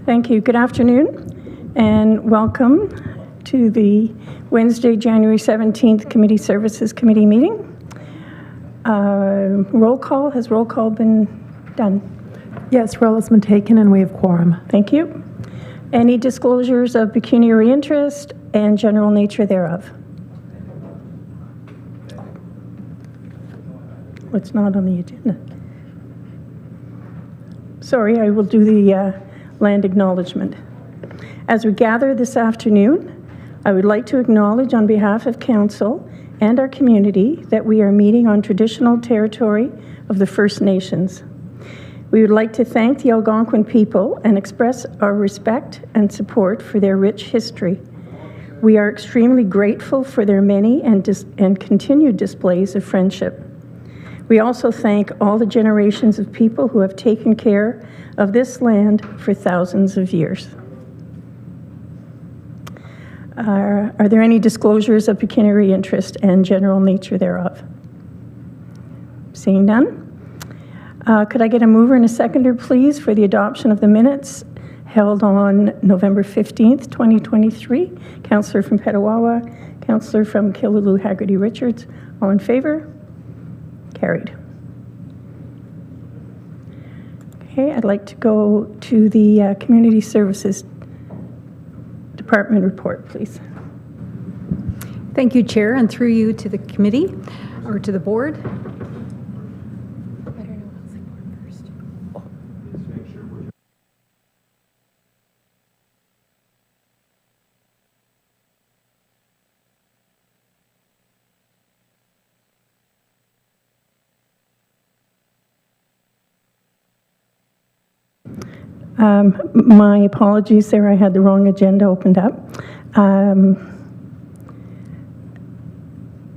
Thank you. Good afternoon and welcome to the Wednesday, January 17th Committee Services Committee meeting. Roll call. Has roll call been done? Yes, roll has been taken and we have quorum. Thank you. Any disclosures of pecuniary interest and general nature thereof? What's not on the agenda? Sorry, I will do the land acknowledgement. As we gather this afternoon, I would like to acknowledge on behalf of Council and our community that we are meeting on traditional territory of the First Nations. We would like to thank the Algonquin people and express our respect and support for their rich history. We are extremely grateful for their many and continued displays of friendship. We also thank all the generations of people who have taken care of this land for thousands of years. Are there any disclosures of pecuniary interest and general nature thereof? Seeing none. Could I get a mover and a seconder, please, for the adoption of the minutes held on November 15th, 2023? Councillor from Petawawa, Councillor from Killaloe Haggerty Richards. All in favor? Carried. Okay, I'd like to go to the Community Services Department report, please. Thank you, Chair, and through you to the committee or to the board. My apologies there, I had the wrong agenda opened up.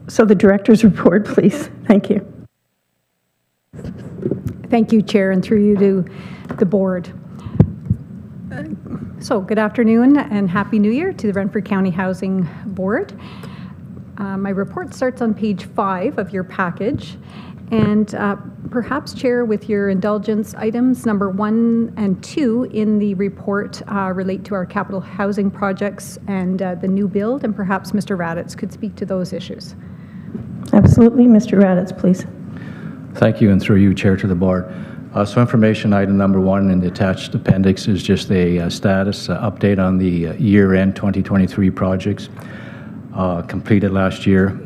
So the director's report, please. Thank you. Thank you, Chair, and through you to the board. So good afternoon and Happy New Year to the Renfrew County Housing Board. My report starts on page 5 of your package. And perhaps, Chair, with your indulgence, items number 1 and 2 in the report relate to our capital housing projects and the new build, and perhaps Mr. Raditz could speak to those issues. Absolutely. Mr. Raditz, please. Thank you, and through you, Chair, to the board. So information item number 1 in the attached appendix is just a status update on the year-end 2023 projects completed last year.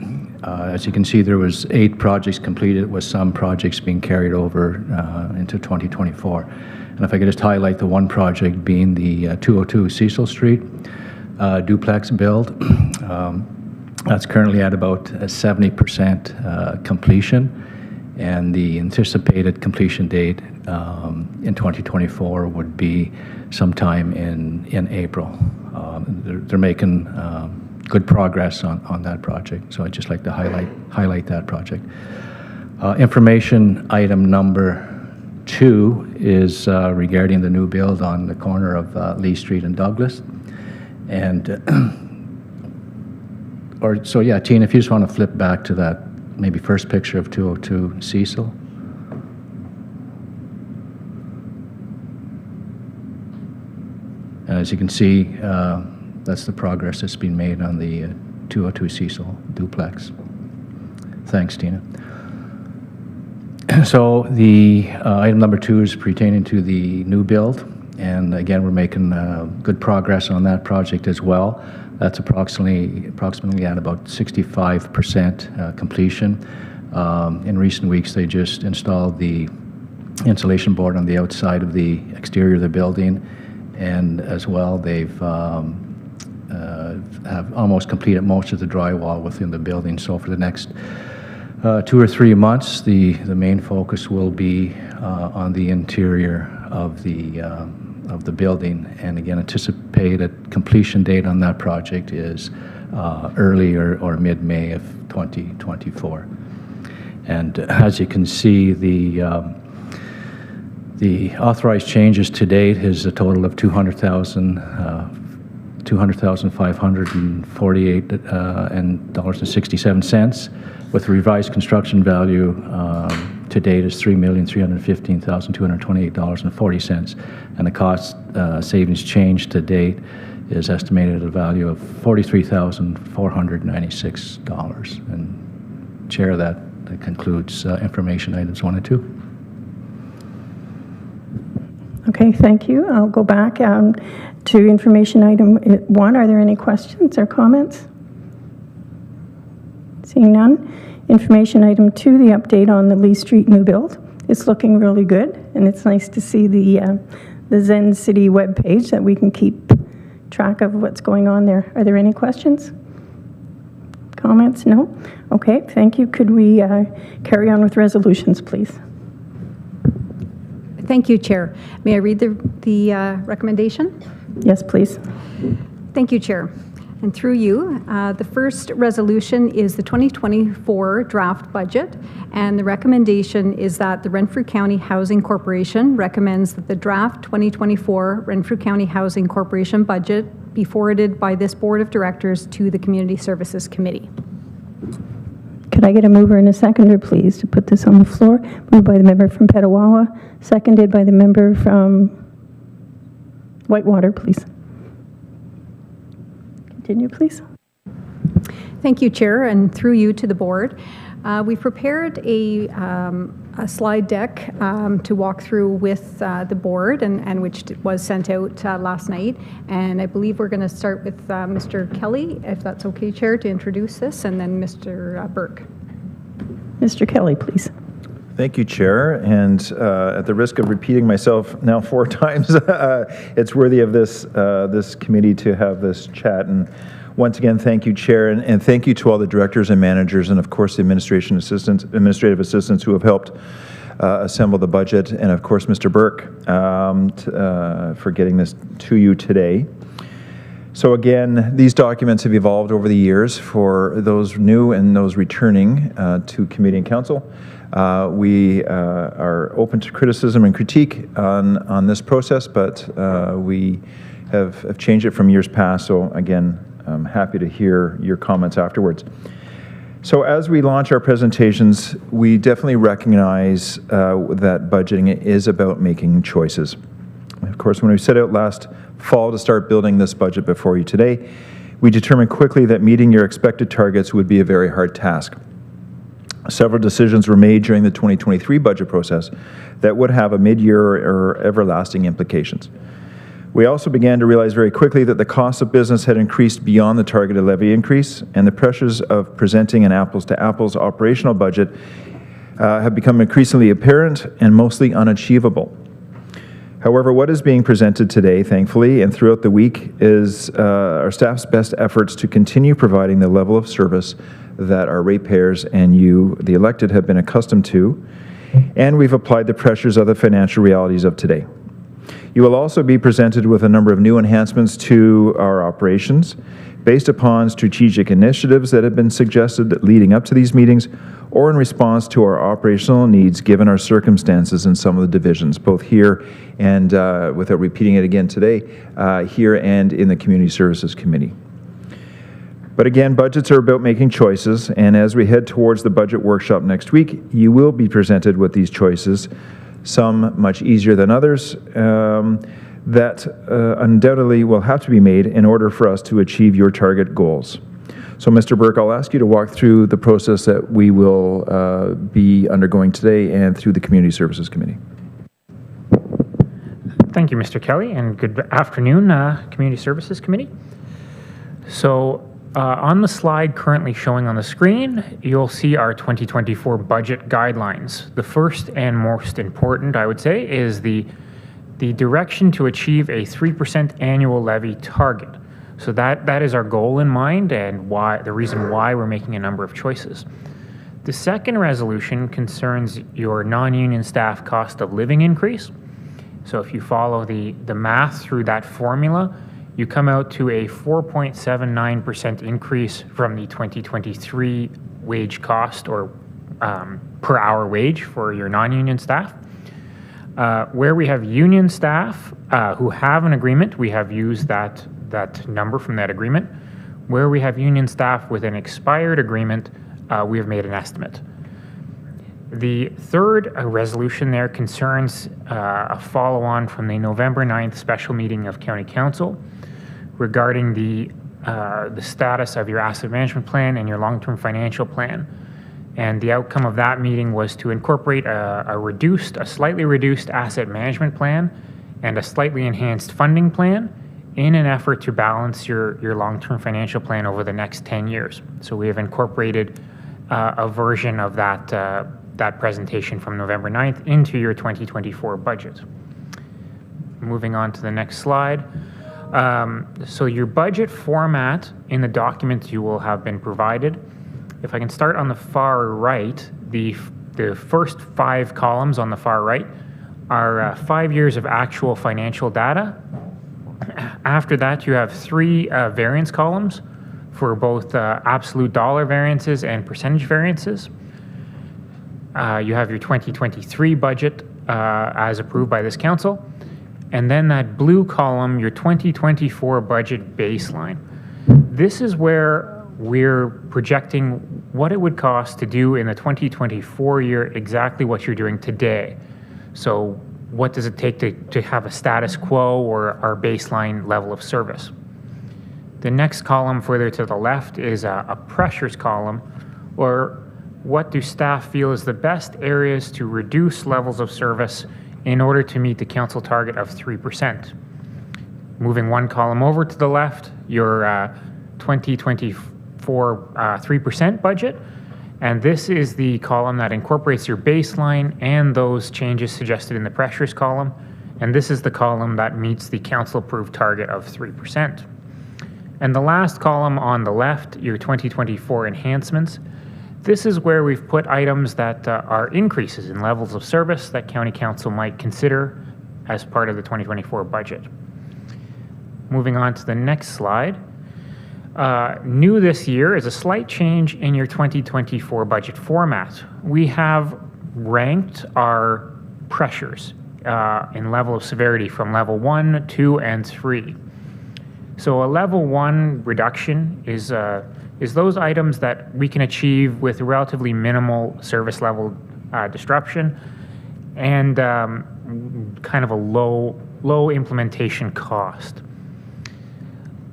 As you can see, there was 8 projects completed, with some projects being carried over into 2024. And if I could just highlight the one project being the 202 Cecil Street duplex build. That's currently at about 70% completion, and the anticipated completion date in 2024 would be sometime in April. They're making good progress on that project, so I'd just like to highlight that project. Information item number 2 is regarding the new build on the corner of Lee Street and Douglas. And yeah, Tina, if you just want to flip back to that maybe first picture of 202 Cecil. And as you can see, that's the progress that's been made on the 202 Cecil duplex. Thanks, Tina. So the item number 2 is pertaining to the new build, and again, we're making good progress on that project as well. That's approximately at about 65% completion. In recent weeks, they just installed the insulation board on the outside of the exterior of the building, and as well, they've have almost completed most of the drywall within the building. So for the next 2 or 3 months, the main focus will be on the interior of the building. And again, anticipated completion date on that project is early or mid-May of 2024. And as you can see, the authorized changes to date is a total of $200,548.67, with revised construction value to to date is $3,315,228.40, and the cost savings change to date is estimated at a value of $43,496. And Chair, that concludes information items 1 and 2. Okay, thank you. I'll go back to information item 1. Are there any questions or comments? Seeing none. Information item 2, the update on the Lee Street new build. It's looking really good, and it's nice to see the Zen City webpage that we can keep track of what's going on there. Are there any questions? Comments? No? Okay, thank you. Could we carry on with resolutions, please? Thank you, Chair. May I read the recommendation? Yes, please. Thank you, Chair. And through you, the first resolution is the 2024 draft budget, and the recommendation is that the Renfrew County Housing Corporation recommends that the draft 2024 Renfrew County Housing Corporation budget be forwarded by this Board of Directors to the Community Services Committee. Could I get a mover and a seconder, please, to put this on the floor? Moved by the member from Petawawa, seconded by the member from Whitewater, please. Continue, please. Thank you, Chair, and through you to the board. We've prepared a slide deck to walk through with the board, and which was sent out last night. And I believe we're going to start with Mr. Kelly, if that's okay, Chair, to introduce this, and then Mr. Burke. Mr. Kelly, please. Thank you, Chair. And at the risk of repeating myself now 4 times, it's worthy of this committee to have this chat. And once again, thank you, Chair, and thank you to all the directors and managers, and of course the administrative assistants who have helped assemble the budget, and of course Mr. Burke for getting this to you today. So again, these documents have evolved over the years for those new and those returning to committee and council. We are open to criticism and critique on this process, but we have changed it from years past. So again, I'm happy to hear your comments afterwards. So as we launch our presentations, we definitely recognize that budgeting is about making choices. Of course, when we set out last fall to start building this budget before you today, we determined quickly that meeting your expected targets would be a very hard task. Several decisions were made during the 2023 budget process that would have a mid-year or everlasting implications. We also began to realize very quickly that the cost of business had increased beyond the targeted levy increase, and the pressures of presenting an apples-to-apples operational budget have become increasingly apparent and mostly unachievable. However, what is being presented today, thankfully, and throughout the week, is our staff's best efforts to continue providing the level of service that our ratepayers and you, the elected, have been accustomed to, and we've applied the pressures of the financial realities of today. You will also be presented with a number of new enhancements to our operations based upon strategic initiatives that have been suggested leading up to these meetings or in response to our operational needs given our circumstances in some of the divisions, both here and, without repeating it again today, here and in the Community Services Committee. But again, budgets are about making choices, and as we head towards the budget workshop next week, you will be presented with these choices, some much easier than others, that undoubtedly will have to be made in order for us to achieve your target goals. So Mr. Burke, I'll ask you to walk through the process that we will be undergoing today and through the Community Services Committee. Thank you, Mr. Kelly, and good afternoon, Community Services Committee. So on the slide currently showing on the screen, you'll see our 2024 budget guidelines. The first and most important, I would say, is the direction to achieve a 3% annual levy target. So that is our goal in mind and the reason why we're making a number of choices. The second resolution concerns your non-union staff cost of living increase. So if you follow the math through that formula, you come out to a 4.79% increase from the 2023 wage cost or per hour wage for your non-union staff. Where we have union staff who have an agreement, we have used that number from that agreement. Where we have union staff with an expired agreement, we have made an estimate. The third resolution there concerns a follow-on from the November 9th special meeting of County Council regarding the status of your asset management plan and your long-term financial plan. And the outcome of that meeting was to incorporate a slightly reduced asset management plan and a slightly enhanced funding plan in an effort to balance your long-term financial plan over the next 10 years. So we have incorporated a version of that presentation from November 9th into your 2024 budget. Moving on to the next slide. So your budget format in the document you will have been provided. If I can start on the far right, the first 5 columns on the far right are 5 years of actual financial data. After that, you have 3 variance columns for both absolute dollar variances and percentage variances. You have your 2023 budget as approved by this council. And then that blue column, your 2024 budget baseline. This is where we're projecting what it would cost to do in the 2024 year exactly what you're doing today. So what does it take to have a status quo or our baseline level of service? The next column further to the left is a pressures column, or what do staff feel is the best areas to reduce levels of service in order to meet the council target of 3%. Moving one column over to the left, your 2024 3% budget, and this is the column that incorporates your baseline and those changes suggested in the pressures column, and this is the column that meets the council-approved target of 3%. And the last column on the left, your 2024 enhancements, this is where we've put items that are increases in levels of service that County Council might consider as part of the 2024 budget. Moving on to the next slide. New this year is a slight change in your 2024 budget format. We have ranked our pressures in level of severity from level 1, 2, and 3. So a level 1 reduction is those items that we can achieve with relatively minimal service level disruption and kind of a low implementation cost.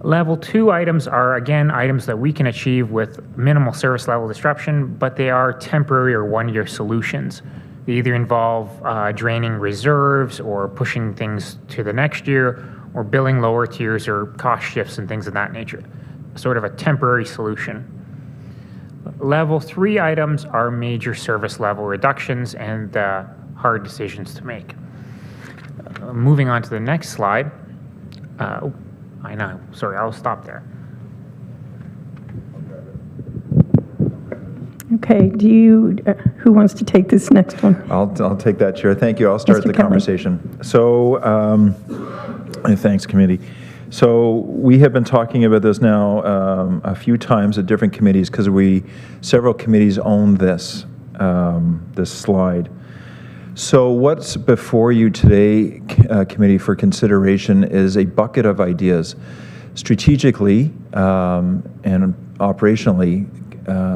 Level 2 items are, again, items that we can achieve with minimal service level disruption, but they are temporary or one-year solutions. They either involve draining reserves or pushing things to the next year or billing lower tiers or cost shifts and things of that nature. Sort of a temporary solution. Level 3 items are major service level reductions and hard decisions to make. Moving on to the next slide. I know, sorry, I'll stop there. Okay, who wants to take this next one? I'll take that, Chair. Thank you. I'll start Mr. the Kelly. conversation. So, thanks, committee. So we have been talking about this now a few times at different committees because several committees own this slide. So what's before you today, committee, for consideration is a bucket of ideas. Strategically and operationally,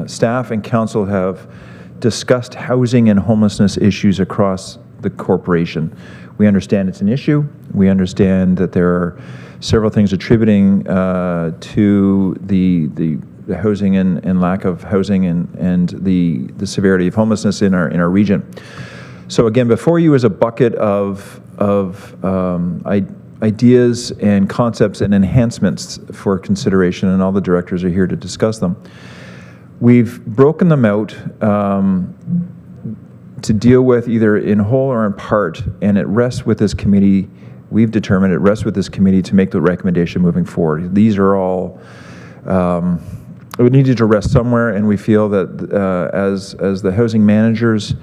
staff and council have discussed housing and homelessness issues across the corporation. We understand it's an issue. We understand that there are several things attributing to the housing and lack of housing and the severity of homelessness in our region. So again, before you is a bucket of ideas and concepts and enhancements for consideration, and all the directors are here to discuss them. We've broken them out to deal with either in whole or in part, and it rests with this committee. We've determined it rests with this committee to make the recommendation moving forward. These are all we needed to rest somewhere, and we feel that as the housing managers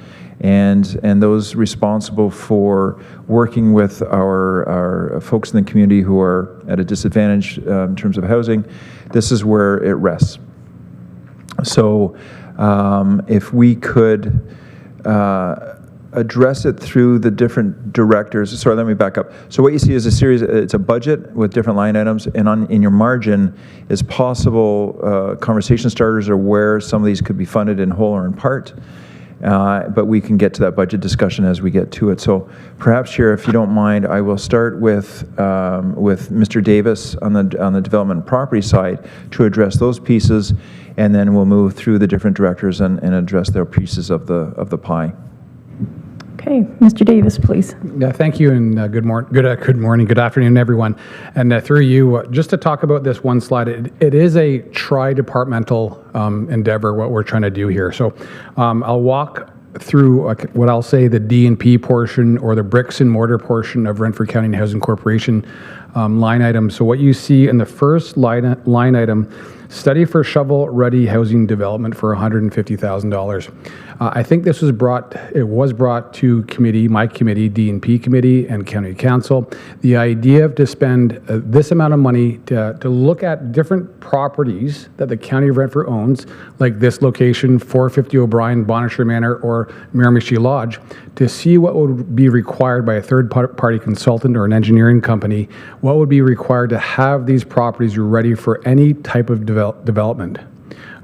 and those responsible for working with our folks in the community who are at a disadvantage in terms of housing, this is where it rests. So if we could address it through the different directors. Sorry, let me back up. So what you see is a series, it's a budget with different line items, and in your margin is possible conversation starters or where some of these could be funded in whole or in part. but we can get to that budget discussion as we get to it. So perhaps, Chair, if you don't mind, I will start with Mr. Davis on the development and property side to address those pieces, and then we'll move through the different directors and address their pieces of the pie. Okay, Mr. Davis, please. Yeah, thank you, and good morning, good afternoon, everyone. And through you, just to talk about this one slide, it is a tri-departmental endeavor, what we're trying to do here. So I'll walk through what I'll say the D&P portion, or the bricks and mortar portion of Renfrew County Housing Corporation line item. So what you see in the first line item, study for shovel-ready housing development for $150,000. I think this was brought to committee, my committee, D&P committee, and county council. The idea to spend this amount of money to look at different properties that the county of Renfrew owns, like this location, 450 O'Brien, Bonnechere Manor, or Miramichi Lodge, to see what would be required by a third-party consultant or an engineering company, what would be required to have these properties ready for any type of development.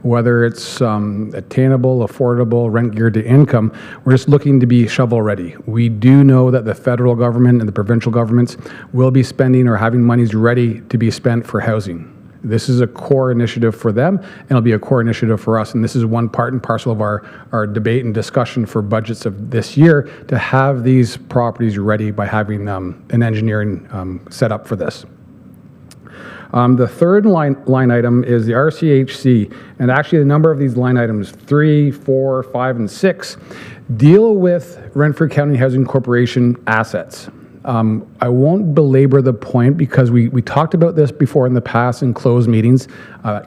Whether it's attainable, affordable, rent geared to income, we're just looking to be shovel ready. We do know that the federal government and the provincial governments will be spending or having monies ready to be spent for housing. This is a core initiative for them, and it'll be a core initiative for us. And this is one part and parcel of our debate and discussion for budgets of this year, to have these properties ready by having an engineering set up for this. The third line item is the RCHC, and actually the number of these line items, 3, 4, 5, and 6, deal with Renfrew County Housing Corporation assets. I won't belabor the point because we talked about this before in the past in closed meetings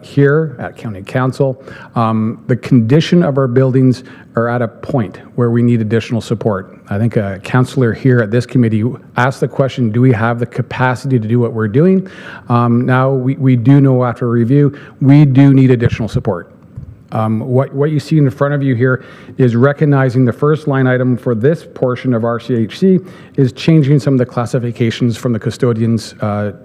here at County Council. The condition of our buildings are at a point where we need additional support. I think a councillor here at this committee asked the question, do we have the capacity to do what we're doing? Now we do know after review, we do need additional support. What you see in front of you here is recognizing the first line item for this portion of RCHC is changing some of the classifications from the custodians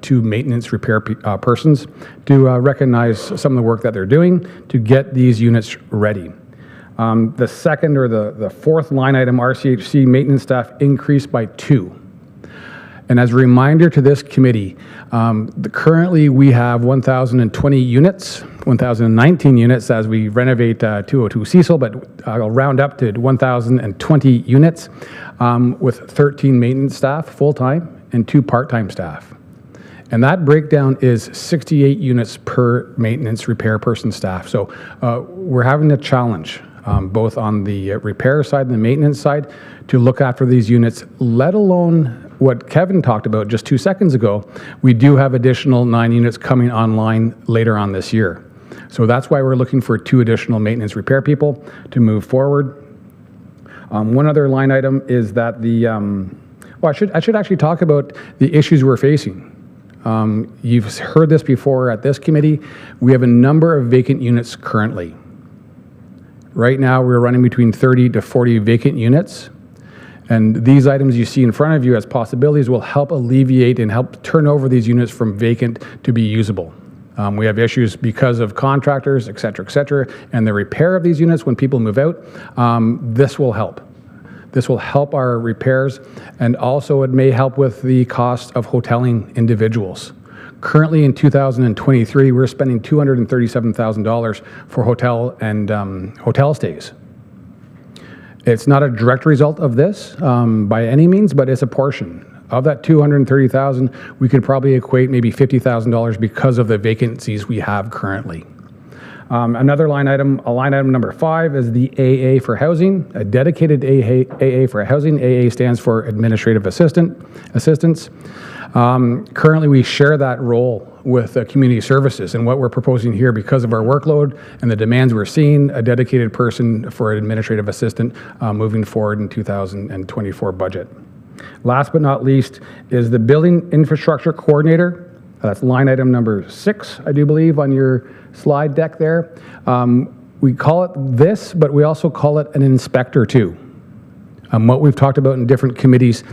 to maintenance repair persons to recognize some of the work that they're doing to get these units ready. The second or the fourth line item, RCHC maintenance staff increased by 2. And as a reminder to this committee, currently we have 1,020 units, 1,019 units as we renovate 202 Cecil, but I'll round up to 1,020 units with 13 maintenance staff full-time and 2 part-time staff. And that breakdown is 68 units per maintenance repair person staff. So we're having a challenge both on the repair side and the maintenance side to look after these units, let alone what Kevin talked about just 2 seconds ago. We do have additional 9 units coming online later on this year. So that's why we're looking for 2 additional maintenance repair people to move forward. One other line item is that I should actually talk about the issues we're facing. You've heard this before at this committee. We have a number of vacant units currently. Right now, we're running between 30 to 40 vacant units. And these items you see in front of you as possibilities will help alleviate and help turn over these units from vacant to be usable. We have issues because of contractors, et cetera, and the repair of these units when people move out. This will help. This will help our repairs, and also it may help with the cost of hoteling individuals. Currently in 2023, we're spending $237,000 for hotel and hotel stays. It's not a direct result of this by any means, but it's a portion. Of that $230,000, we could probably equate maybe $50,000 because of the vacancies we have currently. Another line item number 5 is the AA for housing, a dedicated AA for housing. AA stands for Administrative Assistance. Currently, we share that role with community services, and what we're proposing here, because of our workload and the demands we're seeing, a dedicated person for an administrative assistant moving forward in 2024 budget. Last but not least is the Building Infrastructure Coordinator. That's line item number 6, I do believe, on your slide deck there. We call it this, but we also call it an inspector too. What we've talked about in different committees,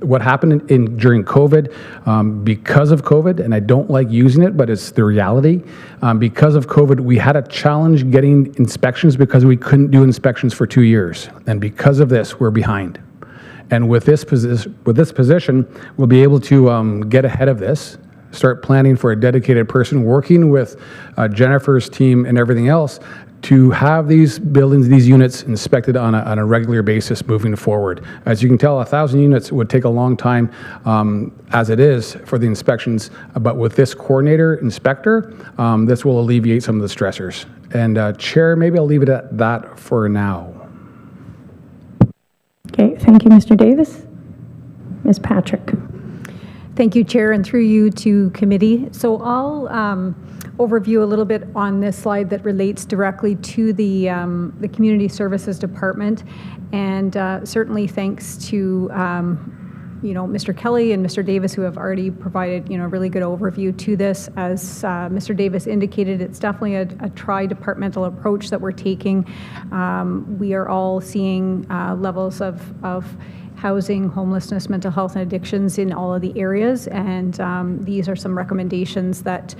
what happened during COVID, because of COVID, and I don't like using it, but it's the reality. Because of COVID, we had a challenge getting inspections because we couldn't do inspections for 2 years. And because of this, we're behind. And with this position, we'll be able to get ahead of this, start planning for a dedicated person, working with Jennifer's team and everything else to have these buildings, these units inspected on a regular basis moving forward. As you can tell, 1,000 units would take a long time as it is for the inspections, but with this coordinator inspector, this will alleviate some of the stressors. And Chair, maybe I'll leave it at that for now. Okay, thank you, Mr. Davis. Ms. Patrick. Thank you, Chair, and through you to committee. So I'll overview a little bit on this slide that relates directly to the Community Services Department, and certainly thanks to Mr. Kelly and Mr. Davis, who have already provided a really good overview to this. As Mr. Davis indicated, it's definitely a tri-departmental approach that we're taking. We are all seeing levels of housing, homelessness, mental health, and addictions in all of the areas, and these are some recommendations that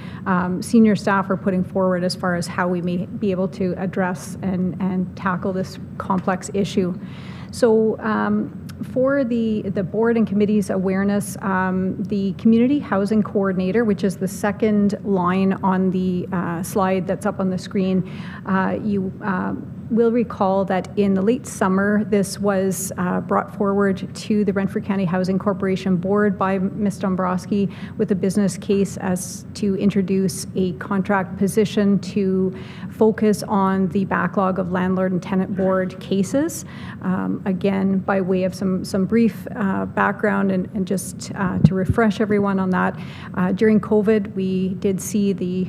senior staff are putting forward as far as how we may be able to address and tackle this complex issue. So for the board and committee's awareness, the Community Housing Coordinator, which is the second line on the slide that's up on the screen, you will recall that in the late summer, this was brought forward to the Renfrew County Housing Corporation Board by Ms. Dombrowski with a business case as to introduce a contract position to focus on the backlog of landlord and tenant board cases. Again, by way of some brief background and just to refresh everyone on that, during COVID, we did see the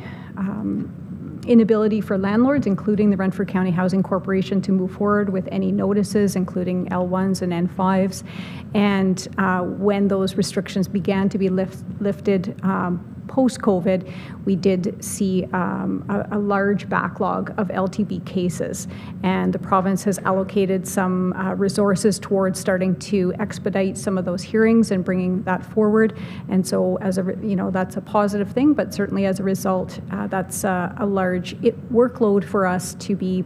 inability for landlords, including the Renfrew County Housing Corporation, to move forward with any notices, including L1s and N5s. And when those restrictions began to be lifted post-COVID, we did see a large backlog of LTB cases, and the province has allocated some resources towards starting to expedite some of those hearings and bringing that forward. And so, as that's a positive thing, but certainly as a result, that's a large workload for us to be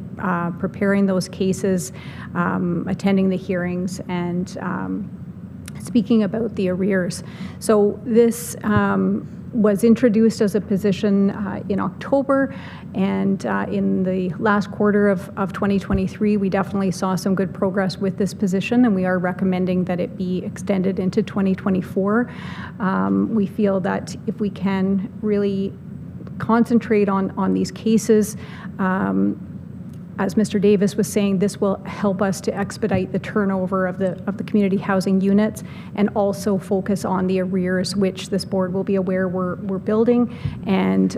preparing those cases, attending the hearings, and speaking about the arrears. So this was introduced as a position in October, and in the last quarter of 2023, we definitely saw some good progress with this position, and we are recommending that it be extended into 2024. We feel that if we can really concentrate on these cases, as Mr. Davis was saying, this will help us to expedite the turnover of the community housing units, and also focus on the arrears, which this board will be aware we're building, and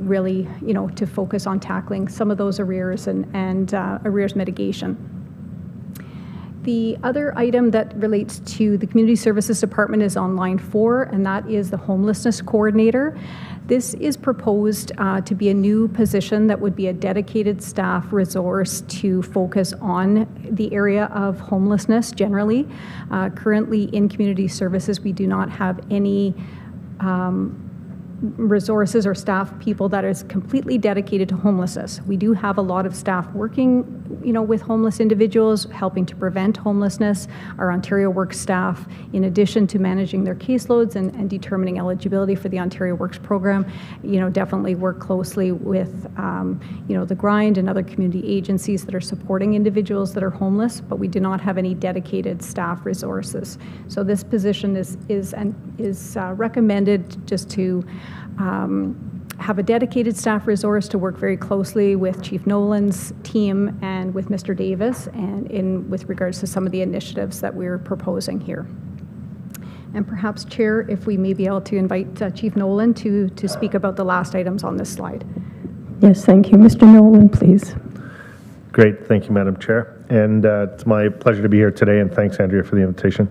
really, to focus on tackling some of those arrears and arrears mitigation. The other item that relates to the Community Services Department is on line 4, and that is the Homelessness Coordinator. This is proposed to be a new position that would be a dedicated staff resource to focus on the area of homelessness generally. Currently in community services, we do not have any resources or staff people that is completely dedicated to homelessness. We do have a lot of staff working, with homeless individuals, helping to prevent homelessness. Our Ontario Works staff, in addition to managing their caseloads and determining eligibility for the Ontario Works program, definitely work closely with, the Grind and other community agencies that are supporting individuals that are homeless, but we do not have any dedicated staff resources. So this position is recommended just to have a dedicated staff resource to work very closely with Chief Nolan's team and with Mr. Davis, and with regards to some of the initiatives that we're proposing here. And perhaps, Chair, if we may be able to invite Chief Nolan to speak about the last items on this slide. Yes, thank you. Mr. Nolan, please. Great. Thank you, Madam Chair. And it's my pleasure to be here today, and thanks, Andrea, for the invitation.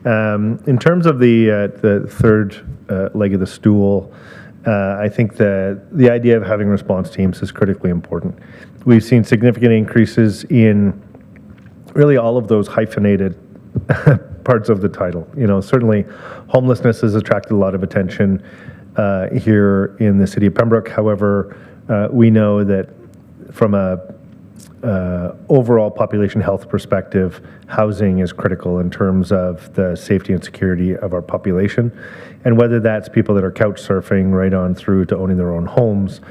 In terms of the third leg of the stool, I think the idea of having response teams is critically important. We've seen significant increases in really all of those hyphenated parts of the title. Certainly homelessness has attracted a lot of attention here in the city of Pembroke. However, we know that from a overall population health perspective, housing is critical in terms of the safety and security of our population. And whether that's people that are couch surfing right on through to owning their own homes,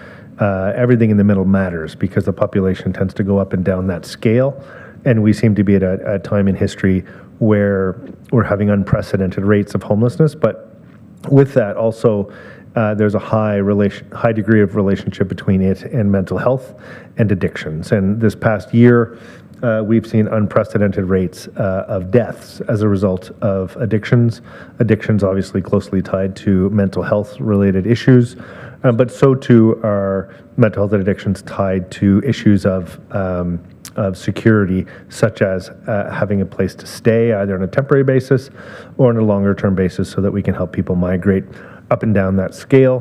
everything in the middle matters because the population tends to go up and down that scale. And we seem to be at a time in history where we're having unprecedented rates of homelessness. But with that also, there's a high degree of relationship between it and mental health and addictions. And this past year, we've seen unprecedented rates of deaths as a result of addictions. Addictions obviously closely tied to mental health related issues, but so too are mental health and addictions tied to issues of security, such as having a place to stay, either on a temporary basis or on a longer term basis, so that we can help people migrate up and down that scale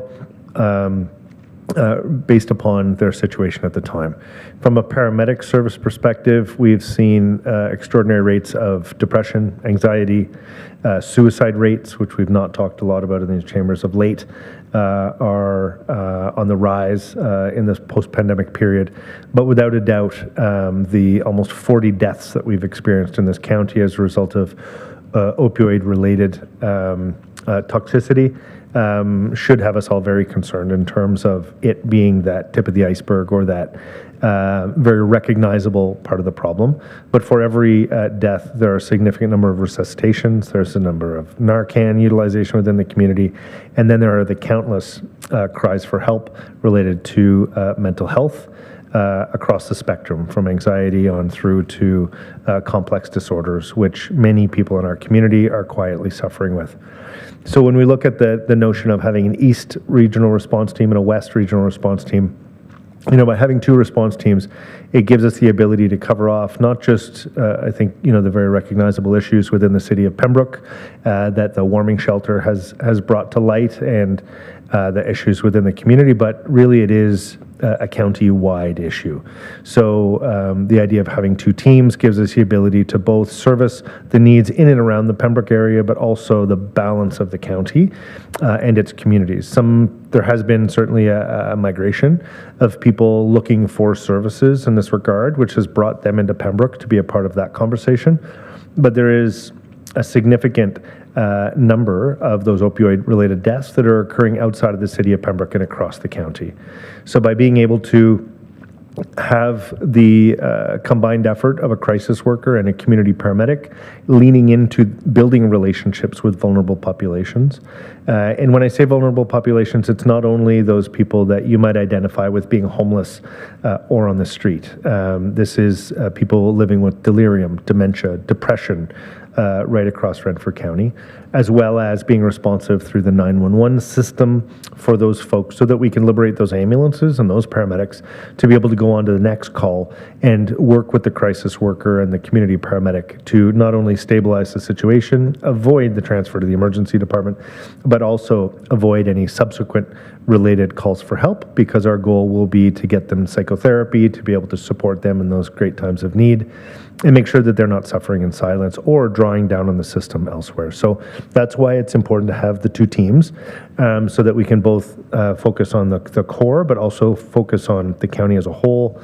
based upon their situation at the time. From a paramedic service perspective, we've seen extraordinary rates of depression, anxiety, suicide rates, which we've not talked a lot about in these chambers of late, are on the rise in this post-pandemic period. But without a doubt, the almost 40 deaths that we've experienced in this county as a result of opioid-related toxicity should have us all very concerned in terms of it being that tip of the iceberg or that very recognizable part of the problem. But for every death, there are a significant number of resuscitations. There's a number of Narcan utilization within the community. And then there are the countless cries for help related to mental health across the spectrum, from anxiety on through to complex disorders, which many people in our community are quietly suffering with. So when we look at the notion of having an East Regional Response Team and a West Regional Response Team, by having two response teams, it gives us the ability to cover off not just, I think, the very recognizable issues within the city of Pembroke that the warming shelter has brought to light and the issues within the community, but really it is a county-wide issue. So the idea of having two teams gives us the ability to both service the needs in and around the Pembroke area, but also the balance of the county and its communities. There has been certainly a migration of people looking for services in this regard, which has brought them into Pembroke to be a part of that conversation. But there is a significant number of those opioid-related deaths that are occurring outside of the city of Pembroke and across the county. So by being able to have the combined effort of a crisis worker and a community paramedic leaning into building relationships with vulnerable populations. And when I say vulnerable populations, it's not only those people that you might identify with being homeless or on the street. This is people living with delirium, dementia, depression, right across Renfrew County, as well as being responsive through the 911 system for those folks so that we can liberate those ambulances and those paramedics to be able to go on to the next call and work with the crisis worker and the community paramedic to not only stabilize the situation, avoid the transfer to the emergency department, but also avoid any subsequent related calls for help, because our goal will be to get them psychotherapy, to be able to support them in those great times of need, and make sure that they're not suffering in silence or drawing down on the system elsewhere. So that's why it's important to have the two teams so that we can both focus on the core, but also focus on the county as a whole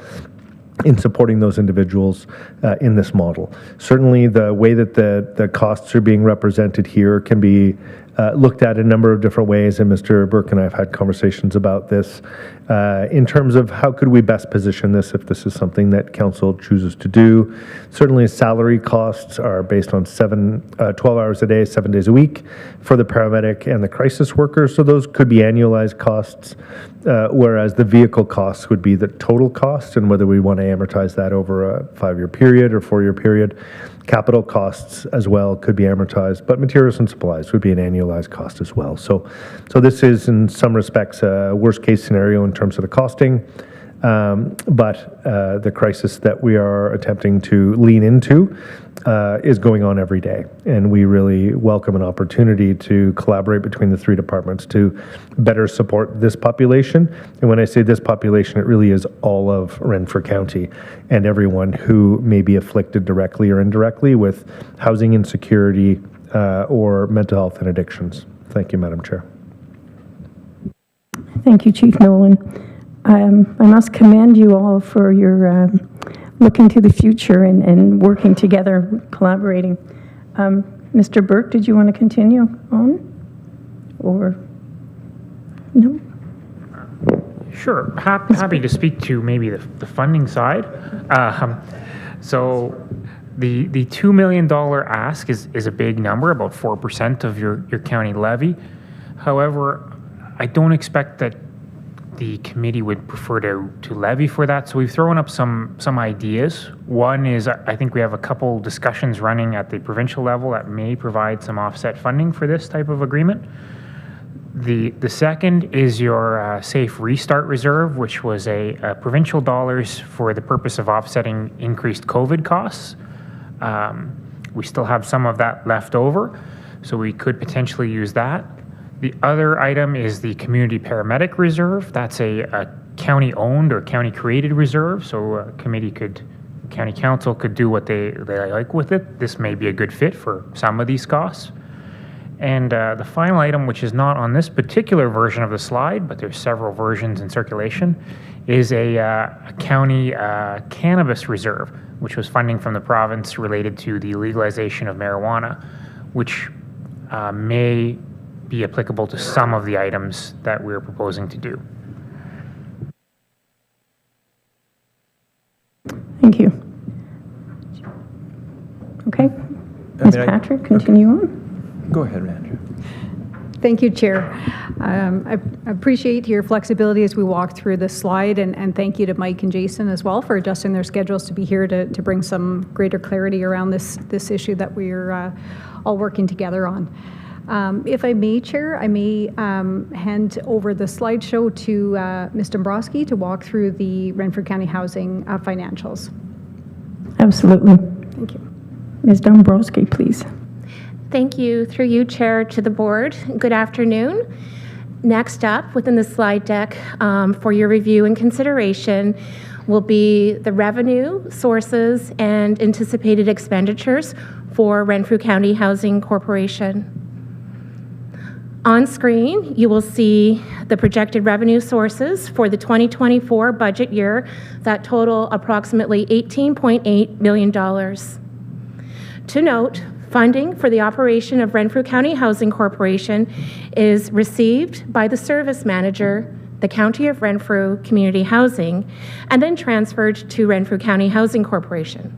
in supporting those individuals in this model. Certainly the way that the costs are being represented here can be looked at a number of different ways, and Mr. Burke and I have had conversations about this in terms of how could we best position this if this is something that council chooses to do. Certainly salary costs are based on 12 hours a day, 7 days a week for the paramedic and the crisis worker, so those could be annualized costs, whereas the vehicle costs would be the total cost, and whether we want to amortize that over a 5-year period or 4-year period. Capital costs as well could be amortized, but materials and supplies would be an annualized cost as well. So this is in some respects a worst case scenario in terms of the costing, but the crisis that we are attempting to lean into is going on every day. And we really welcome an opportunity to collaborate between the three departments to better support this population. And when I say this population, it really is all of Renfrew County and everyone who may be afflicted directly or indirectly with housing insecurity or mental health and addictions. Thank you, Madam Chair. Thank you, Chief Nolan. I must commend you all for your looking to the future and working together, collaborating. Mr. Burke, did you want to continue on? Or no? Sure. Happy to speak to maybe the funding side. So the $2 million ask is a big number, about 4% of your county levy. However, I don't expect that the committee would prefer to levy for that. So we've thrown up some ideas. One is I think we have a couple discussions running at the provincial level that may provide some offset funding for this type of agreement. The second is your Safe Restart Reserve, which was a provincial dollars for the purpose of offsetting increased COVID costs. We still have some of that left over, so we could potentially use that. The other item is the Community Paramedic Reserve. That's a county-owned or county-created reserve, so county council could do what they like with it. This may be a good fit for some of these costs. And the final item, which is not on this particular version of the slide, but there's several versions in circulation, is a county cannabis reserve, which was funding from the province related to the legalization of marijuana, which may be applicable to some of the items that we're proposing to do. Thank you. Okay. Ms. Patrick, continue on. Go ahead, Andrew. Thank you, Chair. I appreciate your flexibility as we walk through this slide, and thank you to Mike and Jason as well for adjusting their schedules to be here to bring some greater clarity around this issue that we're all working together on. If I may, Chair, I may hand over the slideshow to Ms. Dombrowski to walk through the Renfrew County Housing financials. Absolutely. Thank you. Ms. Dombrowski, please. Thank you. Through you, Chair, to the board. Good afternoon. Next up within the slide deck for your review and consideration will be the revenue sources and anticipated expenditures for Renfrew County Housing Corporation. On screen, you will see the projected revenue sources for the 2024 budget year that total approximately $18.8 million. To note, funding for the operation of Renfrew County Housing Corporation is received by the service manager, the County of Renfrew Community Housing, and then transferred to Renfrew County Housing Corporation.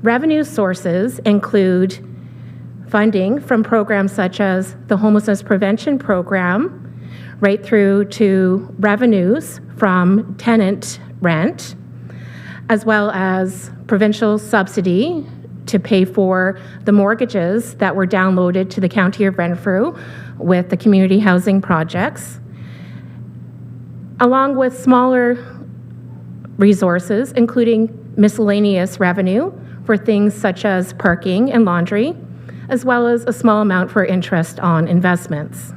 Revenue sources include funding from programs such as the Homelessness Prevention Program, right through to revenues from tenant rent, as well as provincial subsidy to pay for the mortgages that were downloaded to the County of Renfrew with the community housing projects, along with smaller resources, including miscellaneous revenue for things such as parking and laundry, as well as a small amount for interest on investments.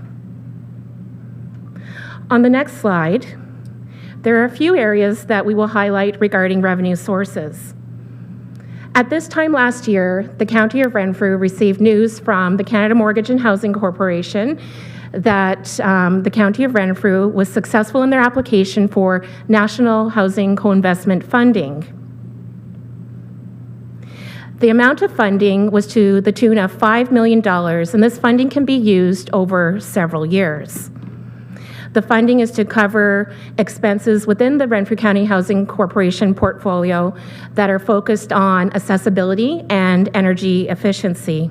On the next slide, there are a few areas that we will highlight regarding revenue sources. At this time last year, the County of Renfrew received news from the Canada Mortgage and Housing Corporation that the County of Renfrew was successful in their application for National Housing Co-Investment Funding. The amount of funding was to the tune of $5 million, and this funding can be used over several years. The funding is to cover expenses within the Renfrew County Housing Corporation portfolio that are focused on accessibility and energy efficiency.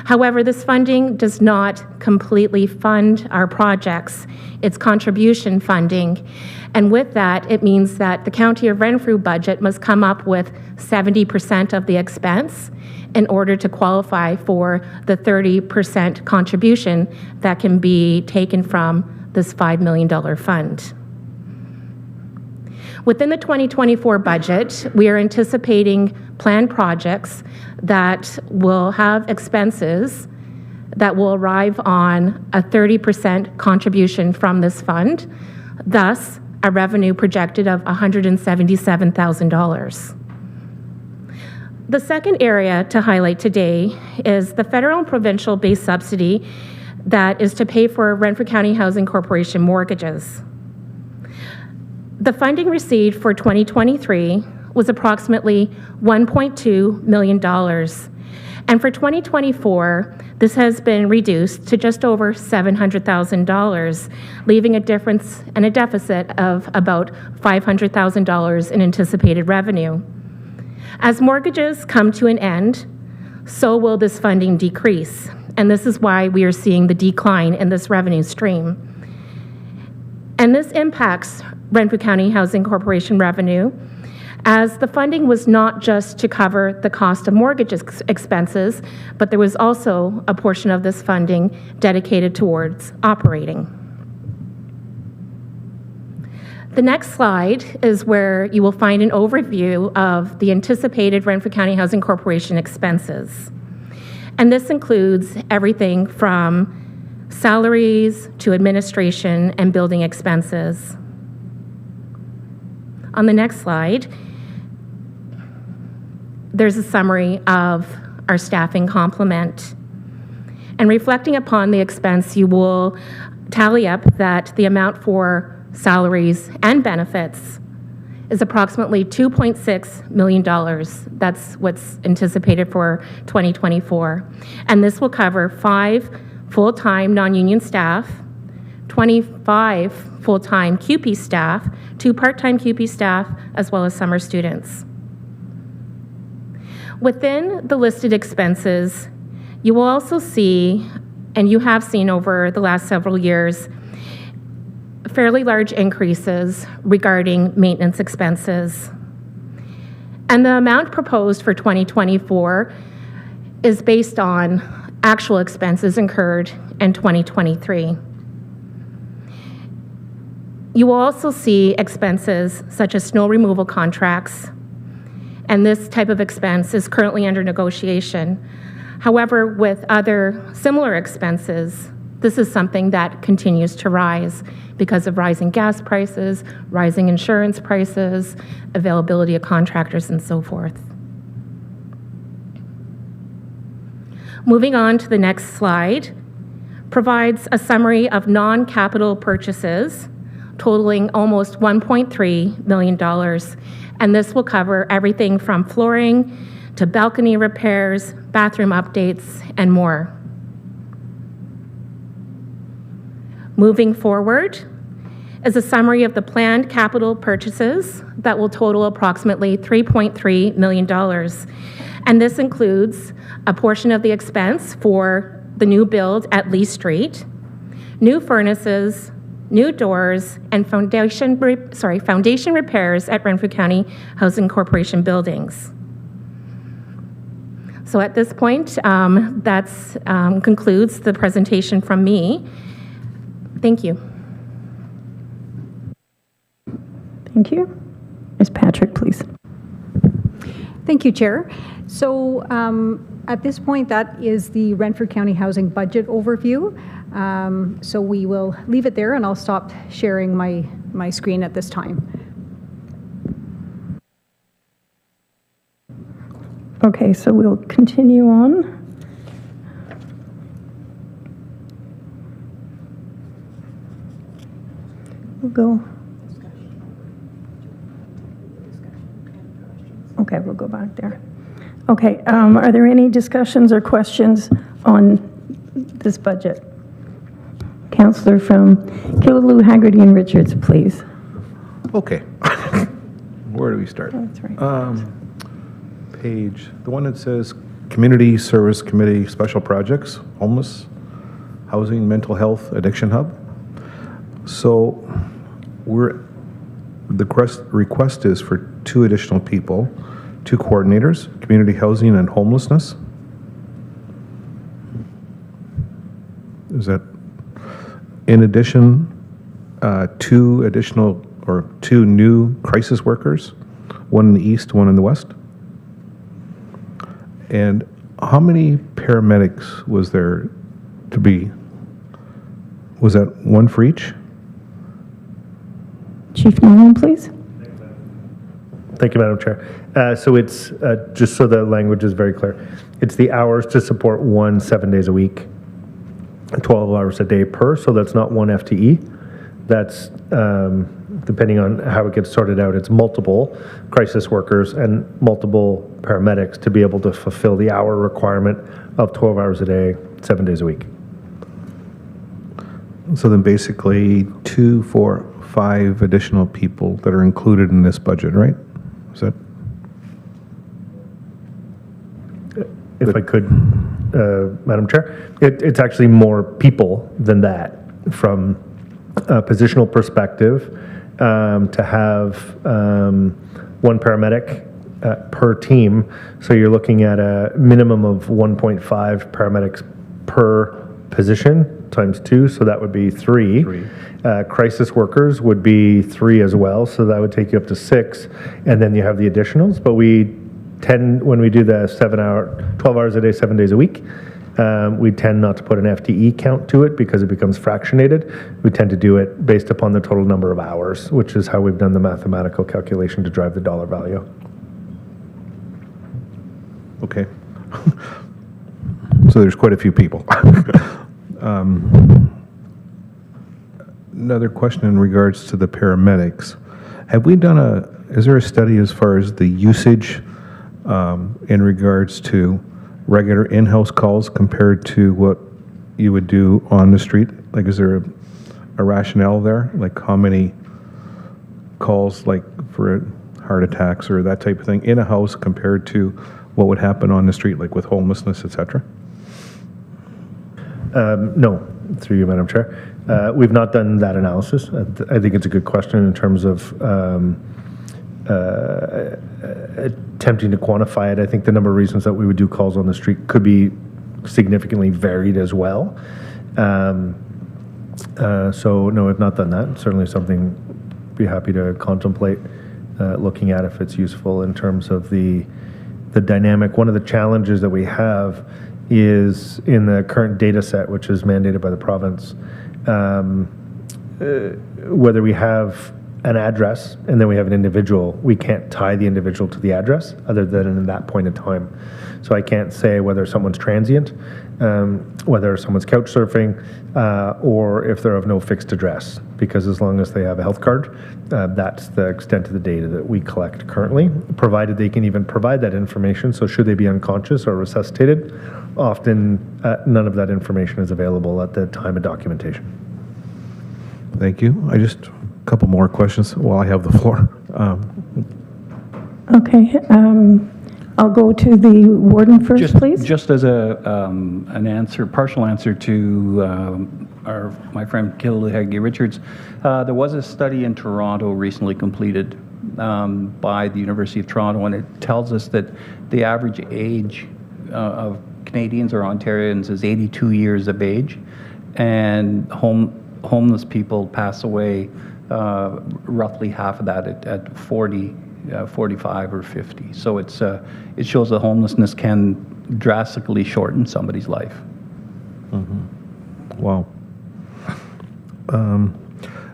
However, this funding does not completely fund our projects. It's contribution funding. And with that, it means that the County of Renfrew budget must come up with 70% of the expense in order to qualify for the 30% contribution that can be taken from this $5 million fund. Within the 2024 budget, we are anticipating planned projects that will have expenses that will arrive on a 30% contribution from this fund, thus a revenue projected of $177,000. The second area to highlight today is the federal and provincial base subsidy that is to pay for Renfrew County Housing Corporation mortgages. The funding received for 2023 was approximately $1.2 million. And for 2024, this has been reduced to just over $700,000, leaving a difference and a deficit of about $500,000 in anticipated revenue. As mortgages come to an end, so will this funding decrease. And this is why we are seeing the decline in this revenue stream. And this impacts Renfrew County Housing Corporation revenue, as the funding was not just to cover the cost of mortgage expenses, but there was also a portion of this funding dedicated towards operating. The next slide is where you will find an overview of the anticipated Renfrew County Housing Corporation expenses. And this includes everything from salaries to administration and building expenses. On the next slide, there's a summary of our staffing complement. And reflecting upon the expense, you will tally up that the amount for salaries and benefits is approximately $2.6 million. That's what's anticipated for 2024. And this will cover 5 full-time non-union staff, 25 full-time QP staff, 2 part-time QP staff, as well as summer students. Within the listed expenses, you will also see, and you have seen over the last several years, fairly large increases regarding maintenance expenses. And the amount proposed for 2024 is based on actual expenses incurred in 2023. You will also see expenses such as snow removal contracts, and this type of expense is currently under negotiation. However, with other similar expenses, this is something that continues to rise because of rising gas prices, rising insurance prices, availability of contractors, and so forth. Moving on to the next slide, provides a summary of non-capital purchases totaling almost $1.3 million. And this will cover everything from flooring to balcony repairs, bathroom updates, and more. Moving forward is a summary of the planned capital purchases that will total approximately $3.3 million. And this includes a portion of the expense for the new build at Lee Street, new furnaces, new doors, and foundation repairs at Renfrew County Housing Corporation buildings. So at this point, that concludes the presentation from me. Thank you. Thank you. Ms. Patrick, please. Thank you, Chair. So at this point, that is the Renfrew County Housing Budget Overview. So we will leave it there, and I'll stop sharing my screen at this time. Okay, so we'll continue on. We'll go. Okay, we'll go back there. Okay, are there any discussions or questions on this budget? Councillor from Killaloe, Haggerty, and Richards, please. Okay. Where do we start? Oh, that's right. Page, the one that says Community Service Committee Special Projects, Homeless, Housing, Mental Health, Addiction Hub. So the request is for 2 additional people, 2 coordinators, community housing and homelessness. Is that in addition, 2 additional or 2 new crisis workers, one in the east, one in the west. And how many paramedics was there to be? Was that one for each? Chief Nolan, please. Thank you, Madam Chair. So it's, just so the language is very clear, it's the hours to support 7 days a week, 12 hours a day per, so that's not one FTE. That's, depending on how it gets sorted out, it's multiple crisis workers and multiple paramedics to be able to fulfill the hour requirement of 12 hours a day, 7 days a week. So then basically 2, 4, 5 additional people that are included in this budget, right? Is that? If I could, Madam Chair, it's actually more people than that from a positional perspective. To have one paramedic per team, so you're looking at a minimum of 1.5 paramedics per position times 2, so that would be 3. Crisis workers would be 3 as well, so that would take you up to 6, and then you have the additionals. But when we do the 12 hours a day, 7 days a week, we tend not to put an FTE count to it because it becomes fractionated. We tend to do it based upon the total number of hours, which is how we've done the mathematical calculation to drive the dollar value. Okay. So there's quite a few people. Another question in regards to the paramedics. Have we done is there a study as far as the usage in regards to regular in-house calls compared to what you would do on the street? Like, is there a rationale there? Like, how many calls, like, for heart attacks or that type of thing in a house compared to what would happen on the street, like with homelessness, et cetera? No, through you, Madam Chair. We've not done that analysis. I think it's a good question in terms of attempting to quantify it. I think the number of reasons that we would do calls on the street could be significantly varied as well. So no, I've not done that. Certainly something I'd be happy to contemplate looking at if it's useful in terms of the dynamic. One of the challenges that we have is in the current data set, which is mandated by the province, whether we have an address and then we have an individual, we can't tie the individual to the address other than in that point in time. So I can't say whether someone's transient, whether someone's couch surfing, or if they're of no fixed address, because as long as they have a health card, that's the extent of the data that we collect currently, provided they can even provide that information. So should they be unconscious or resuscitated, often none of that information is available at the time of documentation. Thank you. A couple more questions while I have the floor. Okay. I'll go to the warden first, please. Just as an partial answer to my friend Kilheggy Richards, there was a study in Toronto recently completed by the University of Toronto, and it tells us that the average age of Canadians or Ontarians is 82 years of age, and homeless people pass away roughly half of that at 40, 45 or 50. So it shows that homelessness can drastically shorten somebody's life. Mm-hmm. Wow.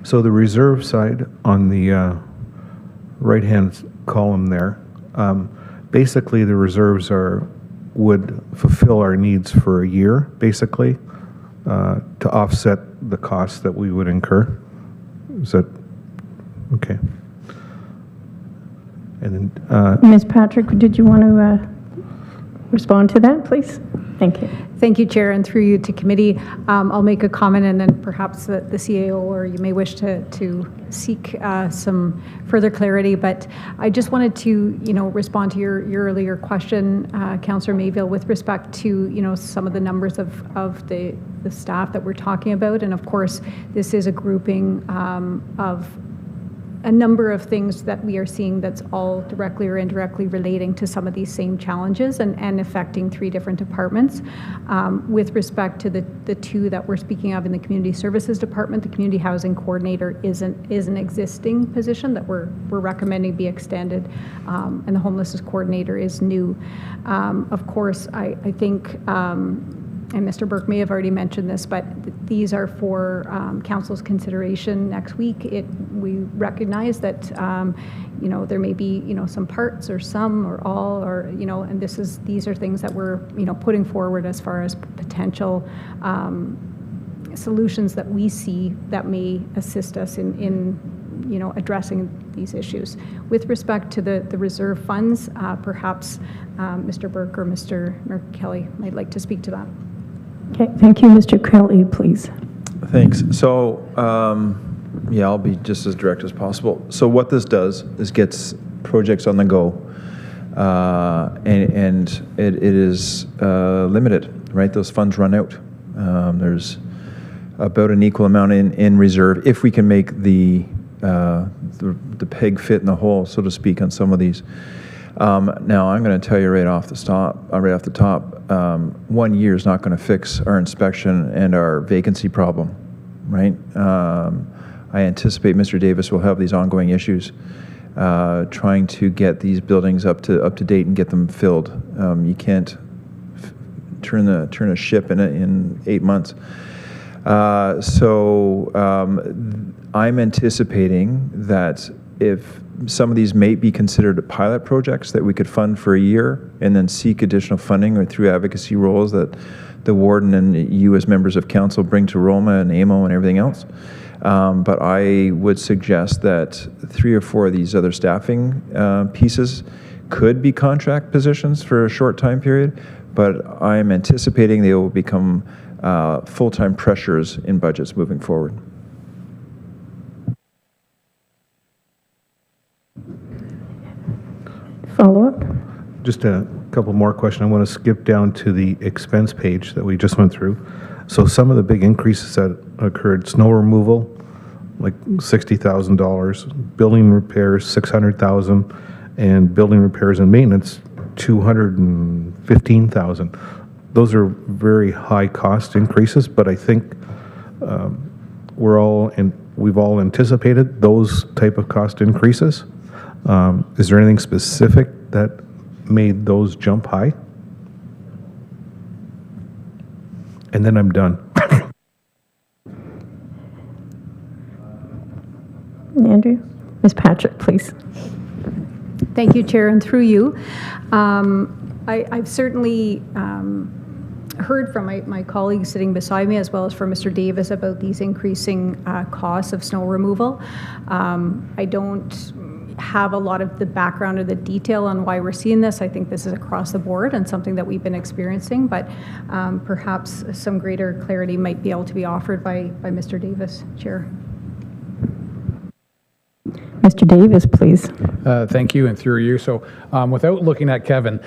So the reserve side on the right-hand column there, basically the reserves would fulfill our needs for a year, basically, to offset the costs that we would incur. Is that okay? And then, Ms. Patrick, did you want to respond to that, please? Thank you. Thank you, Chair, and through you to committee. I'll make a comment, and then perhaps the CAO or you may wish to seek some further clarity. But I just wanted to, respond to your earlier question, Councillor Mayville, with respect to, some of the numbers of the staff that we're talking about. And of course, this is a grouping of a number of things that we are seeing that's all directly or indirectly relating to some of these same challenges and affecting 3 different departments. With respect to the 2 that we're speaking of in the Community Services Department, the Community Housing Coordinator is an existing position that we're recommending be extended, and the Homelessness Coordinator is new. Of course, I think, and Mr. Burke may have already mentioned this, but these are for Council's consideration next week. We recognize that there may be some parts or some or all or and these are things that we're putting forward as far as potential solutions that we see that may assist us in addressing these issues. With respect to the reserve funds, perhaps Mr. Burke or Mr. Kelly might like to speak to that. Okay, thank you. Mr. Kelly, please. Thanks. So, yeah, I'll be just as direct as possible. So what this does is gets projects on the go, and it is limited, right? Those funds run out. There's about an equal amount in reserve if we can make the peg fit in the hole, so to speak, on some of these. Now, I'm going to tell you right off the top, 1 year is not going to fix our inspection and our vacancy problem, right? I anticipate Mr. Davis will have these ongoing issues trying to get these buildings up to date and get them filled. You can't turn a ship in 8 months. So I'm anticipating that if some of these may be considered pilot projects that we could fund for a year and then seek additional funding or through advocacy roles that the warden and you as members of council bring to Roma and AMO and everything else. But I would suggest that 3 or 4 of these other staffing pieces could be contract positions for a short time period, but I'm anticipating they will become full-time pressures in budgets moving forward. Follow-up? Just a couple more questions. I want to skip down to the expense page that we just went through. So some of the big increases that occurred, snow removal, like $60,000, building repairs, $600,000, and building repairs and maintenance, $215,000. Those are very high cost increases, but I think we've all anticipated those type of cost increases. Is there anything specific that made those jump high? And then I'm done. Andrew? Ms. Patrick, please. Thank you, Chair, and through you. I've certainly heard from my colleagues sitting beside me as well as from Mr. Davis about these increasing costs of snow removal. I don't have a lot of the background or the detail on why we're seeing this. I think this is across the board and something that we've been experiencing, but perhaps some greater clarity might be able to be offered by Mr. Davis, Chair. Mr. Davis, please. Thank you, and through you. So without looking at Kevin,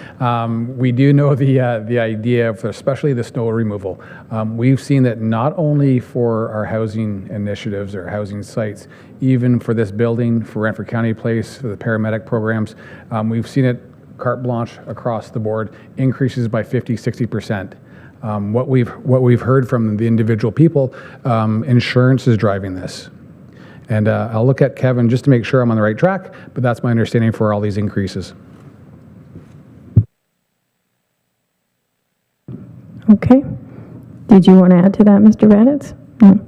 we do know the idea of especially the snow removal. We've seen that not only for our housing initiatives or housing sites, even for this building, for Renfrew County Place, for the paramedic programs, we've seen it carte blanche across the board, increases by 50-60%. What we've heard from the individual people, insurance is driving this. And I'll look at Kevin just to make sure I'm on the right track, but that's my understanding for all these increases. Okay. Did you want to add to that, Mr. Raditz? No.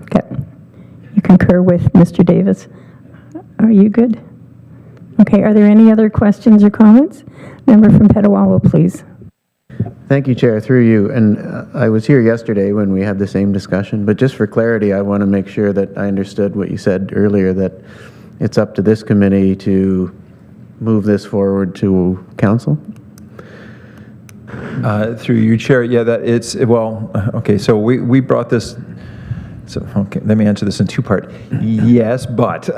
Okay. You concur with Mr. Davis. Are you good? Okay. Are there any other questions or comments? Member from Petawawa, please. Thank you, Chair, through you. And I was here yesterday when we had the same discussion, but just for clarity, I want to make sure that I understood what you said earlier, that it's up to this committee to move this forward to council? Through you, Chair, yeah, that it's, well, okay, so we brought this, so, okay, let me answer this in 2 parts. Yes, but,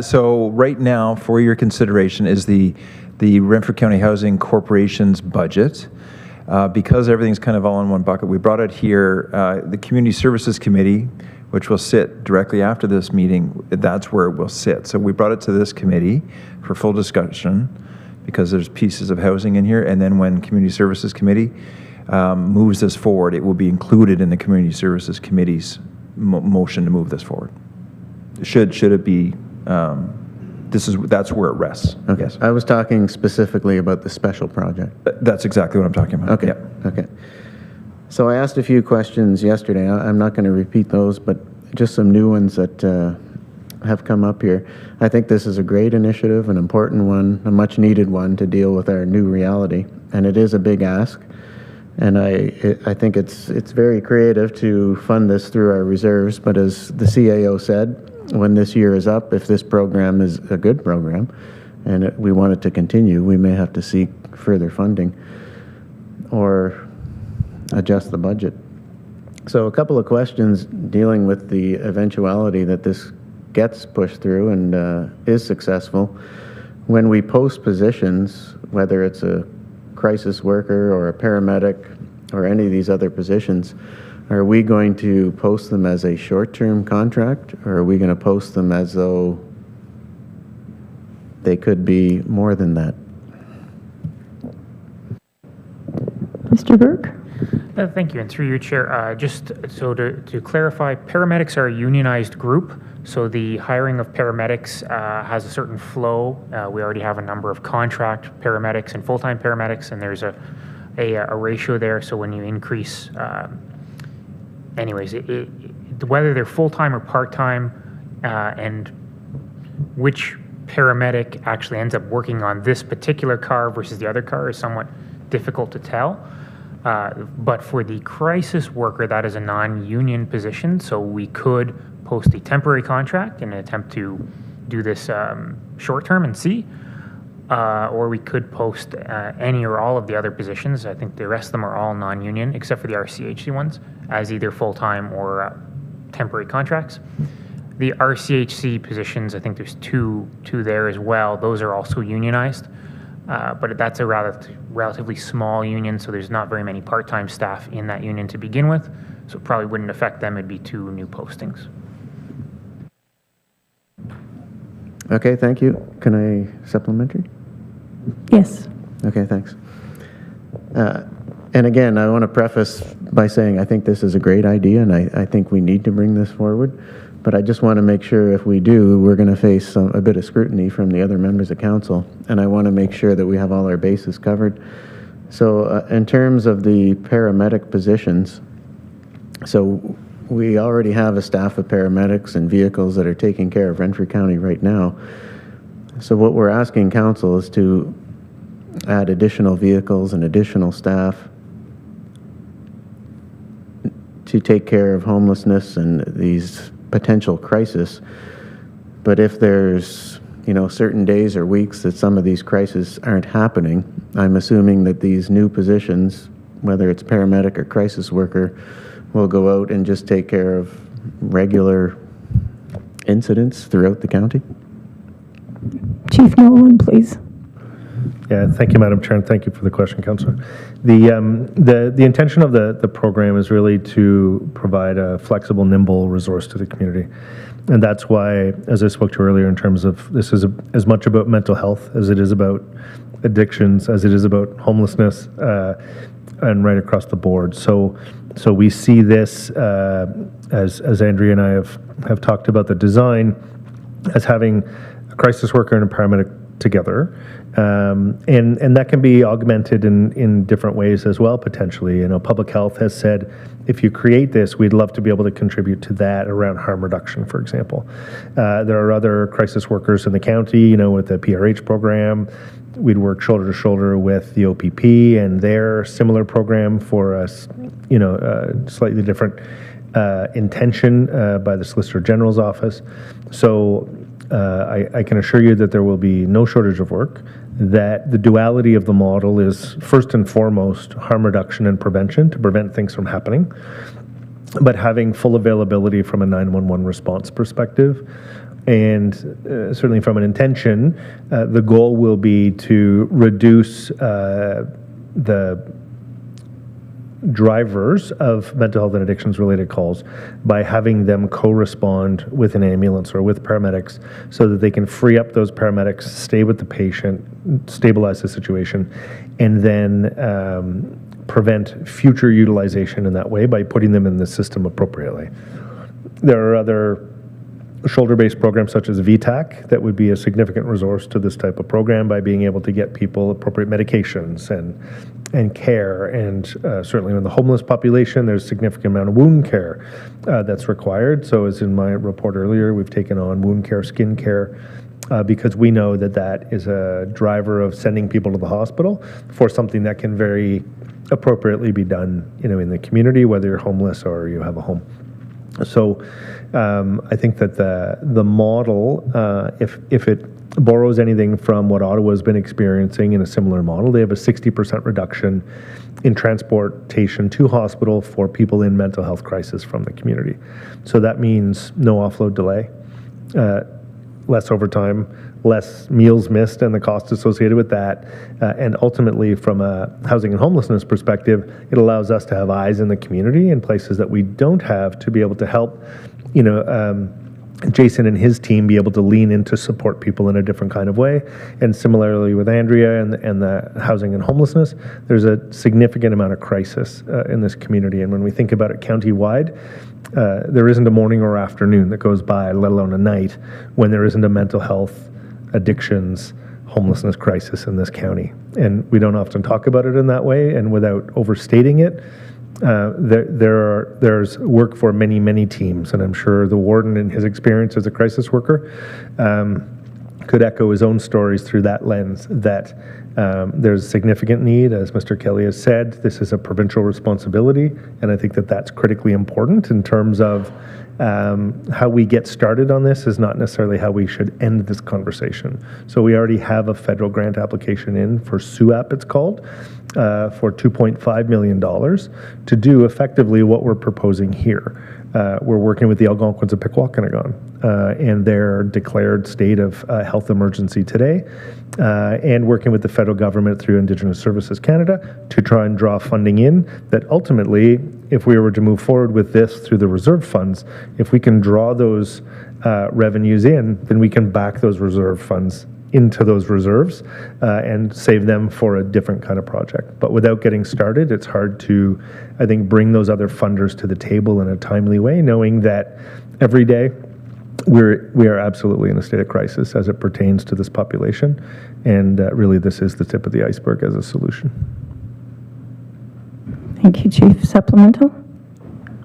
so right now, for your consideration is the Renfrew County Housing Corporation's budget. Because everything's kind of all in one bucket, we brought it here. The Community Services Committee which will sit directly after this meeting. That's where it will sit. So we brought it to this committee for full discussion because there's pieces of housing in here. And then when Community Services Committee moves this forward, it will be included in the Community Services Committee's motion to move this forward. Should it be, that's where it rests. Okay. Yes. I was talking specifically about the special project. That's exactly what I'm talking about. Okay. Yeah. Okay. So I asked a few questions yesterday. I'm not going to repeat those, but just some new ones that have come up here. I think this is a great initiative, an important one, a much needed one to deal with our new reality, and it is a big ask. And I think it's very creative to fund this through our reserves, but as the CAO said, when this year is up, if this program is a good program and we want it to continue, we may have to seek further funding or adjust the budget. So a couple of questions dealing with the eventuality that this gets pushed through and is successful. When we post positions, whether it's a crisis worker or a paramedic or any of these other positions, are we going to post them as a short-term contract, or are we going to post them as though they could be more than that? Mr. Burke? Thank you, and through you, Chair. Just so to clarify, paramedics are a unionized group, so the hiring of paramedics has a certain flow. We already have a number of contract paramedics and full-time paramedics, and there's a ratio there, so when you increase, anyways, whether they're full-time or part-time, and which paramedic actually ends up working on this particular car versus the other car is somewhat difficult to tell. But for the crisis worker, that is a non-union position, so we could post a temporary contract in an attempt to do this short-term and see, or we could post any or all of the other positions. I think the rest of them are all non-union, except for the RCHC ones, as either full-time or temporary contracts. The RCHC positions, I think there's two there as well. Those are also unionized. But that's a relatively small union, so there's not very many part-time staff in that union to begin with, so it probably wouldn't affect them. It'd be 2 new postings. Okay, thank you. Can I supplementary? Yes. Okay, thanks. And again, I want to preface by saying I think this is a great idea, and I think we need to bring this forward. But I just want to make sure if we do, we're going to face a bit of scrutiny from the other members of council, and I want to make sure that we have all our bases covered. So in terms of the paramedic positions, so we already have a staff of paramedics and vehicles that are taking care of Renfrew County right now. So what we're asking council is to add additional vehicles and additional staff to take care of homelessness and these potential crisis. But if there's, certain days or weeks that some of these crises aren't happening, I'm assuming that these new positions, whether it's paramedic or crisis worker, will go out and just take care of regular incidents throughout the county. Chief Nolan, please. Yeah, thank you, Madam Chair, and thank you for the question, Councillor. The intention of the program is really to provide a flexible, nimble resource to the community. And that's why, as I spoke to earlier, in terms of this is as much about mental health as it is about addictions, as it is about homelessness, and right across the board. So we see this, as Andrea and I have talked about the design, as having a crisis worker and a paramedic together. And that can be augmented in different ways as well, potentially. Public health has said, if you create this, we'd love to be able to contribute to that around harm reduction, for example. There are other crisis workers in the county, with the PRH program. We'd work shoulder to shoulder with the OPP and their similar program for us, slightly different intention by the Solicitor General's office. So I can assure you that there will be no shortage of work, that the duality of the model is first and foremost harm reduction and prevention to prevent things from happening, but having full availability from a 911 response perspective. And certainly from an intention, the goal will be to reduce the drivers of mental health and addictions related calls by having them co-respond with an ambulance or with paramedics so that they can free up those paramedics, stay with the patient, stabilize the situation, and then prevent future utilization in that way by putting them in the system appropriately. There are other shoulder-based programs such as VTAC that would be a significant resource to this type of program by being able to get people appropriate medications and care, and certainly in the homeless population there's a significant amount of wound care that's required. So as in my report earlier, we've taken on wound care, skin care, because we know that that is a driver of sending people to the hospital for something that can very appropriately be done, in the community, whether you're homeless or you have a home. So I think that the model, if it borrows anything from what Ottawa's been experiencing in a similar model, they have a 60% reduction in transportation to hospital for people in mental health crisis from the community. So that means no offload delay, less overtime, less meals missed and the cost associated with that. And ultimately, from a housing and homelessness perspective, it allows us to have eyes in the community in places that we don't have to be able to help, Jason and his team be able to lean in to support people in a different kind of way. And similarly with Andrea and the housing and homelessness, there's a significant amount of crisis in this community. And when we think about it countywide, there isn't a morning or afternoon that goes by, let alone a night, when there isn't a mental health, addictions, homelessness crisis in this county. And we don't often talk about it in that way, and without overstating it, there's work for many, many teams, and I'm sure the warden in his experience as a crisis worker could echo his own stories through that lens, that there's significant need. As Mr. Kelly has said, this is a provincial responsibility, and I think that that's critically important in terms of how we get started on this is not necessarily how we should end this conversation. So we already have a federal grant application in for SUAP, it's called, for $2.5 million to do effectively what we're proposing here. We're working with the Algonquins of Pikwakanagan and their declared state of health emergency today, and working with the federal government through Indigenous Services Canada to try and draw funding in that ultimately, if we were to move forward with this through the reserve funds, if we can draw those revenues in, then we can back those reserve funds into those reserves and save them for a different kind of project. But without getting started, it's hard to, I think, bring those other funders to the table in a timely way, knowing that every day we are absolutely in a state of crisis as it pertains to this population. And really, this is the tip of the iceberg as a solution. Thank you, Chief. Supplemental?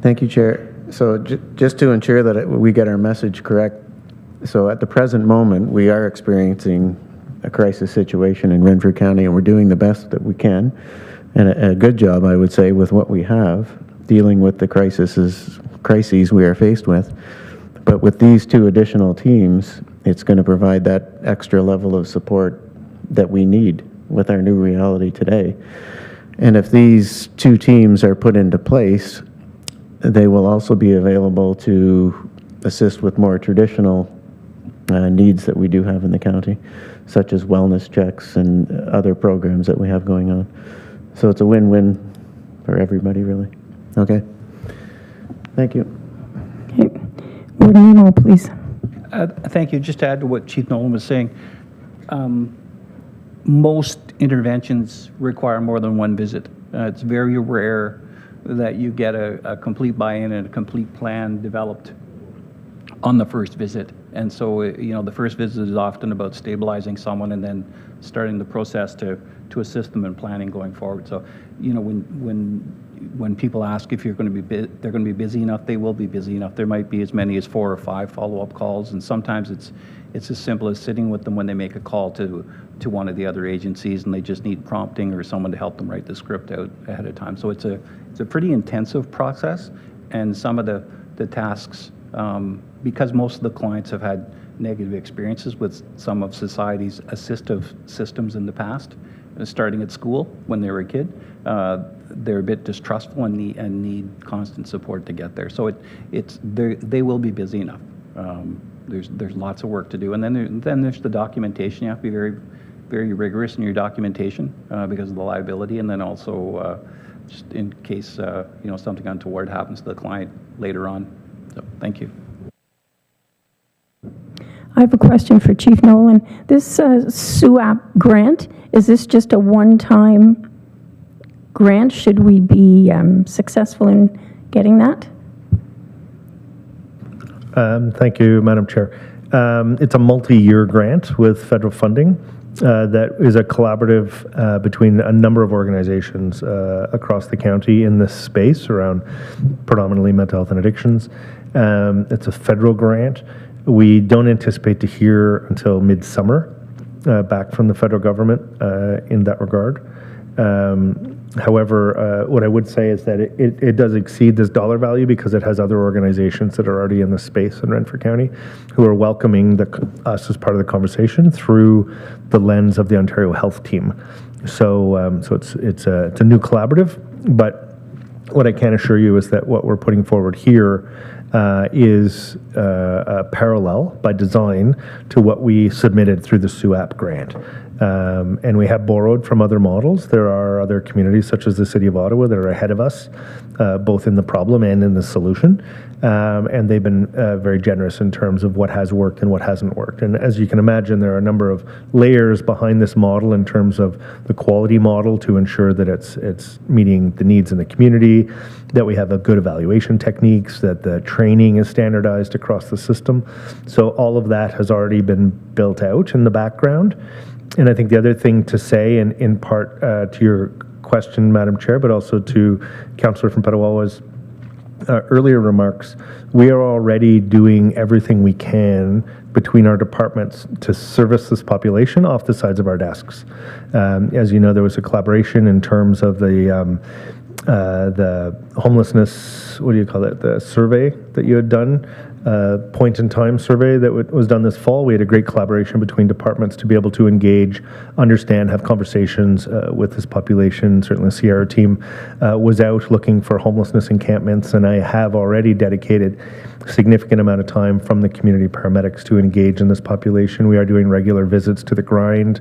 Thank you, Chair. So just to ensure that we get our message correct, so at the present moment, we are experiencing a crisis situation in Renfrew County, and we're doing the best that we can, and a good job, I would say, with what we have, dealing with the crises we are faced with. But with these two additional teams, it's going to provide that extra level of support that we need with our new reality today. And if these two teams are put into place, they will also be available to assist with more traditional needs that we do have in the county, such as wellness checks and other programs that we have going on. So it's a win-win for everybody, really. Okay. Thank you. Okay. Warden Emo, please. Thank you. Just to add to what Chief Nolan was saying, most interventions require more than one visit. It's very rare that you get a complete buy-in and a complete plan developed on the first visit. And so, the first visit is often about stabilizing someone and then starting the process to assist them in planning going forward. So, when people ask if they're going to be busy enough, they will be busy enough. There might be as many as 4 or 5 follow-up calls, and sometimes it's as simple as sitting with them when they make a call to one of the other agencies and they just need prompting or someone to help them write the script out ahead of time. So it's a pretty intensive process, and some of the tasks, because most of the clients have had negative experiences with some of society's assistive systems in the past, starting at school when they were a kid, they're a bit distrustful and need constant support to get there. So they will be busy enough. There's lots of work to do, and then there's the documentation. You have to be very, very rigorous in your documentation because of the liability, and then also just in case something untoward happens to the client later on. So thank you. I have a question for Chief Nolan. This SUAP grant, is this just a one-time grant? Should we be successful in getting that? Thank you, Madam Chair. It's a multi-year grant with federal funding that is a collaborative between a number of organizations across the county in this space around predominantly mental health and addictions. It's a federal grant. We don't anticipate to hear until midsummer back from the federal government in that regard. However, what I would say is that it does exceed this dollar value because it has other organizations that are already in the space in Renfrew County who are welcoming us as part of the conversation through the lens of the Ontario Health Team. So, it's a new collaborative, but what I can assure you is that what we're putting forward here is parallel by design to what we submitted through the SUAP grant. And we have borrowed from other models. There are other communities, such as the City of Ottawa, that are ahead of us, both in the problem and in the solution. And they've been very generous in terms of what has worked and what hasn't worked. And as you can imagine, there are a number of layers behind this model in terms of the quality model to ensure that it's meeting the needs in the community, that we have a good evaluation techniques, that the training is standardized across the system. So all of that has already been built out in the background. And I think the other thing to say, and in part to your question, Madam Chair, but also to Councillor from Petawawa's earlier remarks, we are already doing everything we can between our departments to service this population off the sides of our desks. As you know, there was a collaboration in terms of the homelessness, what do you call it, the survey that you had done, point in time survey that was done this fall. We had a great collaboration between departments to be able to engage, understand, have conversations with this population. Certainly the Sierra team was out looking for homelessness encampments, and I have already dedicated a significant amount of time from the community paramedics to engage in this population. We are doing regular visits to the grind,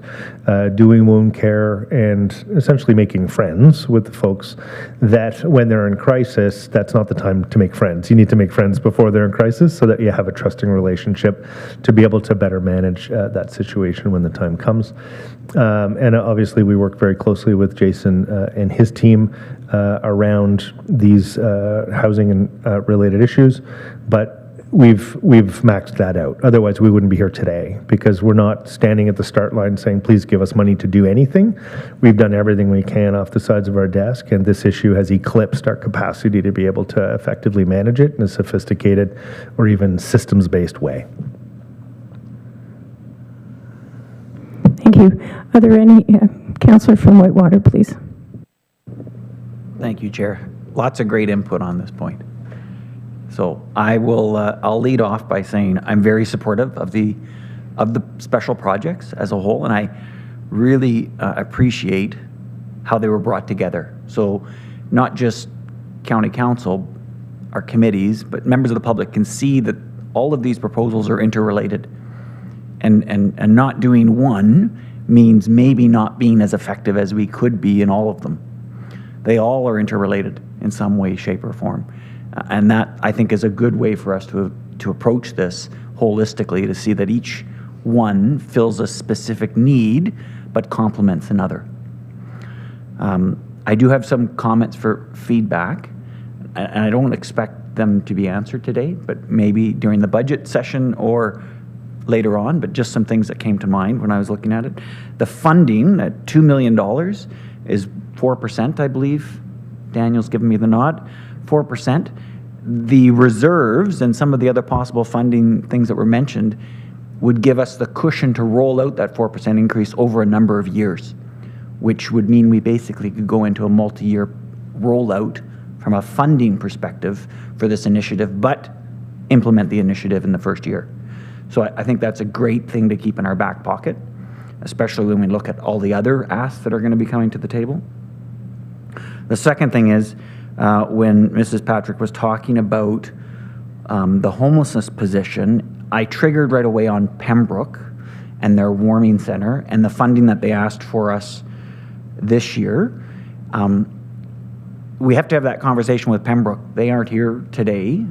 doing wound care, and essentially making friends with the folks that when they're in crisis, that's not the time to make friends. You need to make friends before they're in crisis so that you have a trusting relationship to be able to better manage that situation when the time comes. And obviously we work very closely with Jason and his team around these housing and related issues, but we've maxed that out. Otherwise, we wouldn't be here today because we're not standing at the start line saying, please give us money to do anything. We've done everything we can off the sides of our desk, and this issue has eclipsed our capacity to be able to effectively manage it in a sophisticated or even systems-based way. Thank you. Are there any, Councillor from Whitewater, please? Thank you, Chair. Lots of great input on this point. So I'll lead off by saying I'm very supportive of the special projects as a whole, and I really appreciate how they were brought together. So not just County Council, our committees, but members of the public can see that all of these proposals are interrelated. And not doing one means maybe not being as effective as we could be in all of them. They all are interrelated in some way, shape, or form. And that, I think, is a good way for us to approach this holistically, to see that each one fills a specific need but complements another. I do have some comments for feedback, and I don't expect them to be answered today, but maybe during the budget session or later on, but just some things that came to mind when I was looking at it. The funding at $2 million is 4%, I believe. Daniel's given me the nod. 4%. The reserves and some of the other possible funding things that were mentioned would give us the cushion to roll out that 4% increase over a number of years, which would mean we basically could go into a multi-year rollout from a funding perspective for this initiative, but implement the initiative in the first year. So I think that's a great thing to keep in our back pocket, especially when we look at all the other asks that are going to be coming to the table. The second thing is, when Mrs. Patrick was talking about the homelessness position, I triggered right away on Pembroke and their warming center and the funding that they asked for us this year. we have to have that conversation with Pembroke. They aren't here today.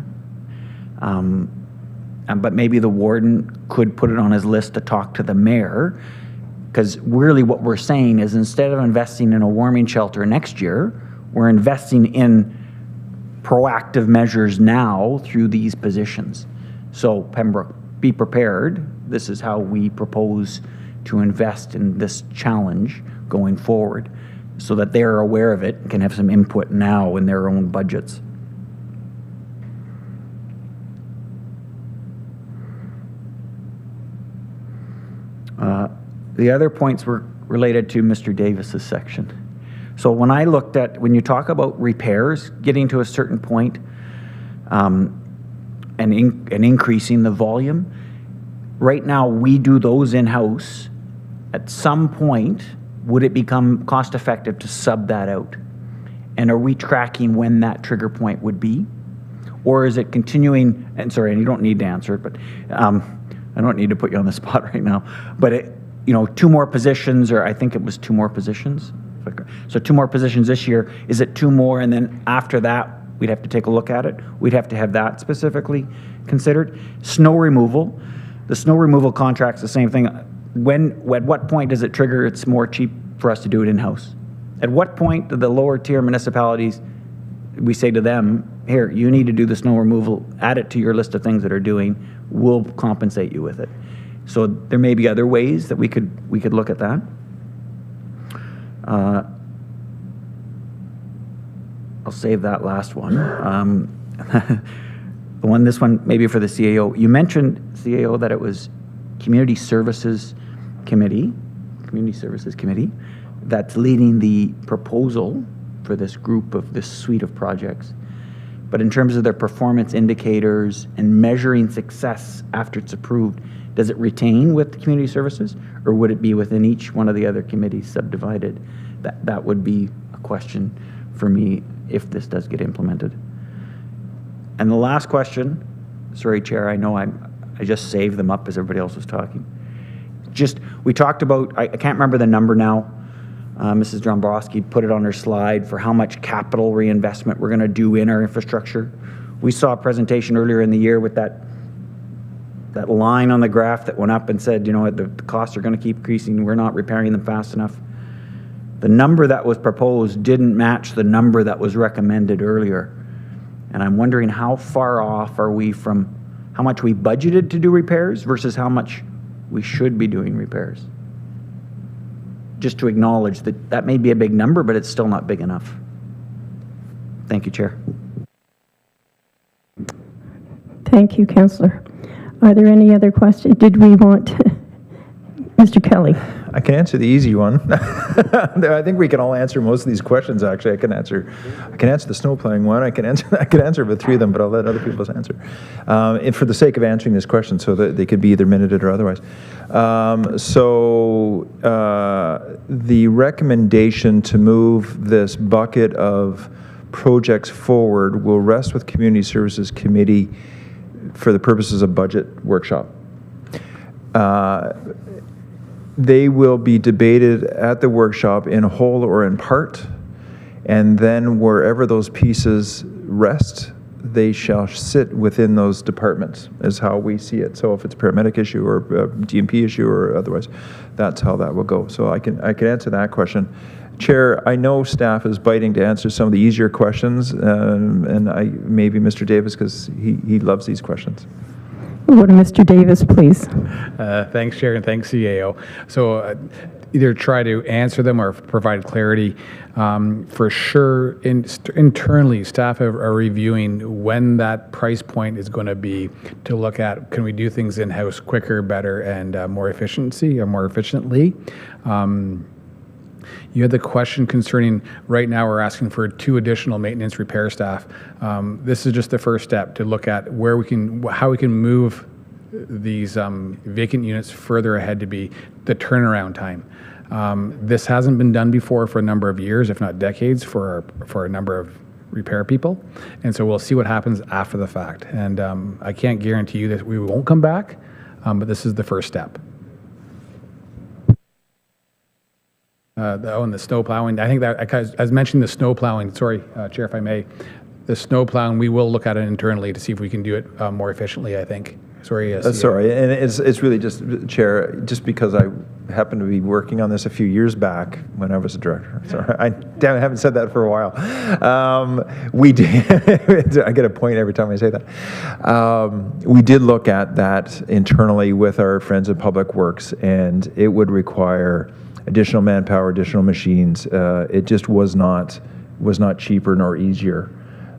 But maybe the warden could put it on his list to talk to the mayor, because really what we're saying is instead of investing in a warming shelter next year, we're investing in proactive measures now through these positions. So Pembroke, be prepared. This is how we propose to invest in this challenge going forward, so that they're aware of it and can have some input now in their own budgets. The other points were related to Mr. Davis's section. So when you talk about repairs, getting to a certain point and increasing the volume, right now we do those in-house. At some point, would it become cost effective to sub that out? And are we tracking when that trigger point would be? Or is it continuing, and sorry, and you don't need to answer it, but I don't need to put you on the spot right now, but 2 more positions, or I think it was 2 more positions. So 2 more positions this year. Is it 2 more, and then after that, we'd have to take a look at it? We'd have to have that specifically considered. Snow removal. The snow removal contract's the same thing. At what point does it trigger it's more cheap for us to do it in-house? At what point do the lower tier municipalities, we say to them, here, you need to do the snow removal, add it to your list of things that are doing, we'll compensate you with it. So there may be other ways that we could look at that. I'll save that last one. This one maybe for the CAO. You mentioned, CAO, that it was Community Services Committee that's leading the proposal for this group of this suite of projects. But in terms of their performance indicators and measuring success after it's approved, does it retain with the community services, or would it be within each one of the other committees subdivided? That would be a question for me if this does get implemented. And the last question, sorry, Chair, I know I just saved them up as everybody else was talking. We talked about, I can't remember the number now, Mrs. Dombrowski put it on her slide for how much capital reinvestment we're going to do in our infrastructure. We saw a presentation earlier in the year with that line on the graph that went up and said, the costs are going to keep increasing, we're not repairing them fast enough. The number that was proposed didn't match the number that was recommended earlier. And I'm wondering how far off are we from how much we budgeted to do repairs versus how much we should be doing repairs. Just to acknowledge that may be a big number, but it's still not big enough. Thank you, Chair. Thank you, Councillor. Are there any other questions? Did we want Mr. Kelly? I can answer the easy one. I think we can all answer most of these questions. Actually, I can answer the snow plowing one. I can answer the 3 of them, but I'll let other people answer. And for the sake of answering this question, so that they could be either minuted or otherwise. The recommendation to move this bucket of projects forward will rest with Community Services Committee for the purposes of budget workshop. They will be debated at the workshop in whole or in part, and then wherever those pieces rest, they shall sit within those departments, is how we see it. So if it's a paramedic issue or a DMP issue or otherwise, that's how that will go. So I can answer that question. Chair, I know staff is biting to answer some of the easier questions, and maybe Mr. Davis, because he loves these questions. Go to Mr. Davis, please. Thanks, Chair, and thanks, CAO. So either try to answer them or provide clarity. For sure, internally, staff are reviewing when that price point is going to be to look at, can we do things in-house quicker, better, and more efficiently. You had the question concerning, right now we're asking for 2 additional maintenance repair staff. This is just the first step to look at how we can move these vacant units further ahead to be the turnaround time. This hasn't been done before for a number of years, if not decades, for a number of repair people. And so we'll see what happens after the fact. And I can't guarantee you that we won't come back, but this is the first step. and the snow plowing. I think that, as mentioned, the snow plowing, sorry, Chair, if I may, the snow plowing, we will look at it internally to see if we can do it more efficiently, I think. Sorry. Sorry, and it's really just, Chair, just because I happened to be working on this a few years back when I was a director. Sorry, I haven't said that for a while. We did, I get a point every time I say that. We did look at that internally with our friends at Public Works, and it would require additional manpower, additional machines. It just was not cheaper nor easier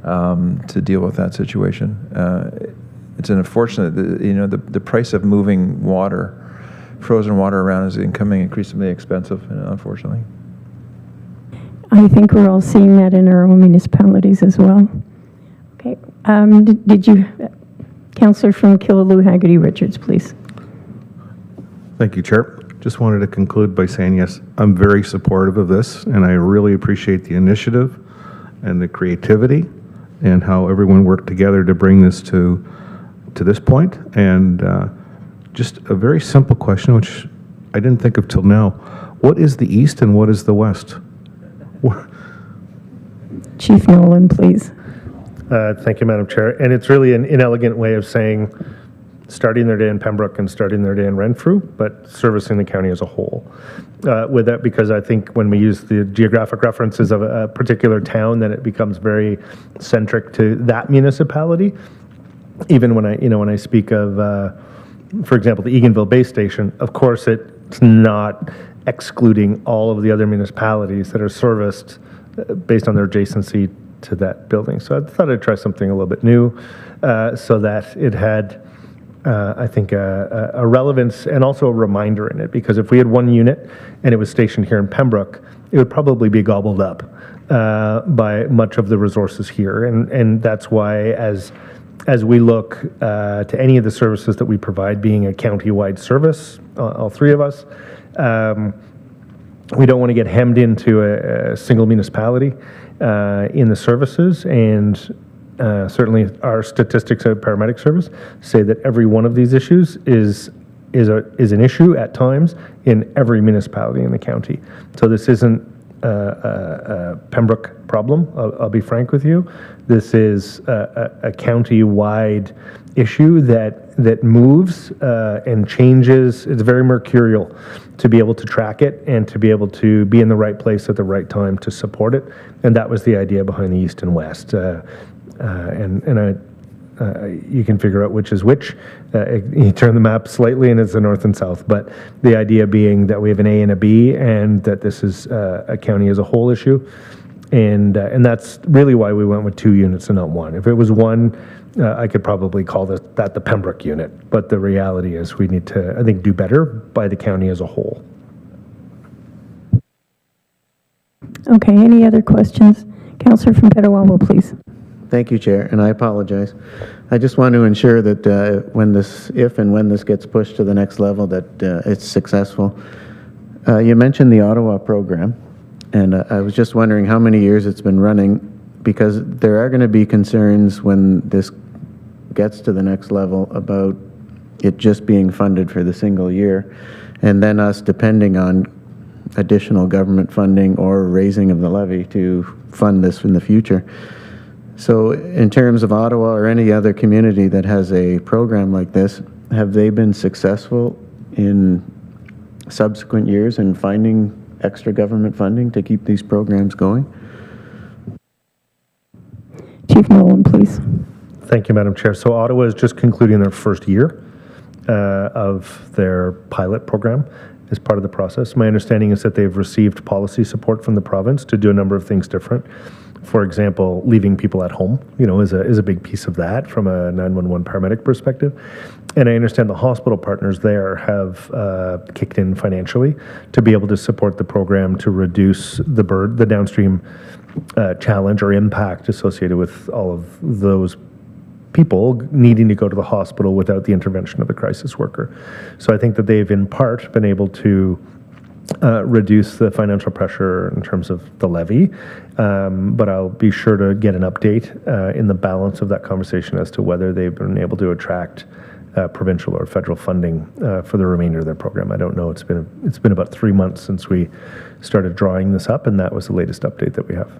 to deal with that situation. It's an unfortunate, the price of moving water, frozen water around is becoming increasingly expensive, unfortunately. I think we're all seeing that in our own municipalities as well. Okay. Did you, Councillor from Killaloe, Haggerty Richards, please. Thank you, Chair. Just wanted to conclude by saying, yes, I'm very supportive of this, and I really appreciate the initiative and the creativity and how everyone worked together to bring this to this point. And just a very simple question, which I didn't think of till now. What is the east and what is the west? Chief Nolan, please. Thank you, Madam Chair. And it's really an inelegant way of saying starting their day in Pembroke and starting their day in Renfrew, but servicing the county as a whole. With that, because I think when we use the geographic references of a particular town, then it becomes very centric to that municipality. Even when I speak of, for example, the Eganville Base Station, of course it's not excluding all of the other municipalities that are serviced based on their adjacency to that building. So I thought I'd try something a little bit new, so that it had, I think, a relevance and also a reminder in it. Because if we had one unit and it was stationed here in Pembroke, it would probably be gobbled up by much of the resources here. And that's why, as we look to any of the services that we provide, being a county-wide service, all three of us, we don't want to get hemmed into a single municipality in the services. And certainly our statistics at paramedic service say that every one of these issues is an issue at times in every municipality in the county. So this isn't a Pembroke problem, I'll be frank with you. This is a county-wide issue that moves and changes. It's very mercurial to be able to track it and to be able to be in the right place at the right time to support it. And that was the idea behind the East and West. You can figure out which is which. You turn the map slightly and it's the north and south, but the idea being that we have an A and a B, and that this is a county as a whole issue. And that's really why we went with 2 units and not 1. If it was 1, I could probably call that the Pembroke unit. But the reality is we need to, I think, do better by the county as a whole. Okay, any other questions? Councillor from Petawawa, please. Thank you, Chair, and I apologize. I just want to ensure that if and when this gets pushed to the next level, that it's successful. You mentioned the Ottawa program, and I was just wondering how many years it's been running, because there are going to be concerns when this gets to the next level about it just being funded for the single year, and then us depending on additional government funding or raising of the levy to fund this in the future. So in terms of Ottawa or any other community that has a program like this, have they been successful in subsequent years in finding extra government funding to keep these programs going? Chief Nolan, please. Thank you, Madam Chair. So Ottawa is just concluding their first year of their pilot program as part of the process. My understanding is that they've received policy support from the province to do a number of things different. For example, leaving people at home, is a big piece of that from a 911 paramedic perspective. And I understand the hospital partners there have kicked in financially to be able to support the program to reduce the downstream challenge or impact associated with all of those people needing to go to the hospital without the intervention of a crisis worker. So I think that they've in part been able to reduce the financial pressure in terms of the levy, but I'll be sure to get an update in the balance of that conversation as to whether they've been able to attract provincial or federal funding for the remainder of their program. I don't know. It's been about 3 months since we started drawing this up, and that was the latest update that we have.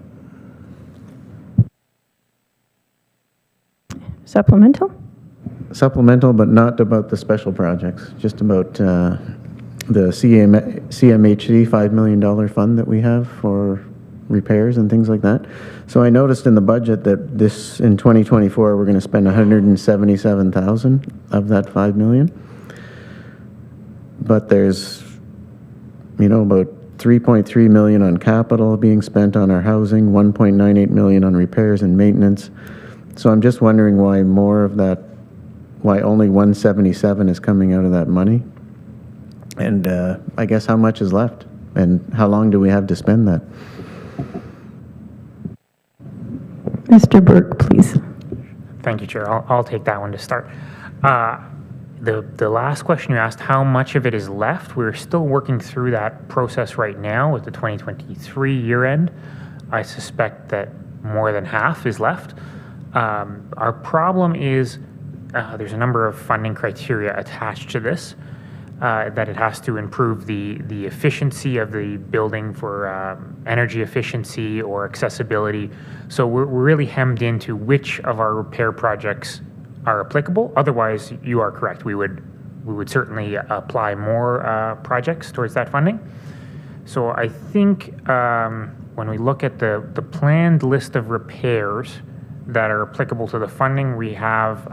Supplemental? Supplemental, but not about the special projects, just about the CMHC $5 million fund that we have for repairs and things like that. So I noticed in the budget that in 2024, we're going to spend $177,000 of that $5 million. But there's, about $3.3 million on capital being spent on our housing, $1.98 million on repairs and maintenance. So I'm just wondering why only 177 is coming out of that money. And I guess how much is left? And how long do we have to spend that? Mr. Burke, please. Thank you, Chair. I'll take that one to start. The last question you asked, how much of it is left? We're still working through that process right now with the 2023 year end. I suspect that more than half is left. Our problem is there's a number of funding criteria attached to this, that it has to improve the efficiency of the building for energy efficiency or accessibility. So we're really hemmed into which of our repair projects are applicable. Otherwise, you are correct. We would certainly apply more projects towards that funding. So I think when we look at the planned list of repairs that are applicable to the funding, we have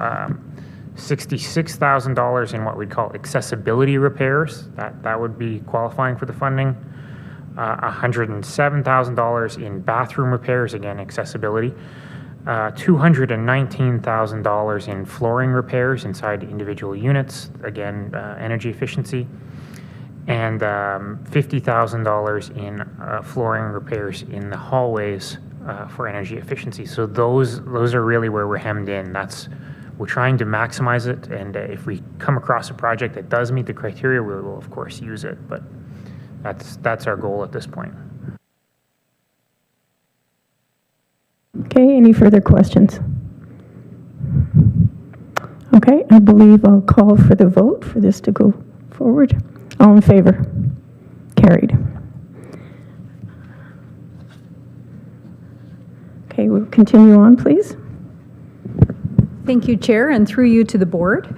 $66,000 in what we'd call accessibility repairs. That would be qualifying for the funding. $107,000 in bathroom repairs, again, accessibility. $219,000 in flooring repairs inside individual units, again, energy efficiency. And $50,000 in flooring repairs in the hallways for energy efficiency. So those are really where we're hemmed in. We're trying to maximize it, and if we come across a project that does meet the criteria, we will of course use it, but that's our goal at this point. Okay, any further questions? Okay, I believe I'll call for the vote for this to go forward. All in favor? Carried. Okay, we'll continue on, please. Thank you, Chair, and through you to the board.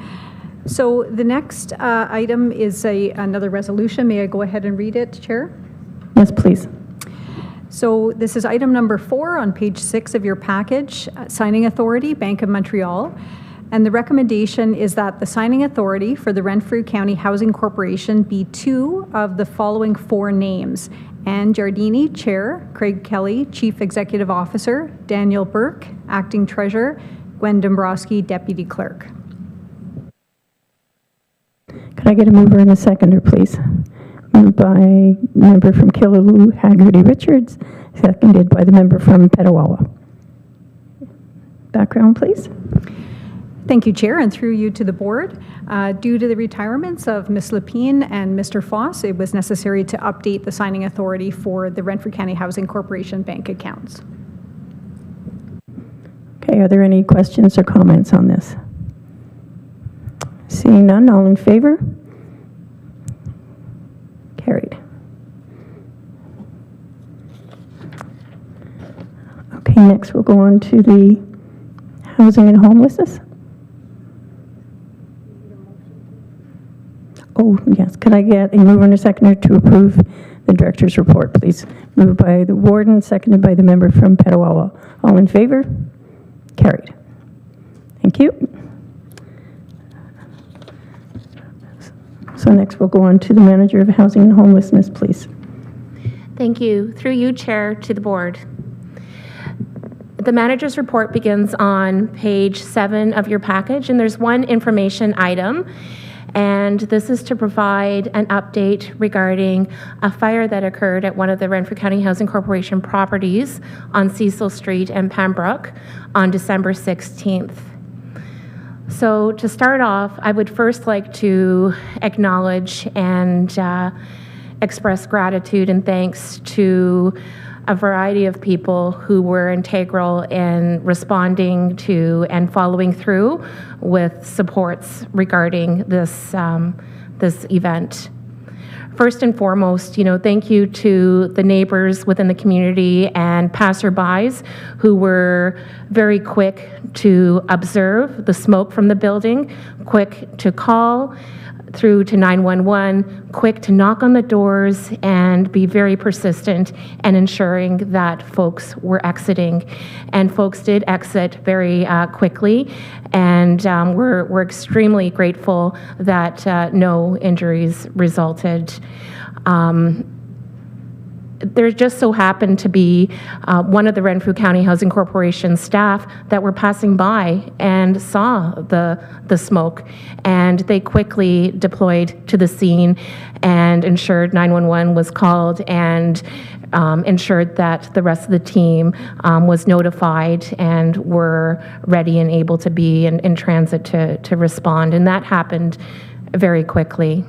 So the next item is another resolution. May I go ahead and read it, Chair? Yes, please. So this is item number 4 on page 6 of your package, signing authority, Bank of Montreal. And the recommendation is that the signing authority for the Renfrew County Housing Corporation be 2 of the following 4 names: Anne Giardini, Chair; Craig Kelly, Chief Executive Officer; Daniel Burke, Acting Treasurer; Gwen Dombrowski, Deputy Clerk. Could I get a mover and a seconder, please? Moved by member from Killaloe, Haggerty Richards, seconded by the member from Petawawa. Background, please. Thank you, Chair, and through you to the board. Due to the retirements of Ms. Lapine and Mr. Foss, it was necessary to update the signing authority for the Renfrew County Housing Corporation bank accounts. Okay, are there any questions or comments on this? Seeing none, all in favor? Carried. Okay, next we'll go on to the housing and homelessness. Oh, yes, could I get a mover and a seconder to approve the director's report, please? Moved by the warden, seconded by the member from Petawawa. All in favor? Carried. Thank you. So next we'll go on to the manager of housing and homelessness, please. Thank you. Through you, Chair, to the board. The manager's report begins on page 7 of your package, and there's one information item, and this is to provide an update regarding a fire that occurred at one of the Renfrew County Housing Corporation properties on Cecil Street and Pembroke on December 16th. So to start off, I would first like to acknowledge and express gratitude and thanks to a variety of people who were integral in responding to and following through with supports regarding this, this event. First and foremost, thank you to the neighbors within the community and passerbys who were very quick to observe the smoke from the building, quick to call through to 911, quick to knock on the doors and be very persistent in ensuring that folks were exiting. And folks did exit very quickly, and we're extremely grateful that no injuries resulted. There just so happened to be one of the Renfrew County Housing Corporation staff that were passing by and saw the smoke, and they quickly deployed to the scene and ensured 911 was called and ensured that the rest of the team was notified and were ready and able to be in transit to respond, and that happened very quickly.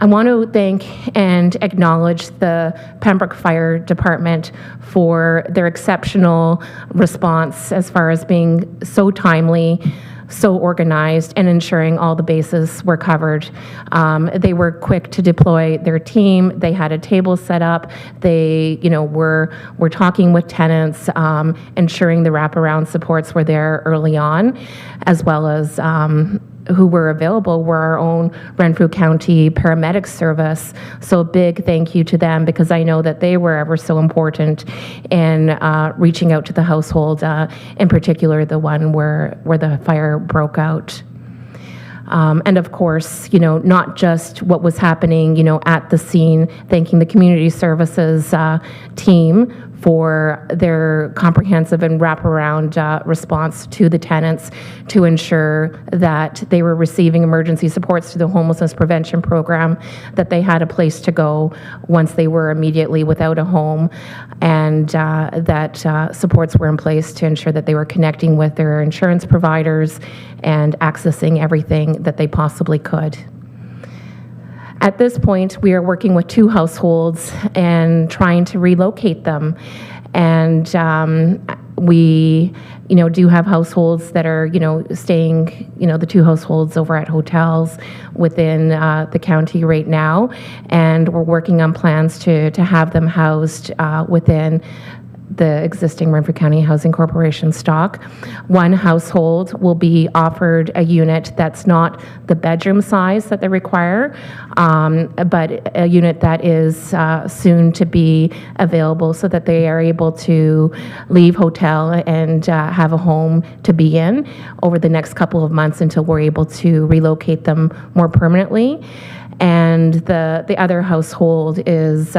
I want to thank and acknowledge the Pembroke Fire Department for their exceptional response as far as being so timely, so organized, and ensuring all the bases were covered. They were quick to deploy their team. They had a table set up. They, were talking with tenants, ensuring the wraparound supports were there early on, as well as who were available were our own Renfrew County paramedic service. So a big thank you to them, because I know that they were ever so important in reaching out to the household, in particular the one where the fire broke out. And of course, not just what was happening, at the scene, thanking the community services team for their comprehensive and wraparound response to the tenants to ensure that they were receiving emergency supports through the homelessness prevention program, that they had a place to go once they were immediately without a home, and that supports were in place to ensure that they were connecting with their insurance providers and accessing everything that they possibly could. At this point, we are working with 2 households and trying to relocate them. And we, do have households that are, staying, the 2 households over at hotels within the county right now. And we're working on plans to have them housed within the existing Renfrew County Housing Corporation stock. One household will be offered a unit that's not the bedroom size that they require, but a unit that is soon to be available so that they are able to leave hotel and have a home to be in over the next couple of months until we're able to relocate them more permanently. And the other household is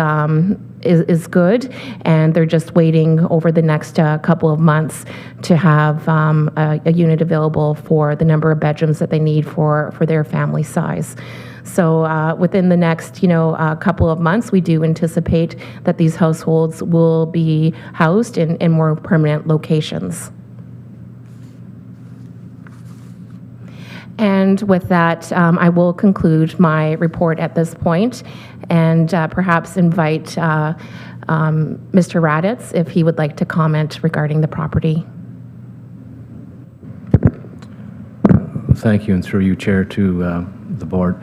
good, and they're just waiting over the next couple of months to have a unit available for the number of bedrooms that they need for their family size. So within the next, couple of months, we do anticipate that these households will be housed in more permanent locations. And with that, I will conclude my report at this point and perhaps invite Mr. Raditz if he would like to comment regarding the property. Thank you, and through you, Chair, to the board.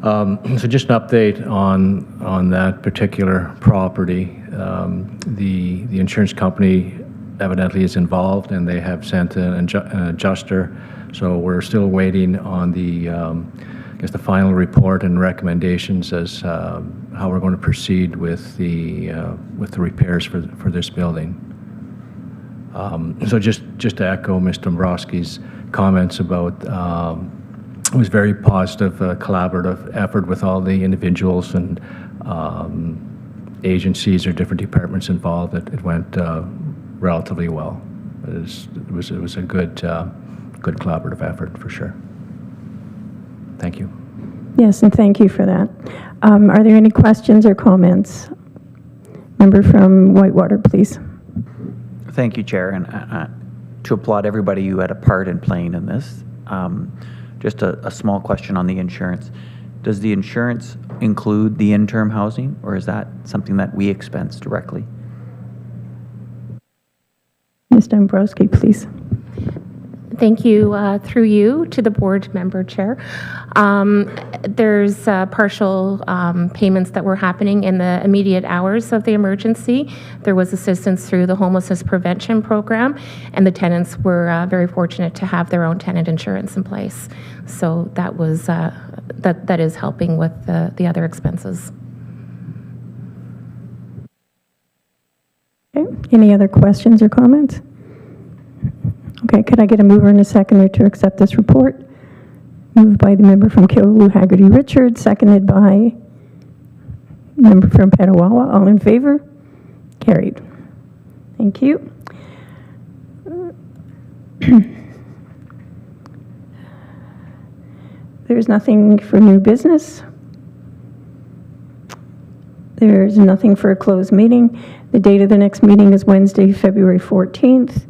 So just an update on that particular property. The insurance company evidently is involved, and they have sent an adjuster. So we're still waiting on the, the final report and recommendations as how we're going to proceed with the repairs for this building. So just to echo Mr. Dombrowski's comments about, it was very positive, collaborative effort with all the individuals and agencies or different departments involved. It went relatively well. It was a good collaborative effort for sure. Thank you. Yes, and thank you for that. Are there any questions or comments? Member from Whitewater, please. Thank you, Chair, and to applaud everybody who had a part in playing in this. Just a small question on the insurance. Does the insurance include the interim housing, or is that something that we expense directly? Ms. Dombrowski, please. Thank you. Through you to the board member chair. There's partial payments that were happening in the immediate hours of the emergency. There was assistance through the homelessness prevention program, and the tenants were very fortunate to have their own tenant insurance in place. So that was that is helping with the other expenses. Okay. Any other questions or comments? Okay, could I get a mover and a seconder to accept this report? Moved by the member from Killaloe Haggerty Richards, seconded by member from Petawawa. All in favor? Carried. Thank you. There's nothing for new business. There's nothing for a closed meeting. The date of the next meeting is Wednesday, February 14th.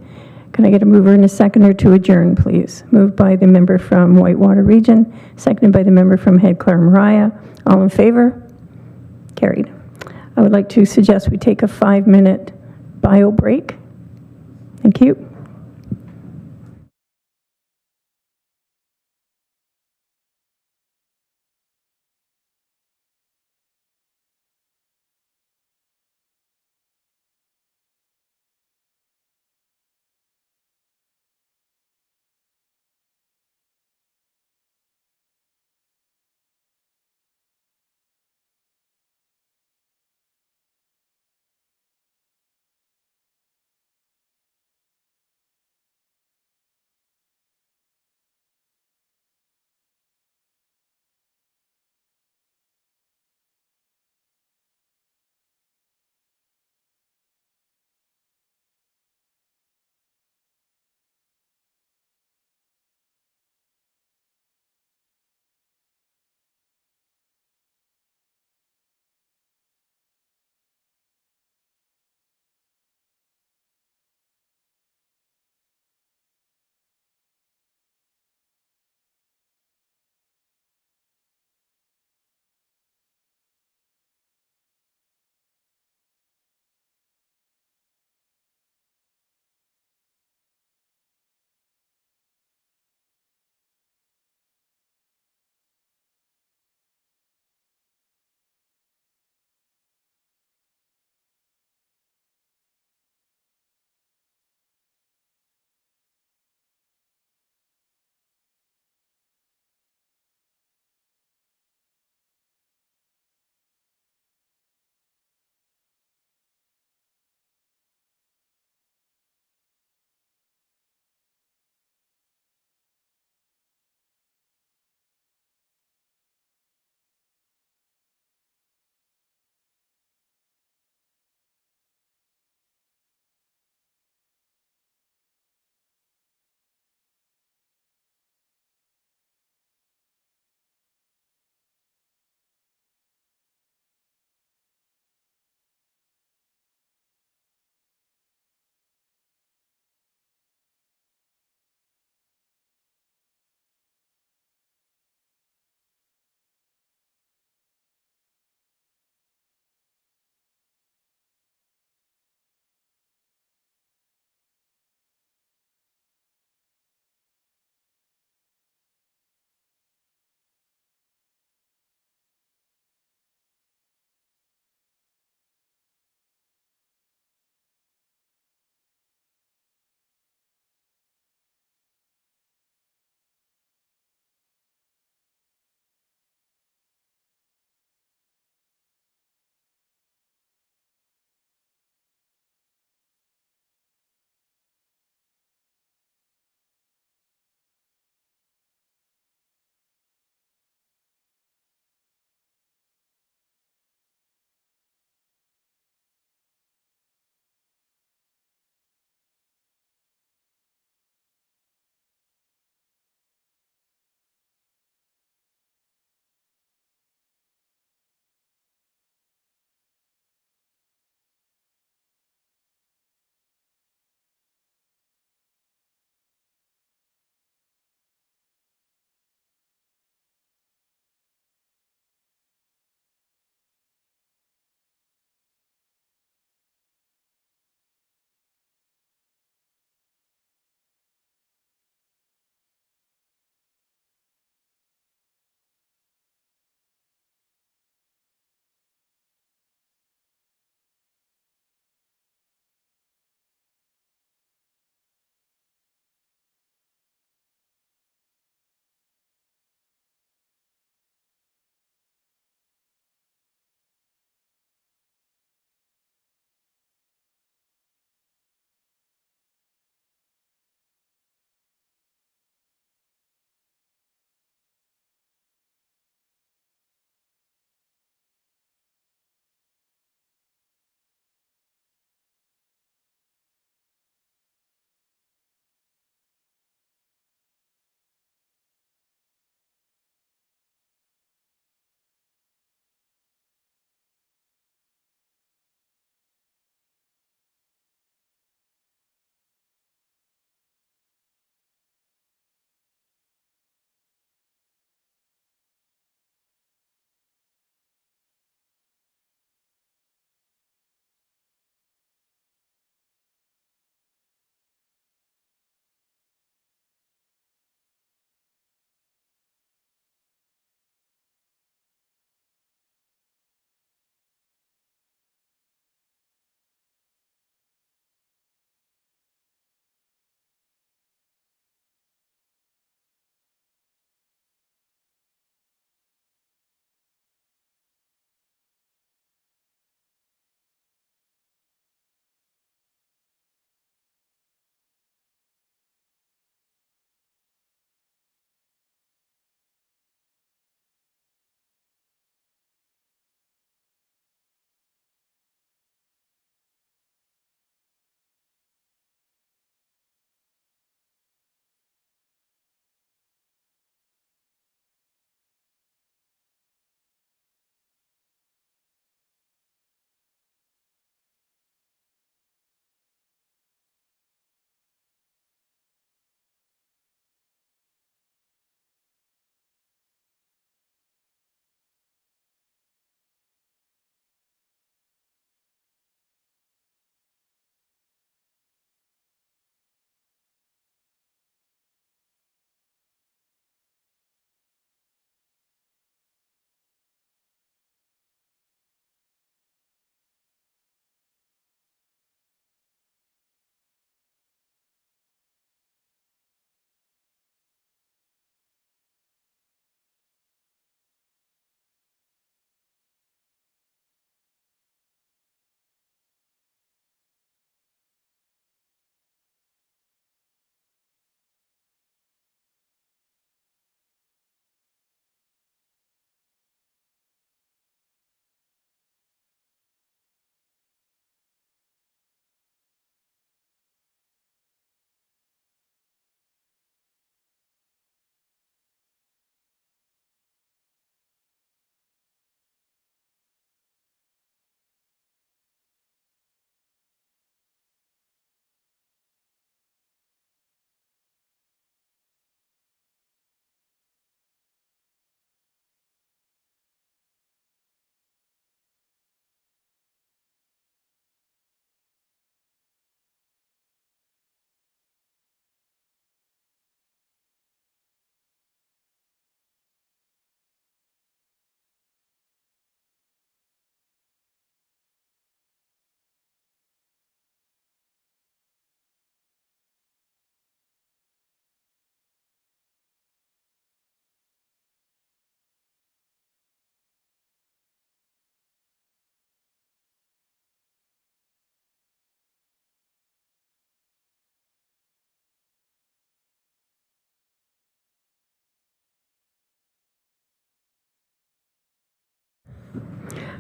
Can I get a mover and a seconder to adjourn, please? Moved by the member from Whitewater Region, seconded by the member from Head Clare-Mariah. All in favor? Carried. I would like to suggest we take a 5-minute bio break. Thank you.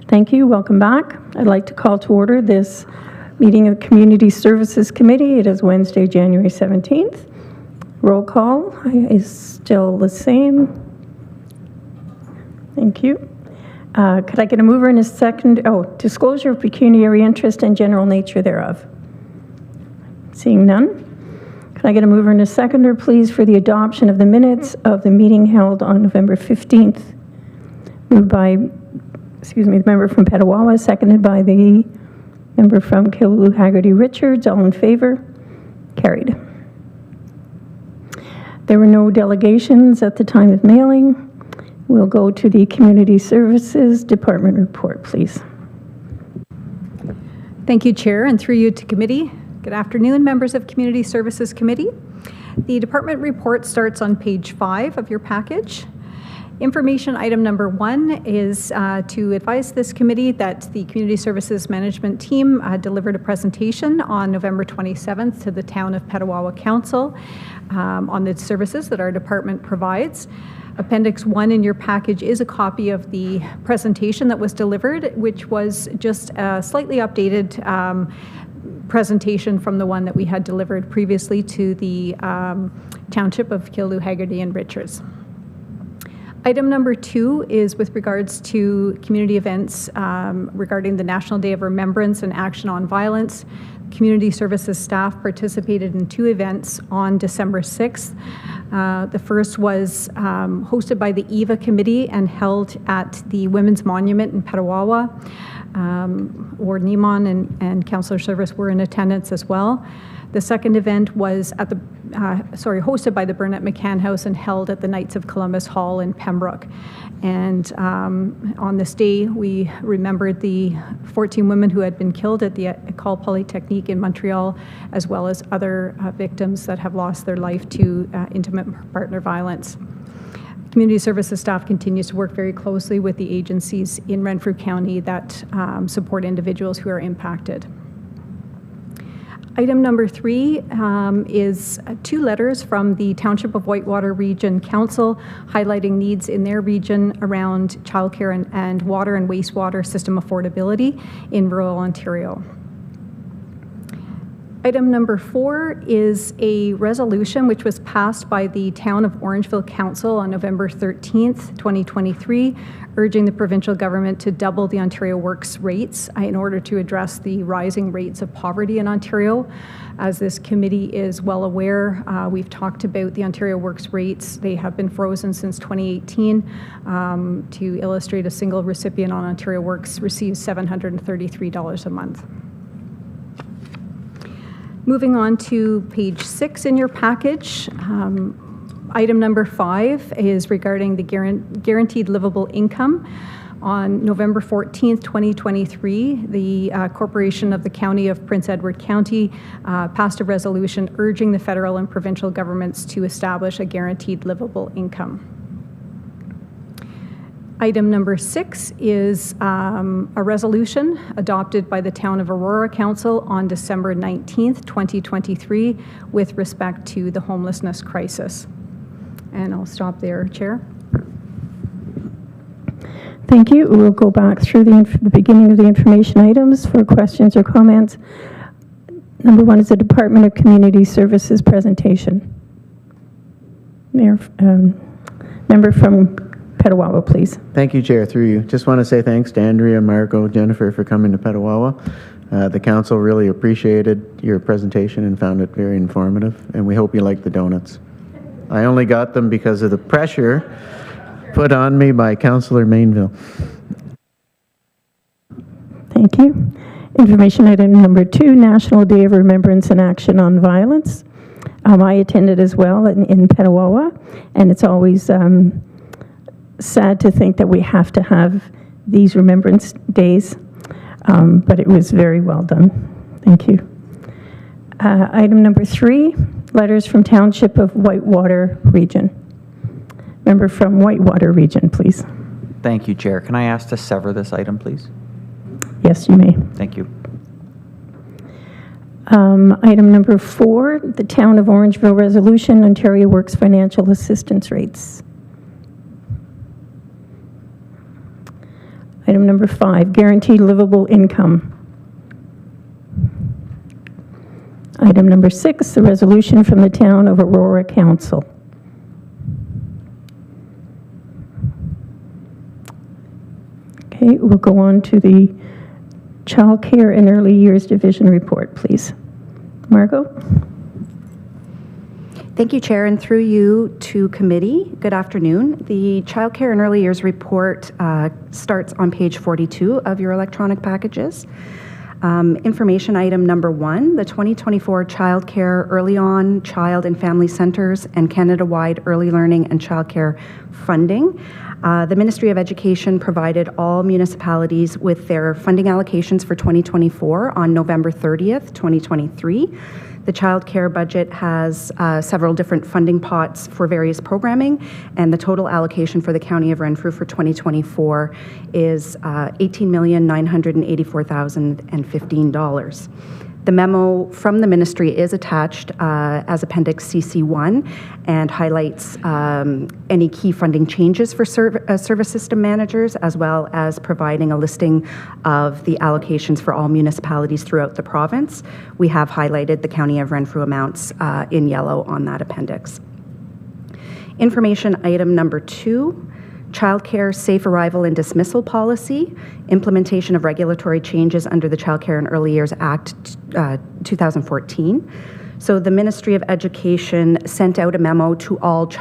Thank you. Welcome back. I'd like to call to order this meeting of the Community Services Committee. It is Wednesday, January 17th. Roll call is still the same. Thank you. Could I get a mover and a second? Oh, disclosure of pecuniary interest and general nature thereof. Seeing none. Could I get a mover and a seconder, please, for the adoption of the minutes of the meeting held on November 15th? Moved by, the member from Petawawa, seconded by the member from Killaloe Haggerty Richards. All in favor? Carried. There were no delegations at the time of mailing. We'll go to the Community Services Department report, please. Thank you, Chair, and through you to committee. Good afternoon, members of Community Services Committee. The department report starts on page 5 of your package. Information item number 1 is to advise this committee that the Community Services Management Team delivered a presentation on November 27th to the Town of Petawawa Council on the services that our department provides. Appendix 1 in your package is a copy of the presentation that was delivered, which was just a slightly updated presentation from the one that we had delivered previously to the Township of Killaloe, Haggerty and Richards. Item number 2 is with regards to community events regarding the National Day of Remembrance and Action on Violence. Community Services staff participated in 2 events on December 6th. The first was hosted by the EVA Committee and held at the Women's Monument in Petawawa. Ward Neiman and Councillor Service were in attendance as well. The second event was at the hosted by the Burnett McCann House and held at the Knights of Columbus Hall in Pembroke. And on this day, we remembered the 14 women who had been killed at the École Polytechnique in Montreal, as well as other victims that have lost their life to intimate partner violence. Community Services staff continues to work very closely with the agencies in Renfrew County that support individuals who are impacted. Item number 3 is 2 letters from the Township of Whitewater Region Council highlighting needs in their region around childcare and water and wastewater system affordability in rural Ontario. Item number 4 is a resolution which was passed by the Town of Orangeville Council on November 13th, 2023, urging the provincial government to double the Ontario Works rates in order to address the rising rates of poverty in Ontario. As this committee is well aware, we've talked about the Ontario Works rates. They have been frozen since 2018. To illustrate, a single recipient on Ontario Works receives $733 a month. Moving on to page 6 in your package, item number 5 is regarding the guaranteed livable income. On November 14th, 2023, the Corporation of the County of Prince Edward County passed a resolution urging the federal and provincial governments to establish a guaranteed livable income. Item number 6 is a resolution adopted by the Town of Aurora Council on December 19th, 2023, with respect to the homelessness crisis. And I'll stop there, Chair. Thank you. We'll go back through the beginning of the information items for questions or comments. Number 1 is the Department of Community Services presentation. Mayor, member from Petawawa, please. Thank you, Chair, through you. Just want to say thanks to Andrea, Marco, Jennifer for coming to Petawawa. The council really appreciated your presentation and found it very informative, and we hope you like the donuts. I only got them because of the pressure put on me by Councillor Mainville. Thank you. Information item number 2, National Day of Remembrance and Action on Violence. I attended as well in Petawawa, and it's always sad to think that we have to have these remembrance days, but it was very well done. Thank you. Item number 3, letters from Township of Whitewater Region. Member from Whitewater Region, please. Thank you, Chair. Can I ask to sever this item, please? Yes, you may. Thank you. Item number 4, the Town of Orangeville Resolution, Ontario Works Financial Assistance Rates. Item number 5, guaranteed livable income. Item number 6, the resolution from the Town of Aurora Council. Okay, we'll go on to the Child Care and Early Years Division report, please. Margot? Thank you, Chair, and through you to committee. Good afternoon. The Child Care and Early Years report starts on page 42 of your electronic packages. Information item number 1, the 2024 Child Care Early On Child and Family Centers and Canada-wide Early Learning and Child Care funding. The Ministry of Education provided all municipalities with their funding allocations for 2024 on November 30th, 2023. The child care budget has several different funding pots for various programming, and the total allocation for the County of Renfrew for 2024 is $18,984,015. The memo from the ministry is attached as Appendix CC1 and highlights any key funding changes for service system managers, as well as providing a listing of the allocations for all municipalities throughout the province. We have highlighted the County of Renfrew amounts in yellow on that appendix. Information item number 2, Childcare Safe Arrival and Dismissal Policy, implementation of regulatory changes under the Child Care and Early Years Act 2014. So the Ministry of Education sent out a memo to all licensed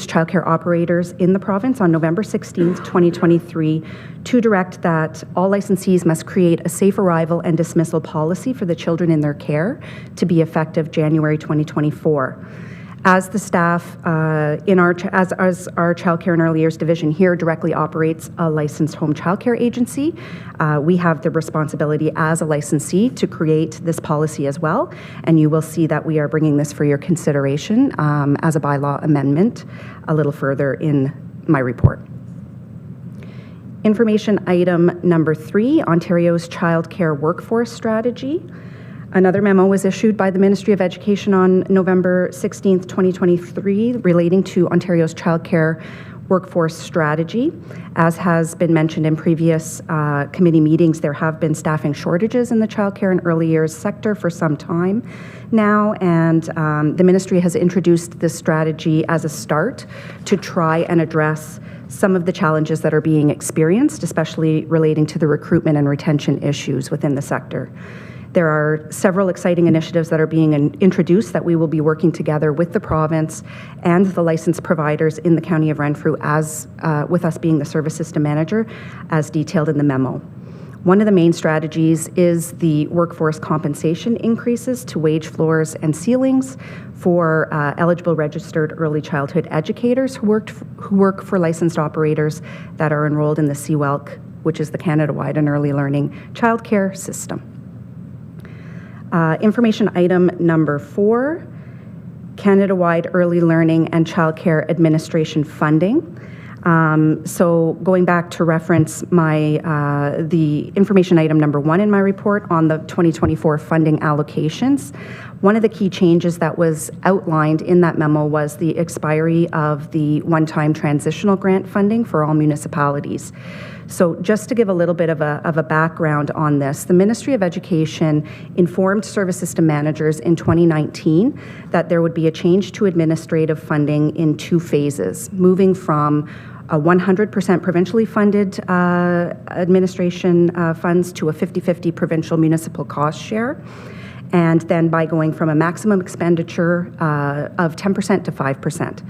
childcare operators in the province on November 16th, 2023, to direct that all licensees must create a safe arrival and dismissal policy for the children in their care to be effective January 2024. As the staff as our Child Care and Early Years Division here directly operates a licensed home child care agency, we have the responsibility as a licensee to create this policy as well, and you will see that we are bringing this for your consideration as a bylaw amendment a little further in my report. Information item number 3, Ontario's Child Care Workforce Strategy. Another memo was issued by the Ministry of Education on November 16th, 2023, relating to Ontario's childcare workforce strategy. As has been mentioned in previous committee meetings, there have been staffing shortages in the childcare and early years sector for some time now, and the ministry has introduced this strategy as a start to try and address some of the challenges that are being experienced, especially relating to the recruitment and retention issues within the sector. There are several exciting initiatives that are being introduced that we will be working together with the province and the licensed providers in the County of Renfrew, as with us being the service system manager, as detailed in the memo. One of the main strategies is the workforce compensation increases to wage floors and ceilings for eligible registered early childhood educators who work for licensed operators that are enrolled in the CWELC, which is the Canada-wide and Early Learning Childcare System. Information item number 4, Canada-wide Early Learning and Childcare Administration funding. So going back to reference the information item number 1 in my report on the 2024 funding allocations, one of the key changes that was outlined in that memo was the expiry of the one-time transitional grant funding for all municipalities. So just to give a little bit of a background on this, the Ministry of Education informed service system managers in 2019 that there would be a change to administrative funding in 2 phases, moving from a 100% provincially funded administration funds to a 50-50 provincial municipal cost share, and then by going from a maximum expenditure of 10% to 5%.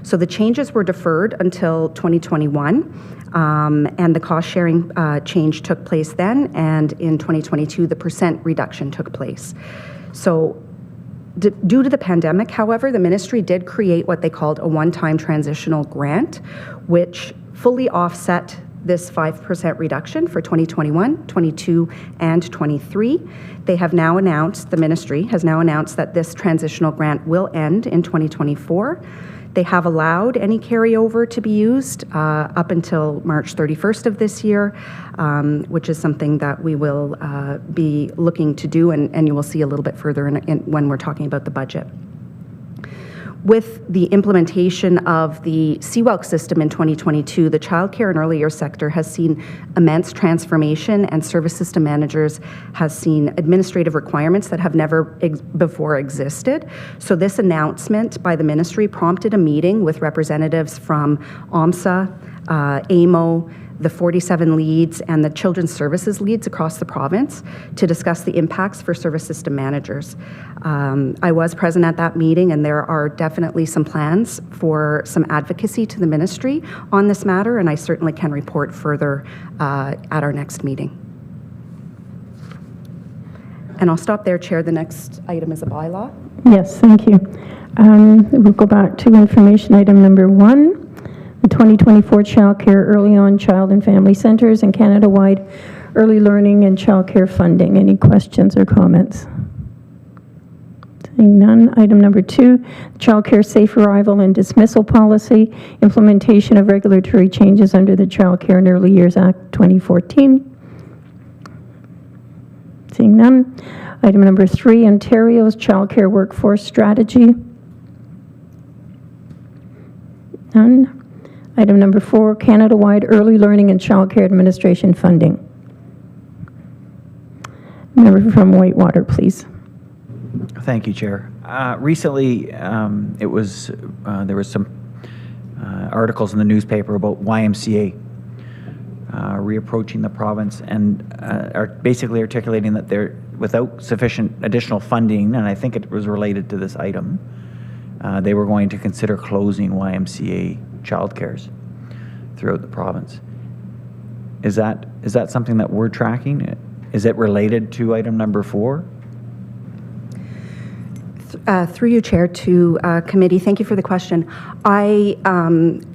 So the changes were deferred until 2021, and the cost sharing change took place then, and in 2022 the percent reduction took place. So due to the pandemic, however, the ministry did create what they called a one-time transitional grant, which fully offset this 5% reduction for 2021, 22, and 23. They have now announced, the ministry has now announced that this transitional grant will end in 2024. They have allowed any carryover to be used up until March 31st of this year, which is something that we will be looking to do, and you will see a little bit further when we're talking about the budget. With the implementation of the CWELC system in 2022, the childcare and early years sector has seen immense transformation, and service system managers has seen administrative requirements that have never before existed. So this announcement by the ministry prompted a meeting with representatives from OMSA, AMO, the 47 leads, and the children's services leads across the province to discuss the impacts for service system managers. I was present at that meeting, and there are definitely some plans for some advocacy to the ministry on this matter, and I certainly can report further at our next meeting. And I'll stop there, Chair. The next item is a bylaw. Yes, thank you. We'll go back to information item number 1. The 2024 Child Care Early On Child and Family Centers and Canada-wide Early Learning and Child Care Funding. Any questions or comments? Seeing none. Item number 2, Child Care Safe Arrival and Dismissal Policy, implementation of regulatory changes under the Child Care and Early Years Act 2014. Seeing none. Item number 3, Ontario's Child Care Workforce Strategy. None. Item number 4, Canada-wide Early Learning and Childcare Administration Funding. Member from Whitewater, please. Thank you, Chair. Recently, there was some articles in the newspaper about YMCA reapproaching the province and are basically articulating that they're without sufficient additional funding, and I think it was related to this item, they were going to consider closing YMCA childcares throughout the province. Is that something that we're tracking? Is it related to item number 4? Through you, Chair, to committee. Thank you for the question. I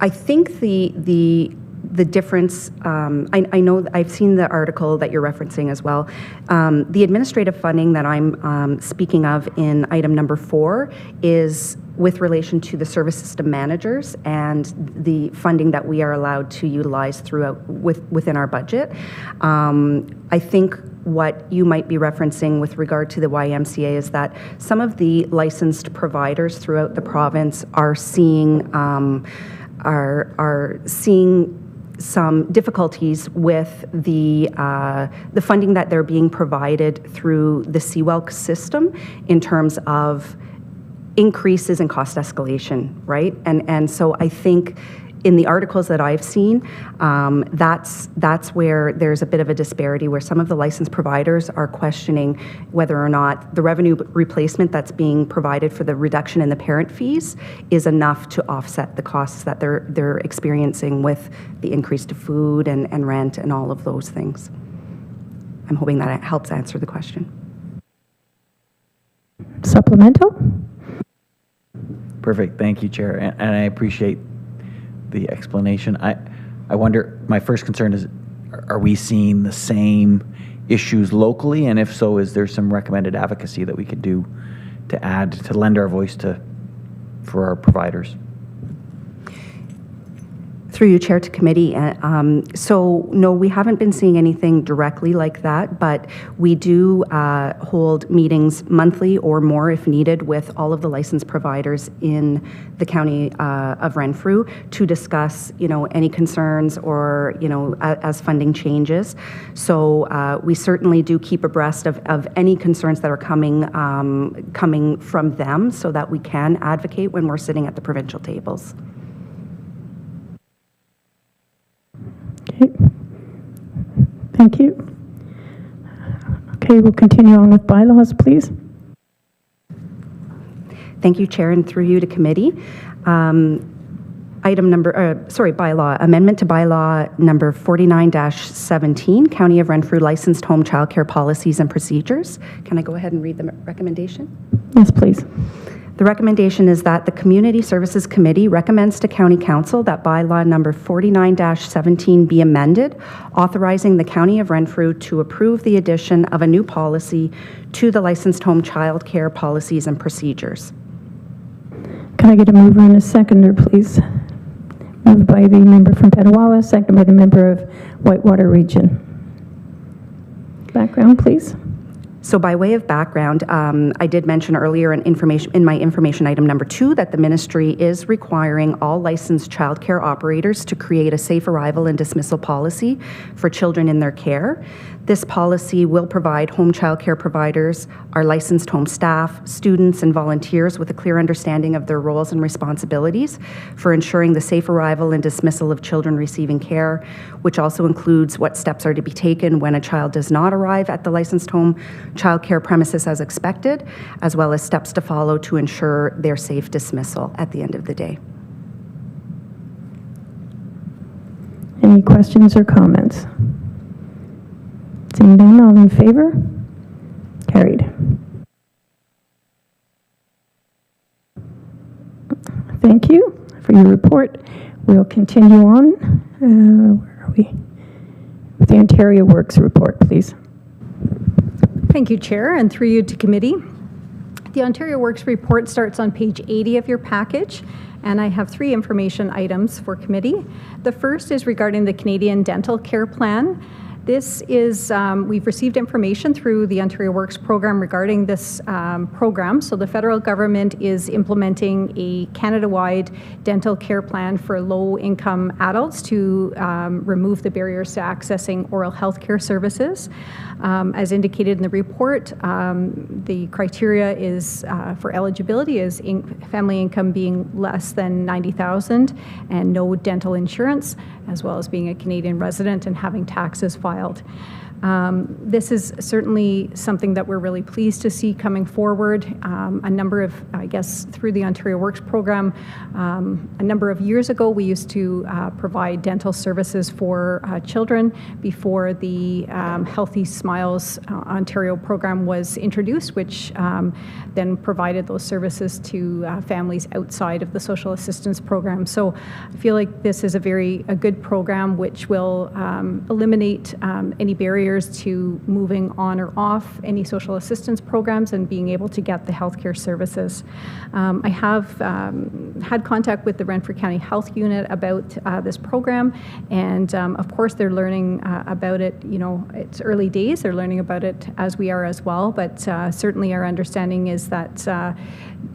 think the difference, I know I've seen the article that you're referencing as well. The administrative funding that I'm speaking of in item number 4 is with relation to the service system managers and the funding that we are allowed to utilize within our budget. I think what you might be referencing with regard to the YMCA is that some of the licensed providers throughout the province are seeing some difficulties with the funding that they're being provided through the CWELC system in terms of increases in cost escalation, right? And so I think in the articles that I've seen, that's where there's a bit of a disparity, where some of the licensed providers are questioning whether or not the revenue replacement that's being provided for the reduction in the parent fees is enough to offset the costs that they're experiencing with the increase to food and rent and all of those things. I'm hoping that it helps answer the question. Supplemental? Perfect. Thank you, Chair. And I appreciate the explanation. I wonder, my first concern is, are we seeing the same issues locally? And if so, is there some recommended advocacy that we could do to lend our voice for our providers? Through you, Chair, to committee. So no, we haven't been seeing anything directly like that, but we do hold meetings monthly or more if needed with all of the licensed providers in the county of Renfrew to discuss, any concerns or, as funding changes. So we certainly do keep abreast of any concerns that are coming from them so that we can advocate when we're sitting at the provincial tables. Okay. Thank you. Okay, we'll continue on with bylaws, please. Thank you, Chair, and through you to committee. Bylaw, amendment to bylaw number 49-17, County of Renfrew licensed home childcare policies and procedures. Can I go ahead and read the recommendation? Yes, please. The recommendation is that the Community Services Committee recommends to County Council that bylaw number 49-17 be amended, authorizing the County of Renfrew to approve the addition of a new policy to the licensed home child care policies and procedures. Can I get a mover and a seconder, please? Moved by the member from Petawawa, seconded by the member of Whitewater Region. Background, please. So by way of background, I did mention earlier in my information item number 2 that the ministry is requiring all licensed childcare operators to create a safe arrival and dismissal policy for children in their care. This policy will provide home childcare providers, our licensed home staff, students, and volunteers with a clear understanding of their roles and responsibilities for ensuring the safe arrival and dismissal of children receiving care, which also includes what steps are to be taken when a child does not arrive at the licensed home childcare premises as expected, as well as steps to follow to ensure their safe dismissal at the end of the day. Any questions or comments? Seeing none, all in favor? Carried. Thank you for your report. We'll continue on. Where are we? With the Ontario Works report, please. Thank you, Chair, and through you to committee. The Ontario Works report starts on page 80 of your package, and I have 3 information items for committee. The first is regarding the Canadian Dental Care Plan. This is, we've received information through the Ontario Works program regarding this program. So the federal government is implementing a Canada-wide dental care plan for low-income adults to remove the barriers to accessing oral health care services. As indicated in the report, the criteria is for eligibility is family income being less than $90,000 and no dental insurance, as well as being a Canadian resident and having taxes filed. This is certainly something that we're really pleased to see coming forward. A number of, I guess, through the Ontario Works program, a number of years ago, we used to provide dental services for children before the Healthy Smiles Ontario program was introduced, which then provided those services to families outside of the social assistance program. So I feel like this is a good program which will eliminate any barriers to moving on or off any social assistance programs and being able to get the healthcare services. I have had contact with the Renfrew County Health Unit about this program, and of course they're learning about it. You know, it's early days. They're learning about it as we are as well, but certainly our understanding is that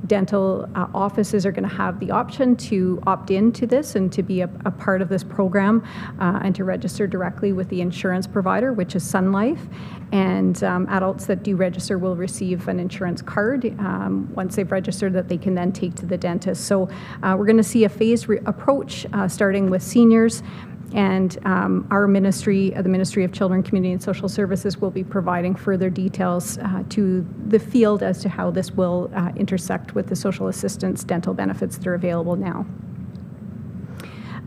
dental offices are going to have the option to opt into this and to be a part of this program and to register directly with the insurance provider, which is Sun Life. And adults that do register will receive an insurance card once they've registered that they can then take to the dentist. So we're going to see a phased approach starting with seniors. And our ministry, the Ministry of Children, Community and Social Services, will be providing further details to the field as to how this will intersect with the social assistance dental benefits that are available now.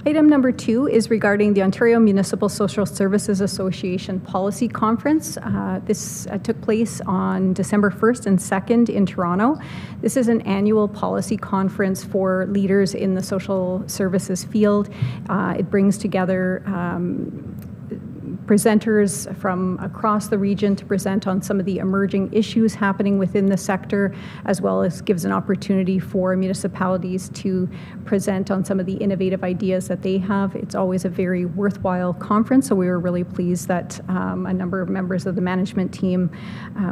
Item number 2 is regarding the Ontario Municipal Social Services Association Policy Conference. This took place on December 1st and 2nd in Toronto. This is an annual policy conference for leaders in the social services field. It brings together presenters from across the region to present on some of the emerging issues happening within the sector, as well as gives an opportunity for municipalities to present on some of the innovative ideas that they have. It's always a very worthwhile conference, so we were really pleased that a number of members of the management team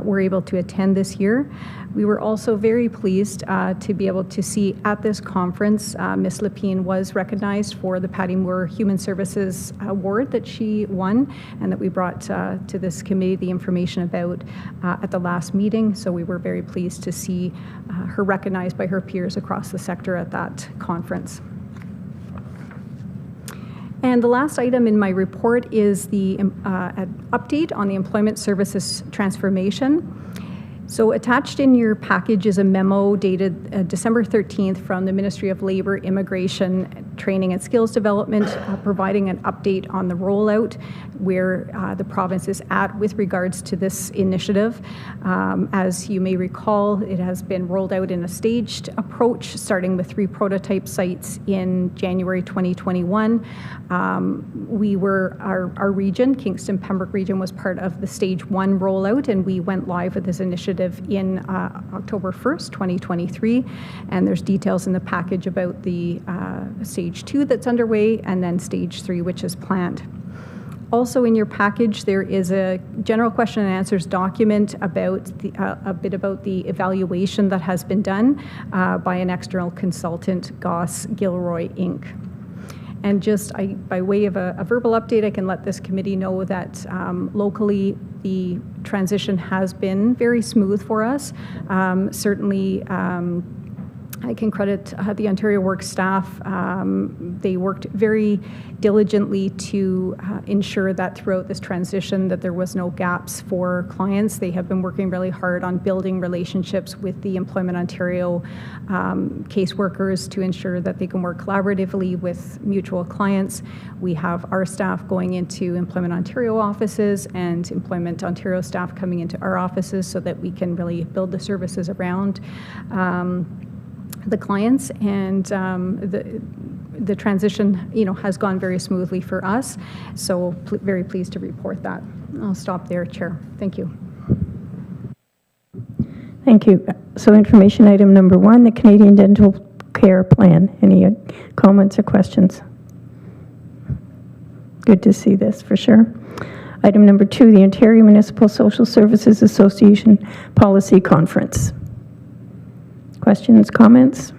were able to attend this year. We were also very pleased to be able to see at this conference, Ms. Lepine was recognized for the Patty Moore Human Services Award that she won, and that we brought to this committee the information about at the last meeting. So we were very pleased to see her recognized by her peers across the sector at that conference. And the last item in my report is the update on the employment services transformation. So attached in your package is a memo dated December 13th from the Ministry of Labour, Immigration, Training and Skills Development, providing an update on the rollout, where the province is at with regards to this initiative. As you may recall, it has been rolled out in a staged approach, starting with 3 prototype sites in January 2021. Our region, Kingston Pembroke region, was part of the stage 1 rollout, and we went live with this initiative in October 1st, 2023, and there's details in the package about the stage 2 that's underway, and then stage 3, which is planned. Also in your package, there is a general question and answers document about a bit about the evaluation that has been done by an external consultant, Goss Gilroy Inc. And just by way of a verbal update, I can let this committee know that locally the transition has been very smooth for us. Certainly, I can credit the Ontario Works staff. They worked very diligently to ensure that throughout this transition that there was no gaps for clients. They have been working really hard on building relationships with the Employment Ontario caseworkers to ensure that they can work collaboratively with mutual clients. We have our staff going into Employment Ontario offices and Employment Ontario staff coming into our offices so that we can really build the services around the clients, and the transition, has gone very smoothly for us. So very pleased to report that. I'll stop there, Chair. Thank you. Thank you. So information item number 1, the Canadian Dental Care Plan. Any comments or questions? Good to see this for sure. Item number 2, the Ontario Municipal Social Services Association Policy Conference. Questions, comments?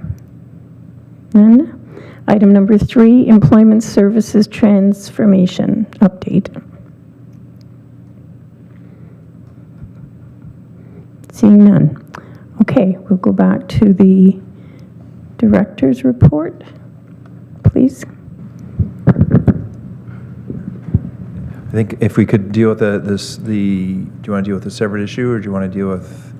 None. Item number 3, Employment Services Transformation Update. Seeing none. Okay, we'll go back to the Director's Report, please. I think if we could deal with do you want to deal with a separate issue, or do you want to deal with?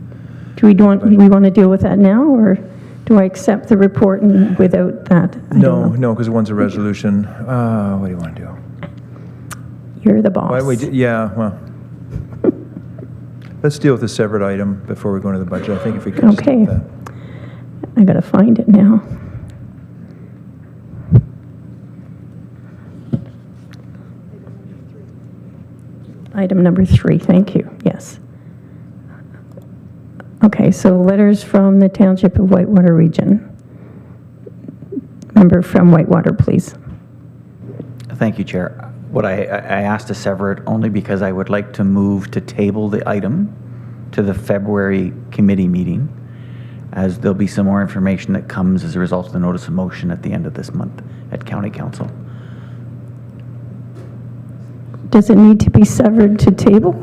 Do we want to deal with that now, or do I accept the report and without that? No, because one's a resolution. What do you want to do? You're the boss. Why don't we well, let's deal with a separate item before we go into the budget. I think if we could just do that. I got to find it now. Item number 3, thank you, yes. Okay, so letters from the Township of Whitewater Region. Member from Whitewater, please. Thank you, Chair. What I asked to sever it only because I would like to move to table the item to the February committee meeting, as there'll be some more information that comes as a result of the notice of motion at the end of this month at County Council. Does it need to be severed to table?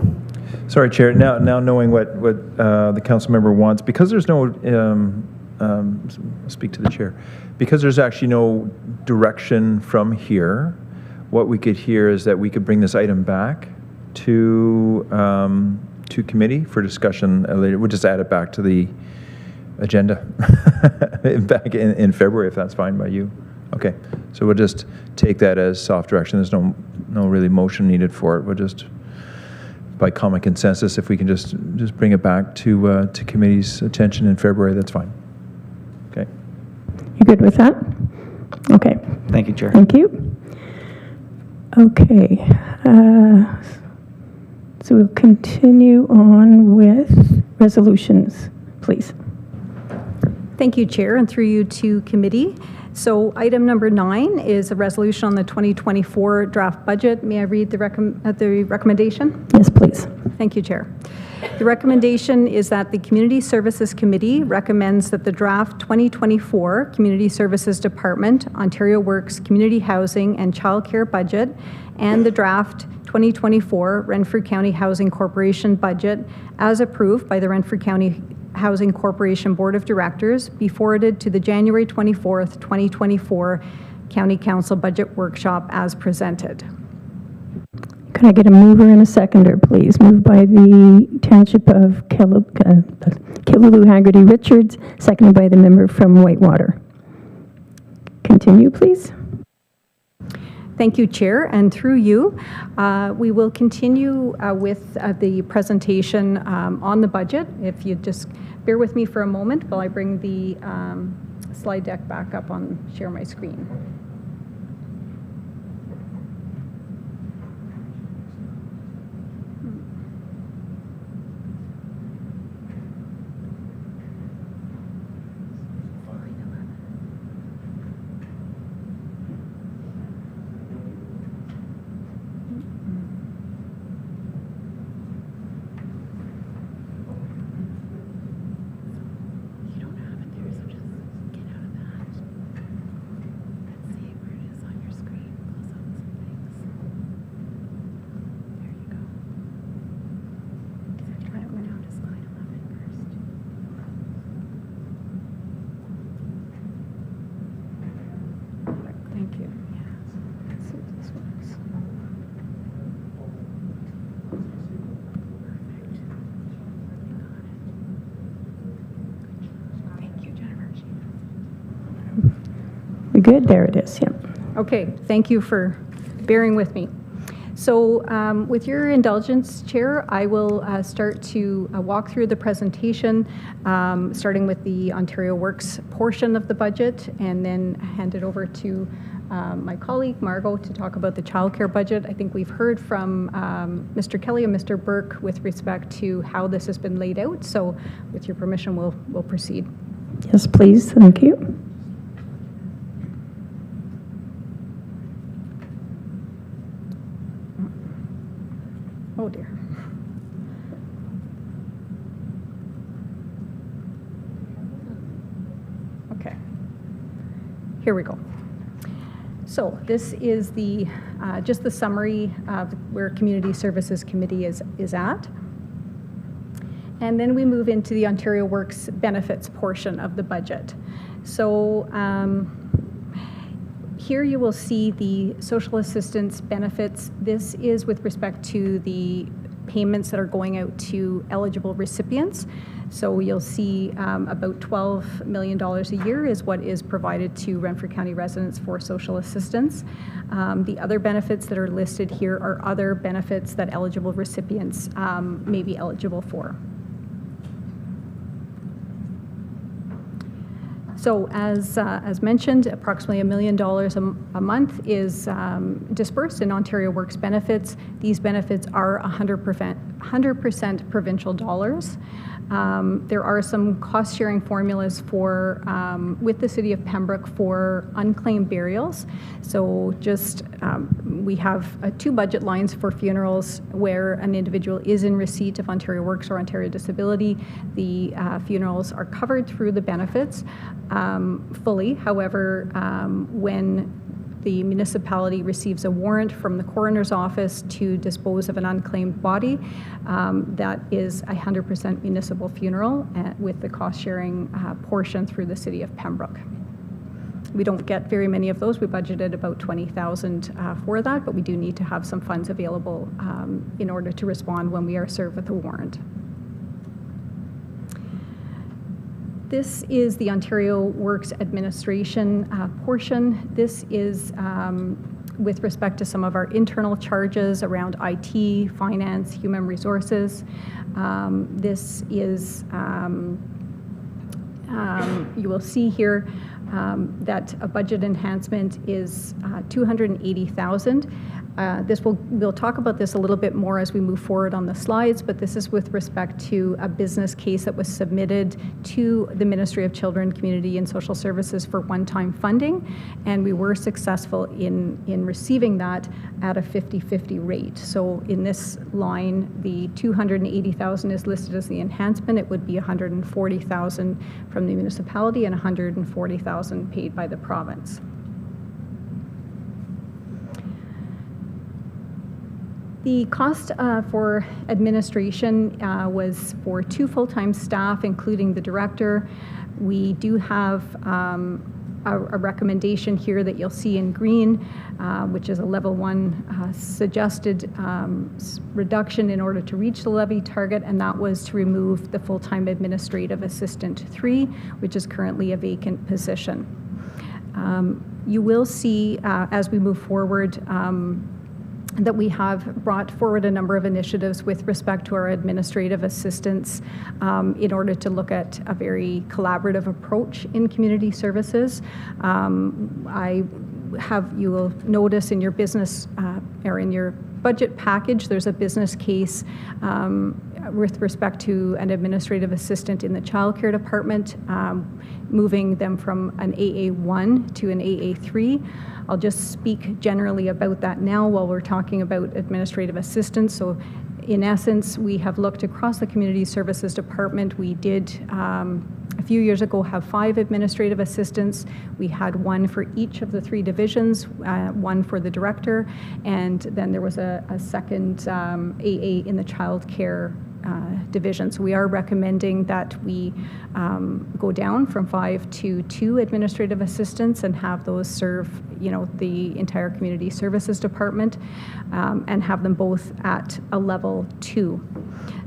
Sorry, Chair. Now knowing what the council member wants, because there's no, speak to the chair, because there's actually no direction from here, what we could hear is that we could bring this item back to committee for discussion later. We'll just add it back to the agenda back in February, if that's fine by you. Okay, so we'll just take that as soft direction. There's no really motion needed for it. We'll just, by common consensus, if we can just bring it back to committee's attention in February, that's fine. Okay. You good with that? Okay. Thank you, Chair. Thank you. Okay. So we'll continue on with resolutions, please. Thank you, Chair, and through you to committee. So item number 9 is a resolution on the 2024 draft budget. May I read the recommendation? Yes, please. Thank you, Chair. The recommendation is that the Community Services Committee recommends that the draft 2024 Community Services Department, Ontario Works Community Housing and Childcare budget, and the draft 2024 Renfrew County Housing Corporation budget, as approved by the Renfrew County Housing Corporation Board of Directors, be forwarded to the January 24th, 2024 County Council Budget Workshop as presented. Can I get a mover and a seconder, please? Moved by the Township of Killaloe Haggerty Richards, seconded by the member from Whitewater. Continue, please. Thank you, Chair, and through you, we will continue with the presentation on the budget. If you just bear with me for a moment while I bring the slide deck back up on share my screen. We good? There it is, yep. Okay, thank you for bearing with me. So with your indulgence, Chair, I will start to walk through the presentation, starting with the Ontario Works portion of the budget, and then hand it over to my colleague, Margot, to talk about the childcare budget. I think we've heard from Mr. Kelly and Mr. Burke with respect to how this has been laid out. So with your permission, we'll proceed. Yes, please. Thank you. Oh dear. Okay. Here we go. So this is the just the summary of where Community Services Committee is at. And then we move into the Ontario Works benefits portion of the budget. So here you will see the social assistance benefits. This is with respect to the payments that are going out to eligible recipients. So you'll see about $12 million a year is what is provided to Renfrew County residents for social assistance. The other benefits that are listed here are other benefits that eligible recipients may be eligible for. So as mentioned, approximately $1 million a month is dispersed in Ontario Works benefits. These benefits are 100% provincial dollars. There are some cost-sharing formulas for with the City of Pembroke for unclaimed burials. So just we have 2 budget lines for funerals where an individual is in receipt of Ontario Works or Ontario Disability. The funerals are covered through the benefits fully. However, when the municipality receives a warrant from the coroner's office to dispose of an unclaimed body, that is a 100% municipal funeral with the cost-sharing portion through the City of Pembroke. We don't get very many of those. We budgeted about $20,000 for that, but we do need to have some funds available in order to respond when we are served with a warrant. This is the Ontario Works Administration portion. This is with respect to some of our internal charges around IT, finance, human resources. This is, you will see here that a budget enhancement is $280,000. We'll talk about this a little bit more as we move forward on the slides, but this is with respect to a business case that was submitted to the Ministry of Children, Community and Social Services for one-time funding, and we were successful in receiving that at a 50-50 rate. So in this line, the $280,000 is listed as the enhancement. It would be $140,000 from the municipality and $140,000 paid by the province. The cost for administration was for 2 full-time staff, including the director. We do have a recommendation here that you'll see in green, which is a level 1 suggested reduction in order to reach the levy target, and that was to remove the full-time administrative assistant 3, which is currently a vacant position. You will see as we move forward that we have brought forward a number of initiatives with respect to our administrative assistants in order to look at a very collaborative approach in community services. You will notice in your business or in your budget package, there's a business case with respect to an administrative assistant in the childcare department, moving them from an AA1 to an AA3. I'll just speak generally about that now while we're talking about administrative assistants. So in essence, we have looked across the community services department. We did a few years ago have 5 administrative assistants. We had 1 for each of the 3 divisions, 1 for the director, and then there was a second AA in the childcare division. So we are recommending that we go down from 5 to 2 administrative assistants and have those serve, the entire community services department, and have them both at a level 2.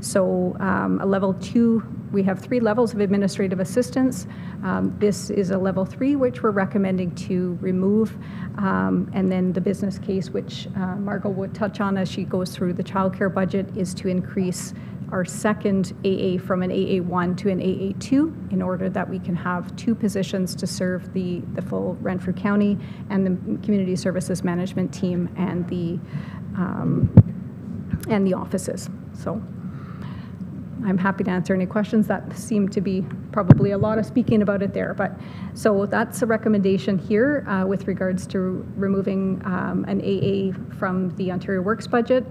So a level 2 we have 3 levels of administrative assistance. This is a level 3, which we're recommending to remove. And then the business case, which Margot would touch on as she goes through the childcare budget, is to increase our second AA from an AA1 to an AA2 in order that we can have 2 positions to serve the full Renfrew County and the community services management team and the offices. So I'm happy to answer any questions. That seemed to be probably a lot of speaking about it there. But so that's a recommendation here with regards to removing an AA from the Ontario Works budget.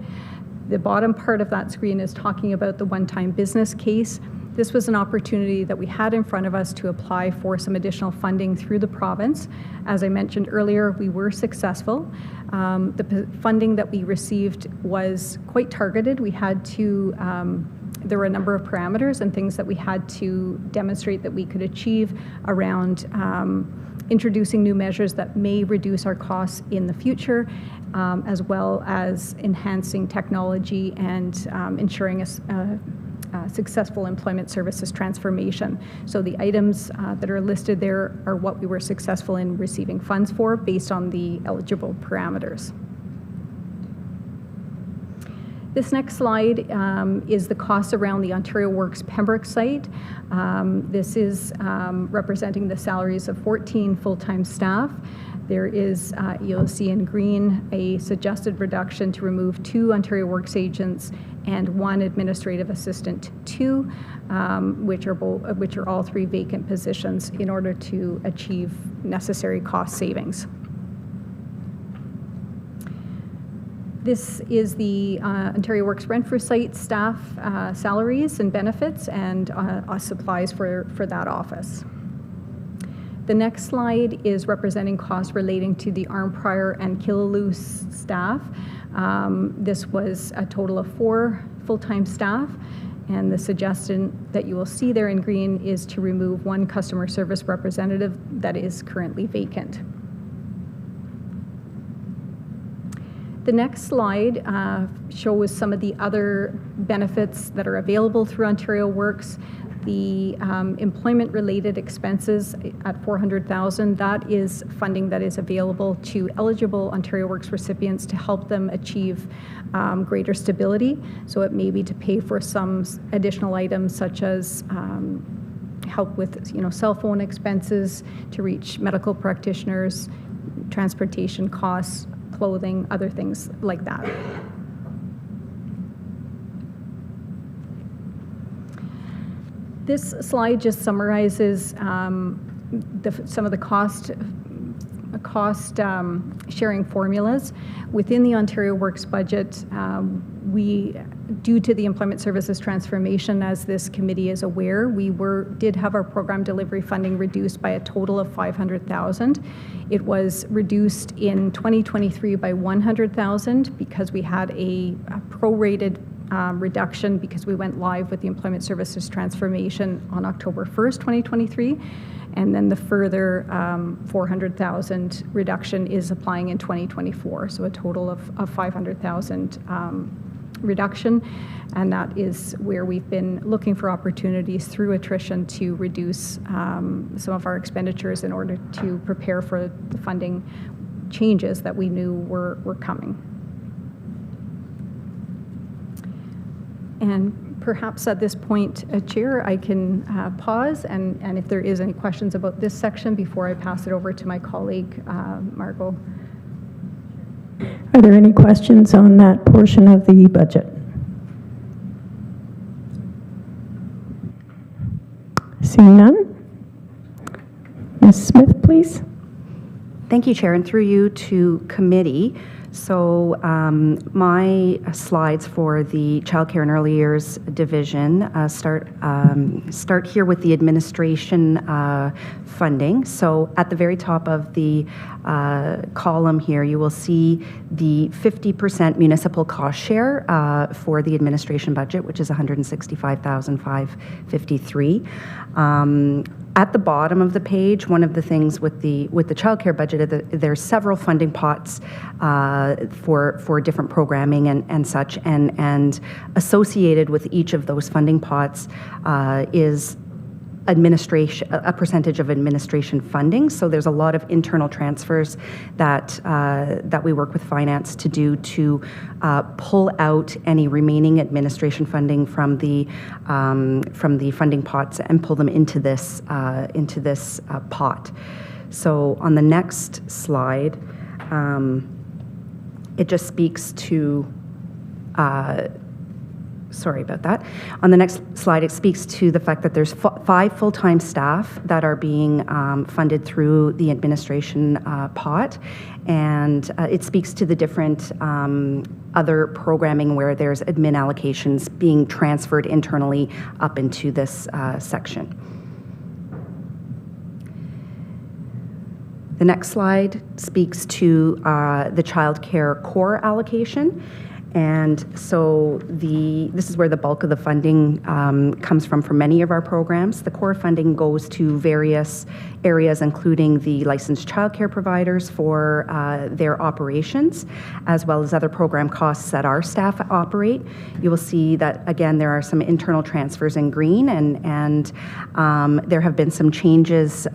The bottom part of that screen is talking about the one-time business case. This was an opportunity that we had in front of us to apply for some additional funding through the province. As I mentioned earlier, we were successful. The funding that we received was quite targeted. We had to, there were a number of parameters and things that we had to demonstrate that we could achieve around introducing new measures that may reduce our costs in the future, as well as enhancing technology and ensuring a successful employment services transformation. So the items that are listed there are what we were successful in receiving funds for based on the eligible parameters. This next slide is the costs around the Ontario Works Pembroke site. This is representing the salaries of 14 full-time staff. There is, you'll see in green, a suggested reduction to remove 2 Ontario Works agents and 1 administrative assistant 2, which are all 3 vacant positions in order to achieve necessary cost savings. This is the Ontario Works Renfrew site staff salaries and benefits and supplies for that office. The next slide is representing costs relating to the Arnprior and Killaloe staff. This was a total of 4 full-time staff, and the suggestion that you will see there in green is to remove 1 customer service representative that is currently vacant. The next slide shows some of the other benefits that are available through Ontario Works. The employment-related expenses at $400,000, that is funding that is available to eligible Ontario Works recipients to help them achieve greater stability. So it may be to pay for some additional items such as help with cell phone expenses, to reach medical practitioners, transportation costs, clothing, other things like that. This slide just summarizes some of the cost sharing formulas. Within the Ontario Works budget, due to the employment services transformation, as this committee is aware, we did have our program delivery funding reduced by a total of $500,000. It was reduced in 2023 by $100,000 because we had a prorated reduction because we went live with the employment services transformation on October 1st, 2023. And then the further $400,000 reduction is applying in 2024. So a total of $500,000 reduction. And that is where we've been looking for opportunities through attrition to reduce some of our expenditures in order to prepare for the funding changes that we knew were coming. And perhaps at this point, Chair, I can pause, and if there is any questions about this section before I pass it over to my colleague, Margot. Are there any questions on that portion of the budget? Seeing none. Ms. Smith, please. Thank you, Chair, and through you to committee. So my slides for the Childcare and Early Years Division start here with the administration funding. So at the very top of the column here, you will see the 50% municipal cost share for the administration budget, which is $165,553. At the bottom of the page, one of the things with the childcare budget, there's several funding pots for different programming and such, and associated with each of those funding pots is administration, a percentage of administration funding. So there's a lot of internal transfers that we work with finance to do to pull out any remaining administration funding from the funding pots and pull them into this pot. So on the next slide, it just speaks to. Sorry about that. On the next slide, it speaks to the fact that there's 5 full-time staff that are being funded through the administration pot, and it speaks to the different other programming where there's admin allocations being transferred internally up into this section. The next slide speaks to the childcare core allocation. And so this is where the bulk of the funding comes from for many of our programs. The core funding goes to various areas, including the licensed childcare providers for their operations, as well as other program costs that our staff operate. You will see that, again, there are some internal transfers in green, and there have been some changes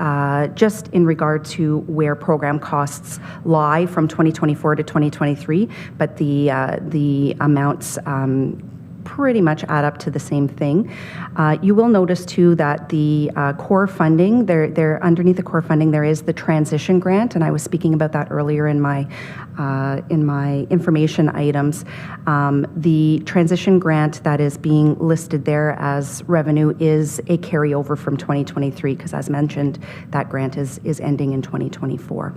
just in regard to where program costs lie from 2024 to 2023, but the amounts pretty much add up to the same thing. You will notice too that the core funding, there underneath the core funding, there is the transition grant, and I was speaking about that earlier in my information items. The transition grant that is being listed there as revenue is a carryover from 2023, because as mentioned, that grant is ending in 2024.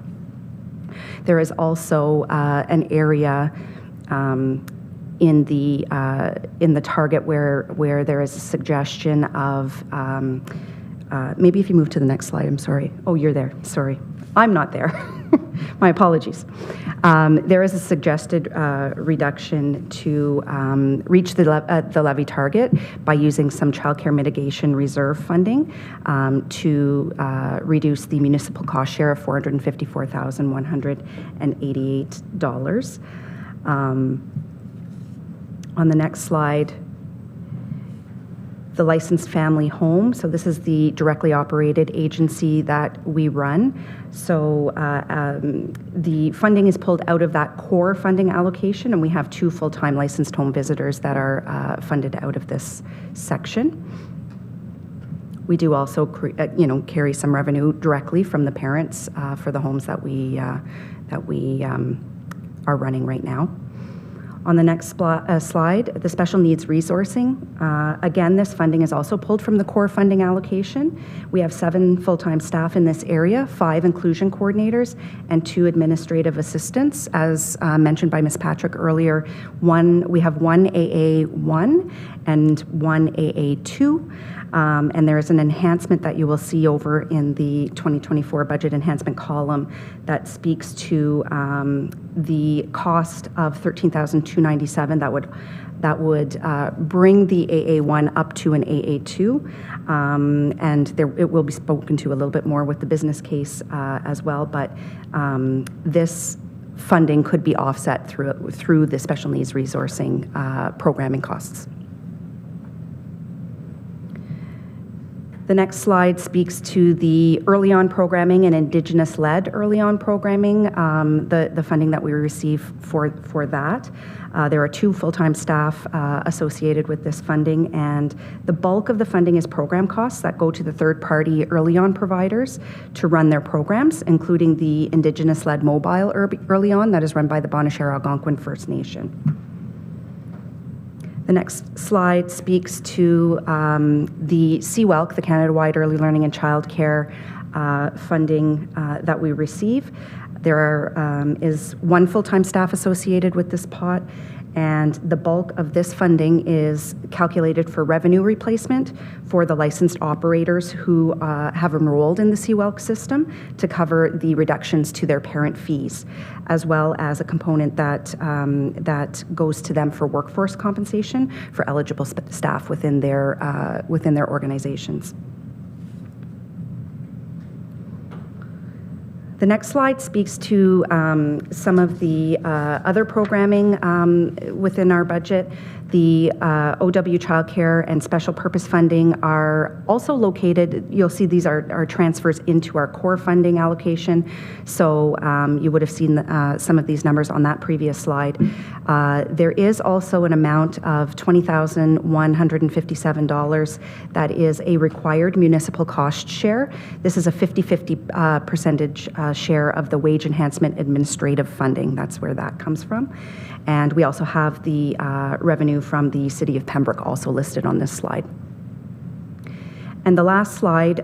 There is also an area in the target where there is a suggestion of maybe if you move to the next slide. I'm sorry. Oh, you're there. Sorry, I'm not there. My apologies. There is a suggested reduction to reach the levy target by using some childcare mitigation reserve funding to reduce the municipal cost share of $454,188. On the next slide, the licensed family home. So this is the directly operated agency that we run. So the funding is pulled out of that core funding allocation, and we have 2 full-time licensed home visitors that are funded out of this section. We do also, carry some revenue directly from the parents for the homes that we are running right now. On the next slide, the special needs resourcing. Again, this funding is also pulled from the core funding allocation. We have 7 full-time staff in this area, 5 inclusion coordinators, and 2 administrative assistants. As mentioned by Ms. Patrick earlier, we have 1 AA1 and 1 AA2. And there is an enhancement that you will see over in the 2024 budget enhancement column that speaks to the cost of $13,297 that would bring the AA1 up to an AA2, and it will be spoken to a little bit more with the business case as well. But this funding could be offset through the special needs resourcing programming costs. The next slide speaks to the early on programming and Indigenous-led early on programming, the funding that we receive for that. There are 2 full-time staff associated with this funding, and the bulk of the funding is program costs that go to the third-party early on providers to run their programs, including the Indigenous-led mobile early on that is run by the Bonachara Algonquin First Nation. The next slide speaks to the CWELC, the Canada-wide Early Learning and Childcare funding that we receive. There is 1 full-time staff associated with this pot, and the bulk of this funding is calculated for revenue replacement for the licensed operators who have enrolled in the CWELC system to cover the reductions to their parent fees, as well as a component that goes to them for workforce compensation for eligible staff within their organizations. The next slide speaks to some of the other programming within our budget. The OW childcare and special purpose funding are also located, you'll see these are transfers into our core funding allocation. So you would have seen some of these numbers on that previous slide. There is also an amount of $20,157 that is a required municipal cost share. This is a 50-50 percentage share of the wage enhancement administrative funding. That's where that comes from. And we also have the revenue from the City of Pembroke also listed on this slide. And the last slide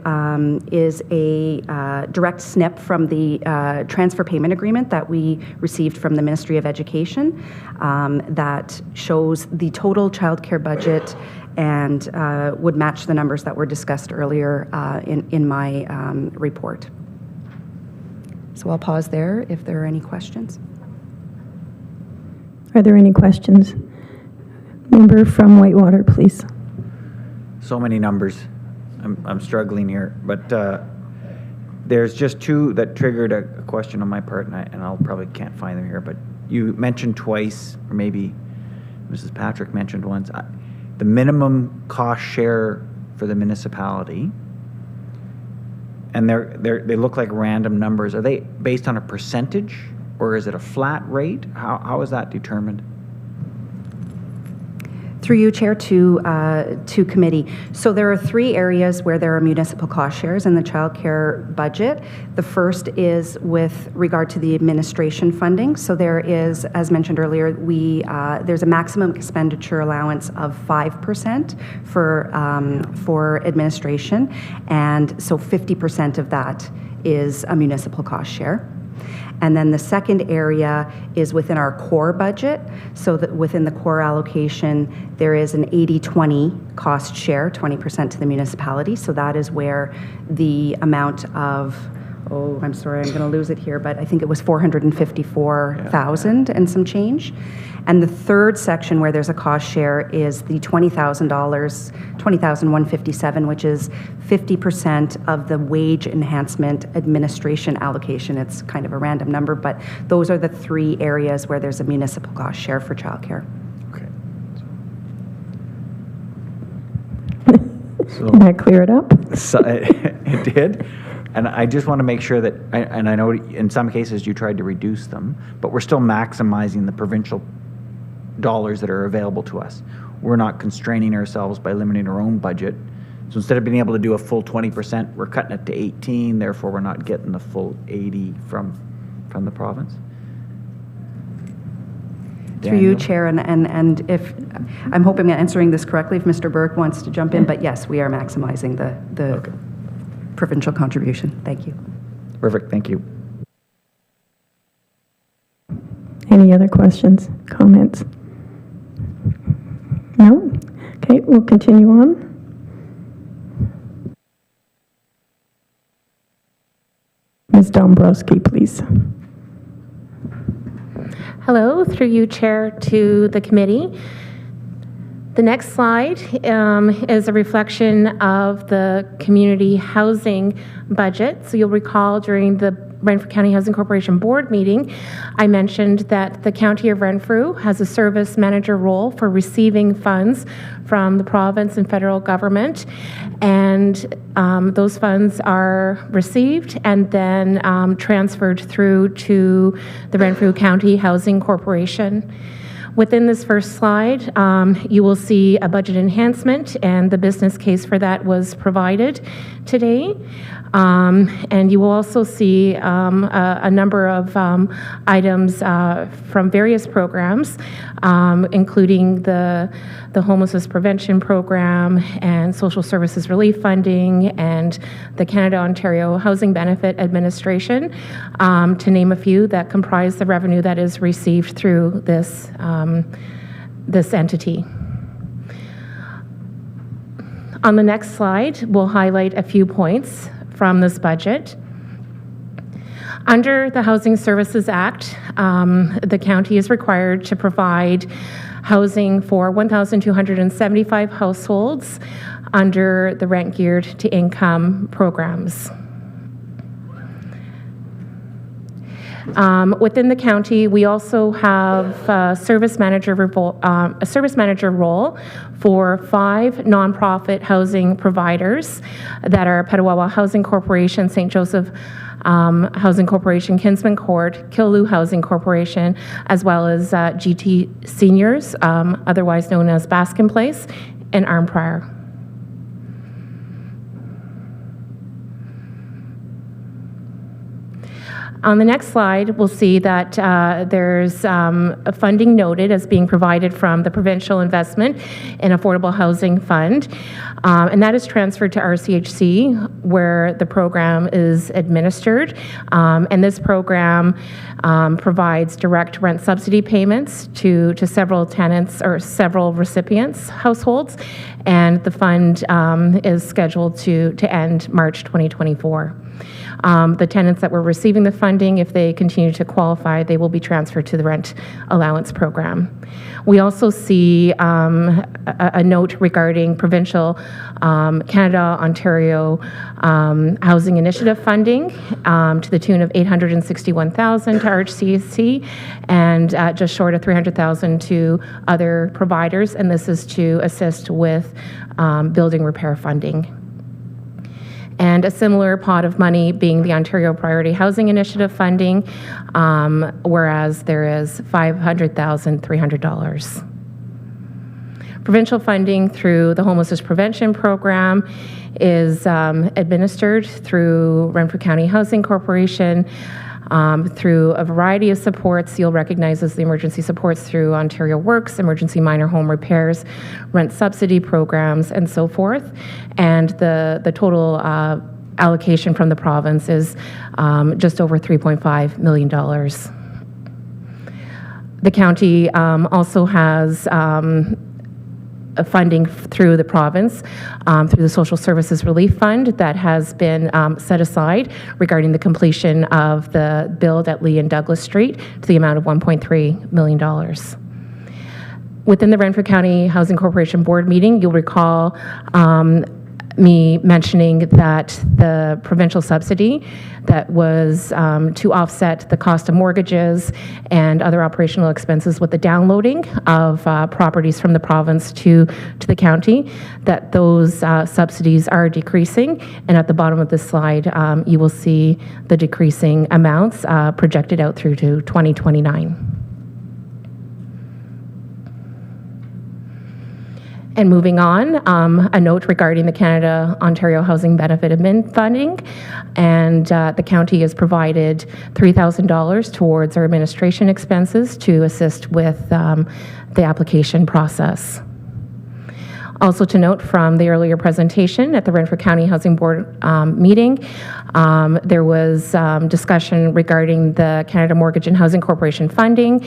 is a direct snip from the transfer payment agreement that we received from the Ministry of Education that shows the total childcare budget and would match the numbers that were discussed earlier in my report. So I'll pause there if there are any questions. Are there any questions? Member from Whitewater, please. So many numbers. I'm struggling here, but there's just two that triggered a question on my part, and I'll probably can't find them here, but you mentioned twice, or maybe Mrs. Patrick mentioned once, the minimum cost share for the municipality, and they look like random numbers. Are they based on a percentage, or is it a flat rate? How is that determined? Through you, Chair, to committee. So there are three areas where there are municipal cost shares in the childcare budget. The first is with regard to the administration funding. So there is, as mentioned earlier, there's a maximum expenditure allowance of 5% for administration, and so 50% of that is a municipal cost share. And then the second area is within our core budget. So that within the core allocation, there is an 80-20 cost share, 20% to the municipality. So that is where the amount of, oh, I'm sorry, I'm going to lose it here, but I think it was 454,000 and some change. And the third section where there's a cost share is the $20,000, $20,157, which is 50% of the wage enhancement administration allocation. It's kind of a random number, but those are the three areas where there's a municipal cost share for childcare. Okay. So, did that clear it up? So it did. And I just want to make sure that, and I know in some cases you tried to reduce them, but we're still maximizing the provincial dollars that are available to us. We're not constraining ourselves by limiting our own budget. So instead of being able to do a full 20%, we're cutting it to 18, therefore we're not getting the full 80 from the province. Through you, Chair, and if, I'm hoping I'm answering this correctly, if Mr. Burke wants to jump in, but yes, we are maximizing the okay. Provincial contribution. Thank you. Perfect, thank you. Any other questions, comments? No? Okay, we'll continue on. Ms. Dombrowski, please. Hello, through you, Chair, to the committee. The next slide is a reflection of the community housing budget. So you'll recall during the Renfrew County Housing Corporation Board meeting, I mentioned that the County of Renfrew has a service manager role for receiving funds from the province and federal government, and those funds are received and then transferred through to the Renfrew County Housing Corporation. Within this first slide, you will see a budget enhancement, and the business case for that was provided today. And you will also see a number of items from various programs, including the Homelessness Prevention Program and Social Services Relief Funding and the Canada-Ontario Housing Benefit Administration, to name a few that comprise the revenue that is received through this entity. On the next slide, we'll highlight a few points from this budget. Under the Housing Services Act, the county is required to provide housing for 1,275 households under the rent geared to income programs. Within the county, we also have a service manager role for 5 nonprofit housing providers that are Petawawa Housing Corporation, St. Joseph Housing Corporation, Kinsman Court, Killaloe Housing Corporation, as well as GT Seniors, otherwise known as Baskin Place, and Armprior. On the next slide, we'll see that there's a funding noted as being provided from the Provincial Investment in Affordable Housing Fund, and that is transferred to RCHC, where the program is administered. And this program provides direct rent subsidy payments to several tenants or several recipients' households, and the fund is scheduled to end March 2024. The tenants that were receiving the funding, if they continue to qualify, they will be transferred to the rent allowance program. We also see a note regarding provincial Canada-Ontario Housing Initiative funding to the tune of $861,000 to RCHC and just short of $300,000 to other providers, and this is to assist with building repair funding. And a similar pot of money being the Ontario Priority Housing Initiative funding, whereas there is $500,300. Provincial funding through the Homelessness Prevention Program is administered through Renfrew County Housing Corporation, through a variety of supports. You'll recognize as the emergency supports through Ontario Works, emergency minor home repairs, rent subsidy programs, and so forth. And the total allocation from the province is just over $3.5 million. The county also has funding through the province, through the Social Services Relief Fund that has been set aside regarding the completion of the build at Lee and Douglas Street to the amount of $1.3 million. Within the Renfrew County Housing Corporation Board meeting, you'll recall me mentioning that the provincial subsidy that was to offset the cost of mortgages and other operational expenses with the downloading of properties from the province to the county, that those subsidies are decreasing. And at the bottom of this slide, you will see the decreasing amounts projected out through to 2029. And moving on, a note regarding the Canada-Ontario Housing Benefit Admin funding, and the county has provided $3,000 towards our administration expenses to assist with the application process. Also to note from the earlier presentation at the Renfrew County Housing Board meeting, there was discussion regarding the Canada Mortgage and Housing Corporation funding,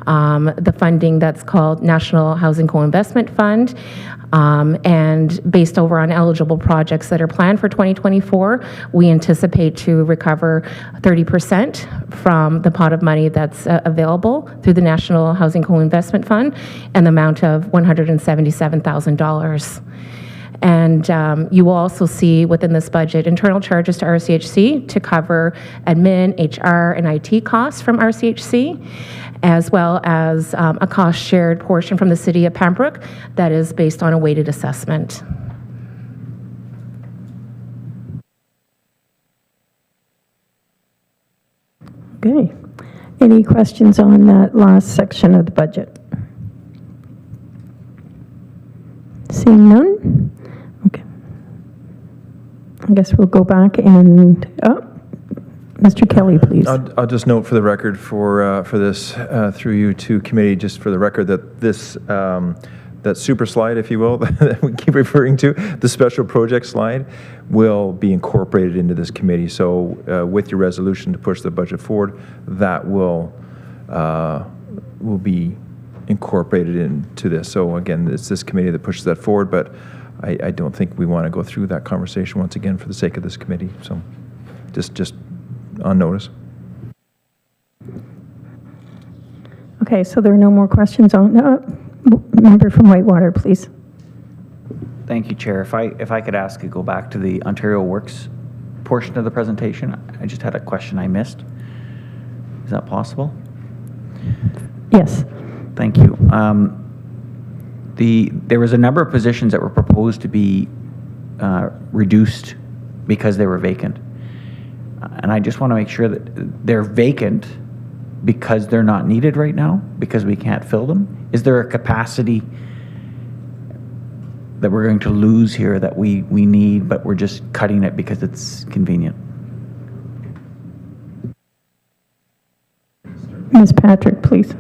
the funding that's called National Housing Co-Investment Fund, and based over on eligible projects that are planned for 2024, we anticipate to recover 30% from the pot of money that's available through the National Housing Co-Investment Fund, and the amount of $177,000. And you will also see within this budget internal charges to RCHC to cover admin, HR, and IT costs from RCHC, as well as a cost-shared portion from the City of Pembroke that is based on a weighted assessment. Okay. Any questions on that last section of the budget? Seeing none? Okay. I guess we'll go back and, Mr. Kelly, please. I'll just note for the record for this, through you to committee, just for the record, that this, that super slide, if you will, that we keep referring to, the special project slide, will be incorporated into this committee. So with your resolution to push the budget forward, that will be incorporated into this. So again, it's this committee that pushes that forward, but I don't think we want to go through that conversation once again for the sake of this committee. So just on notice. Okay, so there are no more questions on, member from Whitewater, please. Thank you, Chair. If I could ask you to go back to the Ontario Works portion of the presentation, I just had a question I missed. Is that possible? Yes. Thank you. There was a number of positions that were proposed to be reduced because they were vacant. And I just want to make sure that they're vacant because they're not needed right now, because we can't fill them. Is there a capacity that we're going to lose here that we need, but we're just cutting it because it's convenient? Ms. Patrick, please.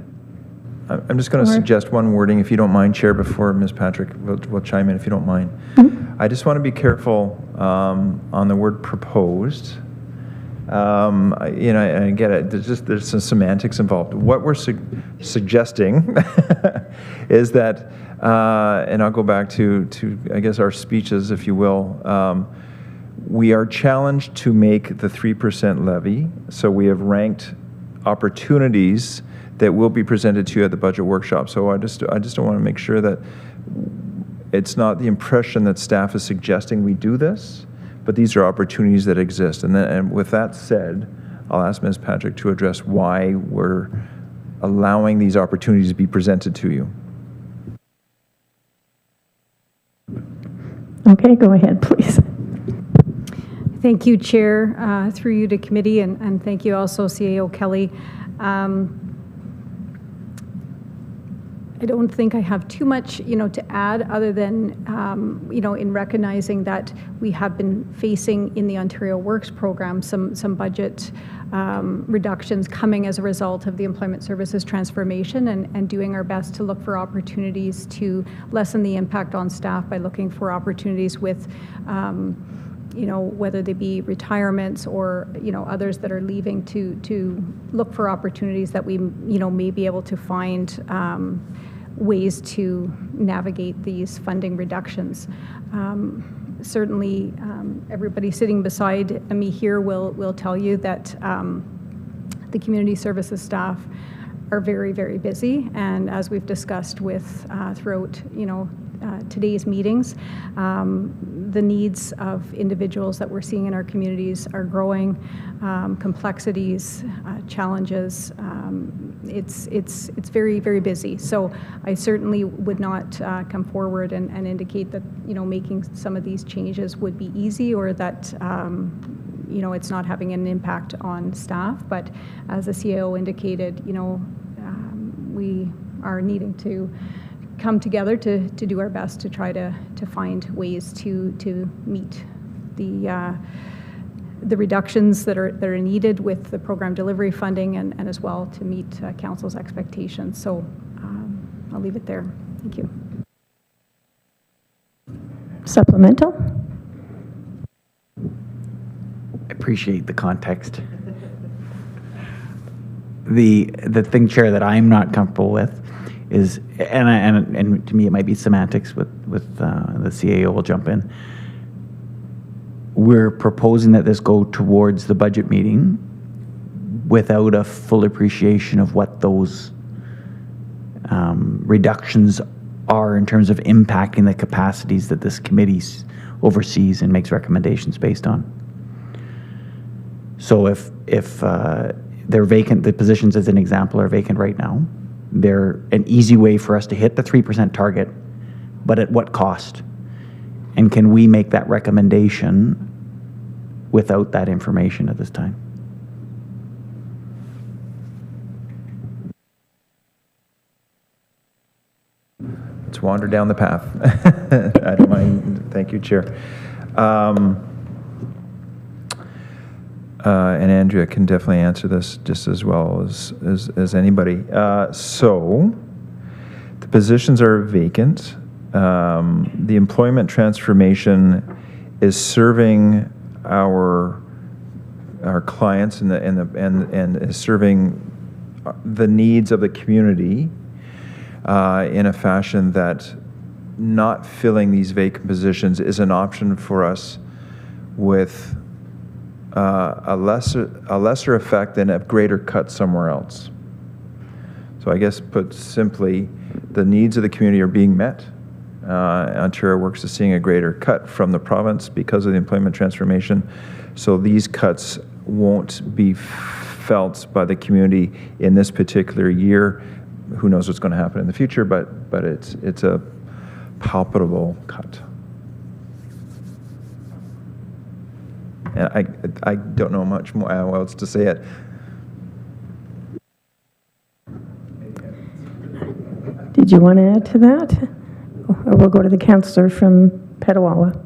I'm just going to suggest one wording, if you don't mind, Chair, before Ms. Patrick will chime in, if you don't mind. I just want to be careful on the word proposed. I get it. There's some semantics involved. What we're suggesting is that, and I'll go back to I guess our speeches, if you will. We are challenged to make the 3% levy, so we have ranked opportunities that will be presented to you at the budget workshop. So I just don't want to make sure that it's not the impression that staff is suggesting we do this, but these are opportunities that exist. And with that said, I'll ask Ms. Patrick to address why we're allowing these opportunities to be presented to you. Okay, go ahead, please. Thank you, Chair, through you to committee, and thank you also, CAO Kelly. I don't think I have too much, to add other than, in recognizing that we have been facing in the Ontario Works program some budget reductions coming as a result of the employment services transformation, and doing our best to look for opportunities to lessen the impact on staff by looking for opportunities with whether they be retirements or, others that are leaving, to look for opportunities that we, may be able to find ways to navigate these funding reductions. Certainly, everybody sitting beside me here will tell you that the community services staff are very, very busy, and as we've discussed with throughout, today's meetings, the needs of individuals that we're seeing in our communities are growing, complexities, challenges. It's very, very busy. So I certainly would not come forward and indicate that, making some of these changes would be easy, or that, it's not having an impact on staff. But as the CAO indicated, we are needing to come together to do our best to try to find ways to meet the reductions that are needed with the program delivery funding, and as well to meet council's expectations. So I'll leave it there. Thank you. Supplemental? I appreciate the context. The thing, Chair, that I'm not comfortable with is, and to me it might be semantics with the CAO will jump in. We're proposing that this go towards the budget meeting without a full appreciation of what those reductions are in terms of impacting the capacities that this committee oversees and makes recommendations based on. So if they're vacant, the positions as an example are vacant right now, they're an easy way for us to hit the 3% target, but at what cost? And can we make that recommendation without that information at this time? Let's wander down the path. I don't mind. Thank you, Chair. And Andrea can definitely answer this just as well as anybody. So the positions are vacant. The employment transformation is serving our clients and is serving the needs of the community in a fashion that not filling these vacant positions is an option for us with a lesser effect than a greater cut somewhere else. So I guess put simply, the needs of the community are being met. Ontario Works is seeing a greater cut from the province because of the employment transformation. So these cuts won't be felt by the community in this particular year. Who knows what's going to happen in the future, but it's a palpable cut. And I don't know much more else to say it. Did you want to add to that? Or we'll go to the councillor from Petawawa.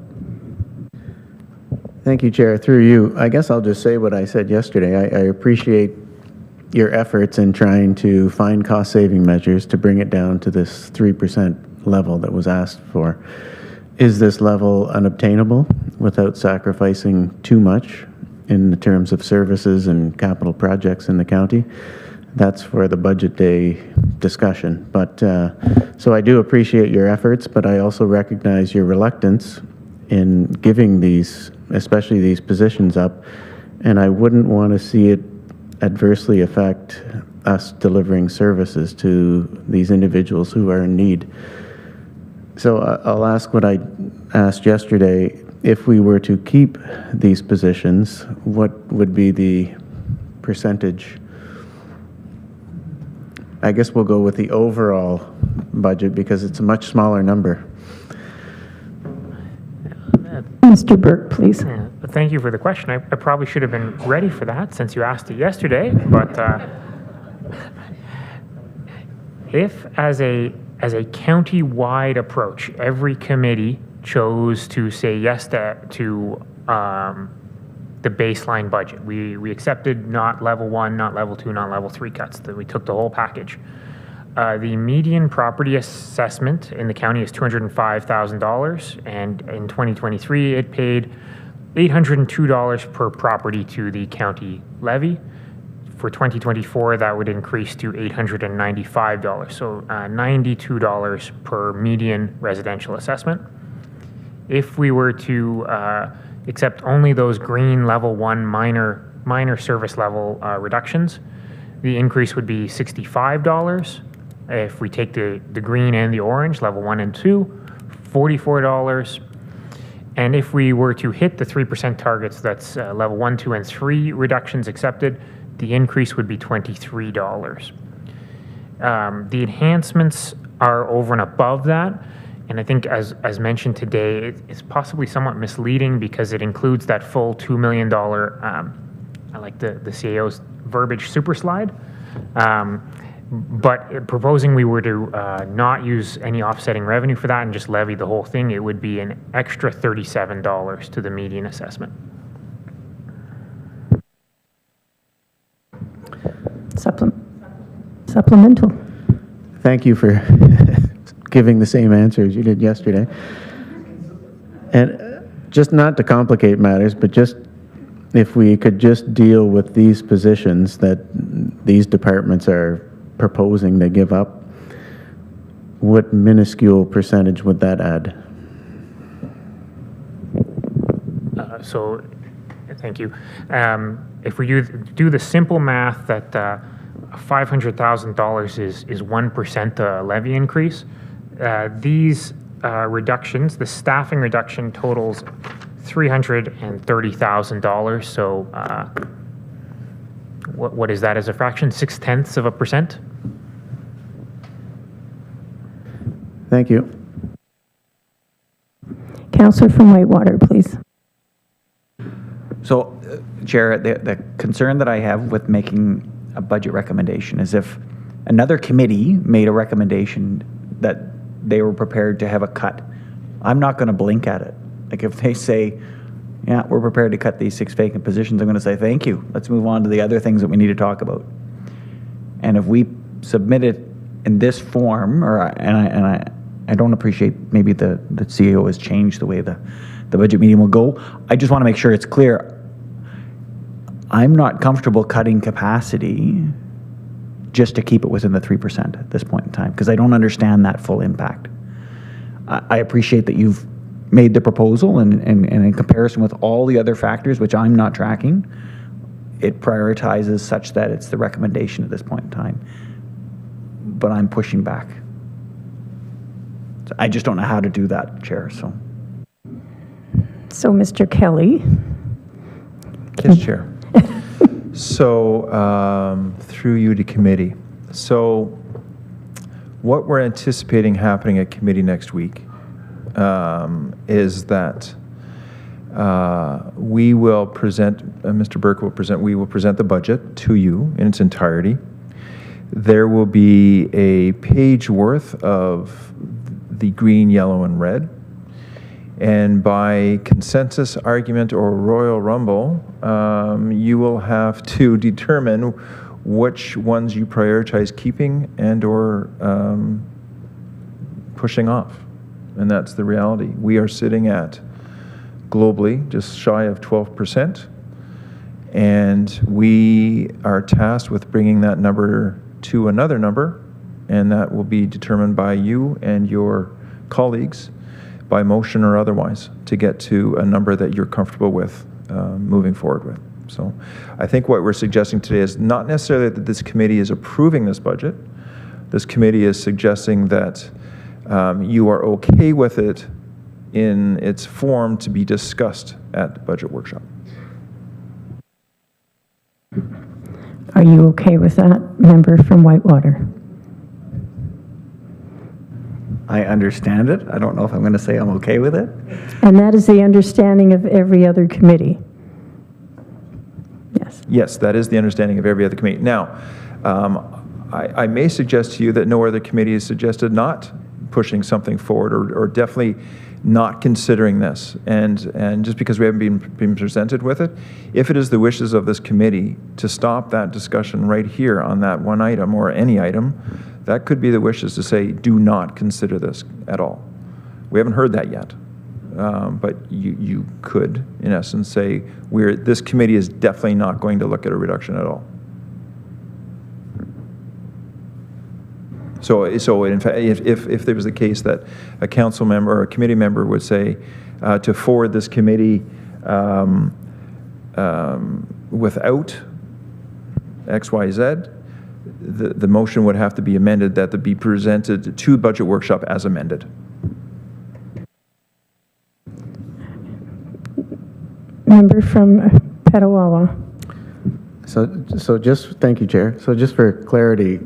Thank you, Chair. Through you, I guess I'll just say what I said yesterday. I appreciate your efforts in trying to find cost-saving measures to bring it down to this 3% level that was asked for. Is this level unobtainable without sacrificing too much in the terms of services and capital projects in the county? That's for the budget day discussion. But so I do appreciate your efforts, but I also recognize your reluctance in giving these, especially these positions up, and I wouldn't want to see it adversely affect us delivering services to these individuals who are in need. So I'll ask what I asked yesterday. If we were to keep these positions, what would be the percentage? I guess we'll go with the overall budget because it's a much smaller number. Mr. Burke, please. Yeah, thank you for the question. I probably should have been ready for that since you asked it yesterday, but if as a county-wide approach, every committee chose to say yes to the baseline budget. We accepted not level 1, not level 2, not level 3 cuts. That we took the whole package. The median property assessment in the county is $205,000, and in 2023 it paid $802 per property to the county levy. For 2024, that would increase to $895, so $92 per median residential assessment. If we were to accept only those green level 1 minor service level reductions, the increase would be $65. If we take the green and the orange, level 1 and 2, $44. And if we were to hit the 3% targets, that's level 1, 2, and 3 reductions accepted, the increase would be $23. The enhancements are over and above that, and I think as mentioned today, it's possibly somewhat misleading because it includes that full $2 million, I like the CAO's verbiage, super slide. But proposing we were to not use any offsetting revenue for that and just levy the whole thing, it would be an extra $37 to the median assessment. Supplemental. Thank you for giving the same answer as you did yesterday. And just not to complicate matters, but just if we could just deal with these positions that these departments are proposing they give up, what minuscule percentage would that add? So, thank you. If we do the simple math that $500,000 is 1% levy increase, these reductions, the staffing reduction totals $330,000. So what is that as a fraction? 0.6%? Thank you. Councillor from Whitewater, please. So, Chair, the concern that I have with making a budget recommendation is if another committee made a recommendation that they were prepared to have a cut, I'm not going to blink at it. Like if they say, yeah, we're prepared to cut these 6 vacant positions, I'm going to say, thank you. Let's move on to the other things that we need to talk about. And if we submit it in this form, I don't appreciate maybe the CEO has changed the way the budget meeting will go. I just want to make sure it's clear. I'm not comfortable cutting capacity just to keep it within the 3% at this point in time, because I don't understand that full impact. I appreciate that you've made the proposal, and in comparison with all the other factors, which I'm not tracking, it prioritizes such that it's the recommendation at this point in time. But I'm pushing back. So I just don't know how to do that, Chair. So Mr. Kelly. Yes, Chair. So, through you to committee. So, what we're anticipating happening at committee next week is that we will present, Mr. Burke will present, we will present the budget to you in its entirety. There will be a page worth of the green, yellow, and red. And by consensus, argument, or royal rumble, you will have to determine which ones you prioritize keeping and or pushing off. And that's the reality. We are sitting at, globally, just shy of 12%. And we are tasked with bringing that number to another number, and that will be determined by you and your colleagues by motion or otherwise to get to a number that you're comfortable with moving forward with. So I think what we're suggesting today is not necessarily that this committee is approving this budget. This committee is suggesting that you are okay with it in its form to be discussed at the budget workshop. Are you okay with that, member from Whitewater? I understand it. I don't know if I'm going to say I'm okay with it. And that is the understanding of every other committee? Yes. Yes, that is the understanding of every other committee. Now, I may suggest to you that no other committee has suggested not pushing something forward or definitely not considering this. And just because we haven't been presented with it, if it is the wishes of this committee to stop that discussion right here on that one item or any item, that could be the wishes to say, do not consider this at all. We haven't heard that yet. But you could, in essence, say, this committee is definitely not going to look at a reduction at all. So in fact, if there was the case that a council member or a committee member would say to forward this committee without X, Y, Z, the motion would have to be amended that to be presented to budget workshop as amended. Member from Petawawa. So just, thank you, Chair. So just for clarity,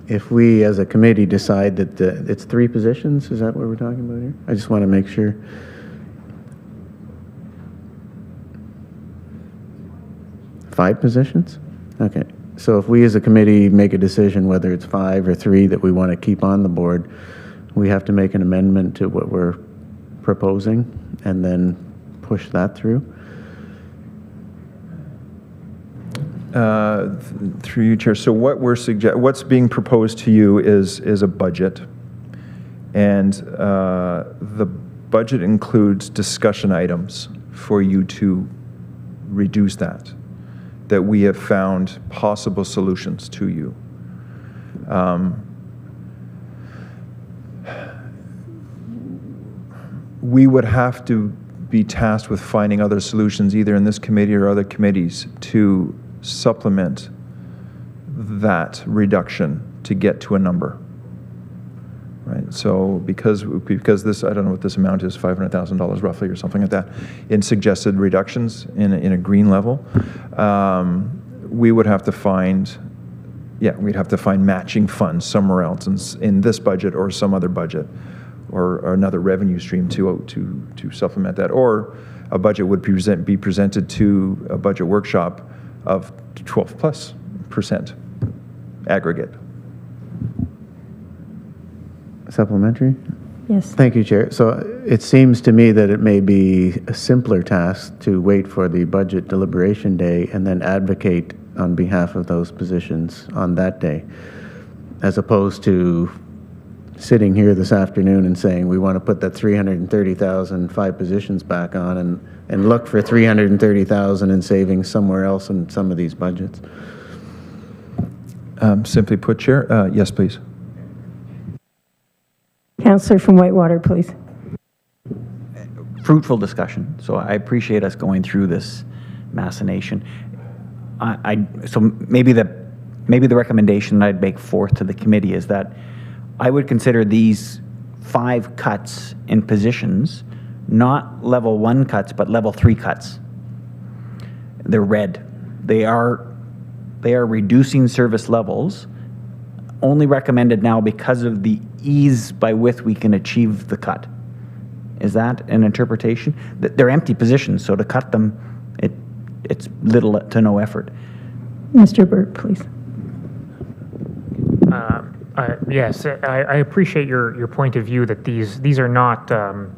if we as a committee decide that it's 3 positions, is that what we're talking about here? I just want to make sure. Five positions? Okay. So if we as a committee make a decision whether it's 5 or 3 that we want to keep on the board, we have to make an amendment to what we're proposing and then push that through? Through you, Chair. So what what's being proposed to you is a budget, and the budget includes discussion items for you to reduce that we have found possible solutions to you. We would have to be tasked with finding other solutions, either in this committee or other committees, to supplement that reduction to get to a number, right? So because this, I don't know what this amount is, $500,000 roughly or something like that, in suggested reductions in a green level, we would have to find, we'd have to find matching funds somewhere else in this budget or some other budget or another revenue stream to supplement that, or a budget would be presented to a budget workshop of 12+% aggregate. Supplementary? Yes. Thank you, Chair. So it seems to me that it may be a simpler task to wait for the budget deliberation day and then advocate on behalf of those positions on that day, as opposed to sitting here this afternoon and saying we want to put that 330,000 5 positions back on and look for 330,000 in savings somewhere else in some of these budgets. Simply put, Chair, yes, please. Councillor from Whitewater, please. Fruitful discussion. So I appreciate us going through this machination. So maybe the recommendation I'd make forth to the committee is that I would consider these 5 cuts in positions not level 1 cuts, but level 3 cuts. They're red. They are reducing service levels, only recommended now because of the ease by which we can achieve the cut. Is that an interpretation? They're empty positions, so to cut them, it's little to no effort. Mr. Burke, please. Yes, I appreciate your point of view that these are not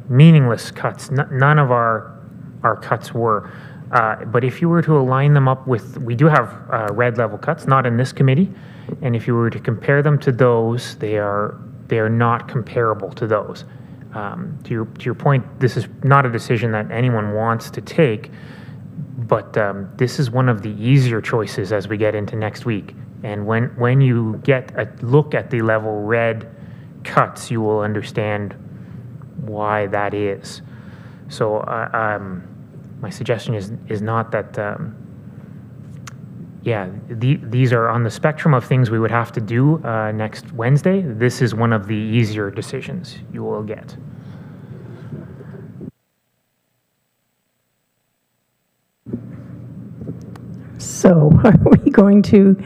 meaningless cuts. None of our cuts were. But if you were to align them up with, we do have red level cuts, not in this committee, and if you were to compare them to those, they are not comparable to those. To your point, this is not a decision that anyone wants to take, but this is one of the easier choices as we get into next week. And when you get a look at the level red cuts, you will understand why that is. So my suggestion is not that, these are on the spectrum of things we would have to do next Wednesday. This is one of the easier decisions you will get. So are we going to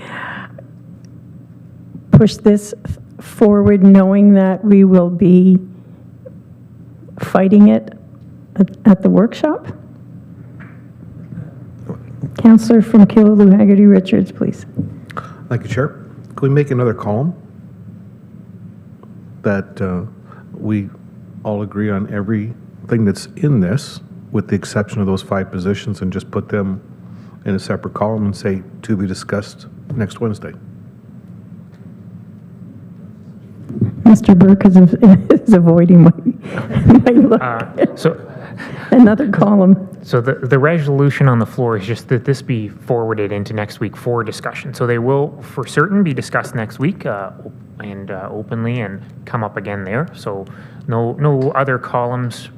push this forward knowing that we will be fighting it at the workshop? Councillor from Killaloe Haggerty Richards, please. Thank you, Chair. Can we make another column that we all agree on everything that's in this, with the exception of those 5 positions, and just put them in a separate column and say to be discussed next Wednesday? Mr. Burke is avoiding my look. So another column. So the resolution on the floor is just that this be forwarded into next week for discussion. So they will for certain be discussed next week and openly and come up again there. So no other columns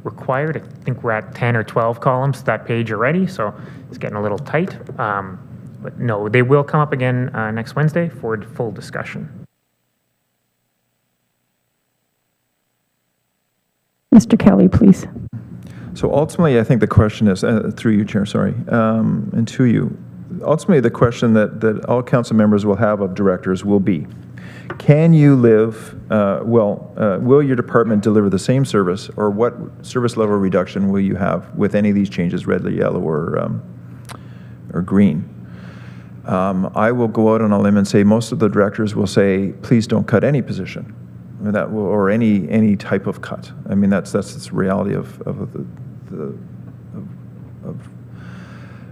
required. I think we're at 10 or 12 columns that page already, so it's getting a little tight. But no, they will come up again next Wednesday for full discussion. Mr. Kelly, please. So ultimately, I think the question is, through you, Chair, sorry, and to you, ultimately the question that all council members will have of directors will be, can you live, will your department deliver the same service, or what service level reduction will you have with any of these changes, red, yellow, or green? I will go out on a limb and say most of the directors will say, please don't cut any position. I mean, that will, or any type of cut. I mean, that's the reality of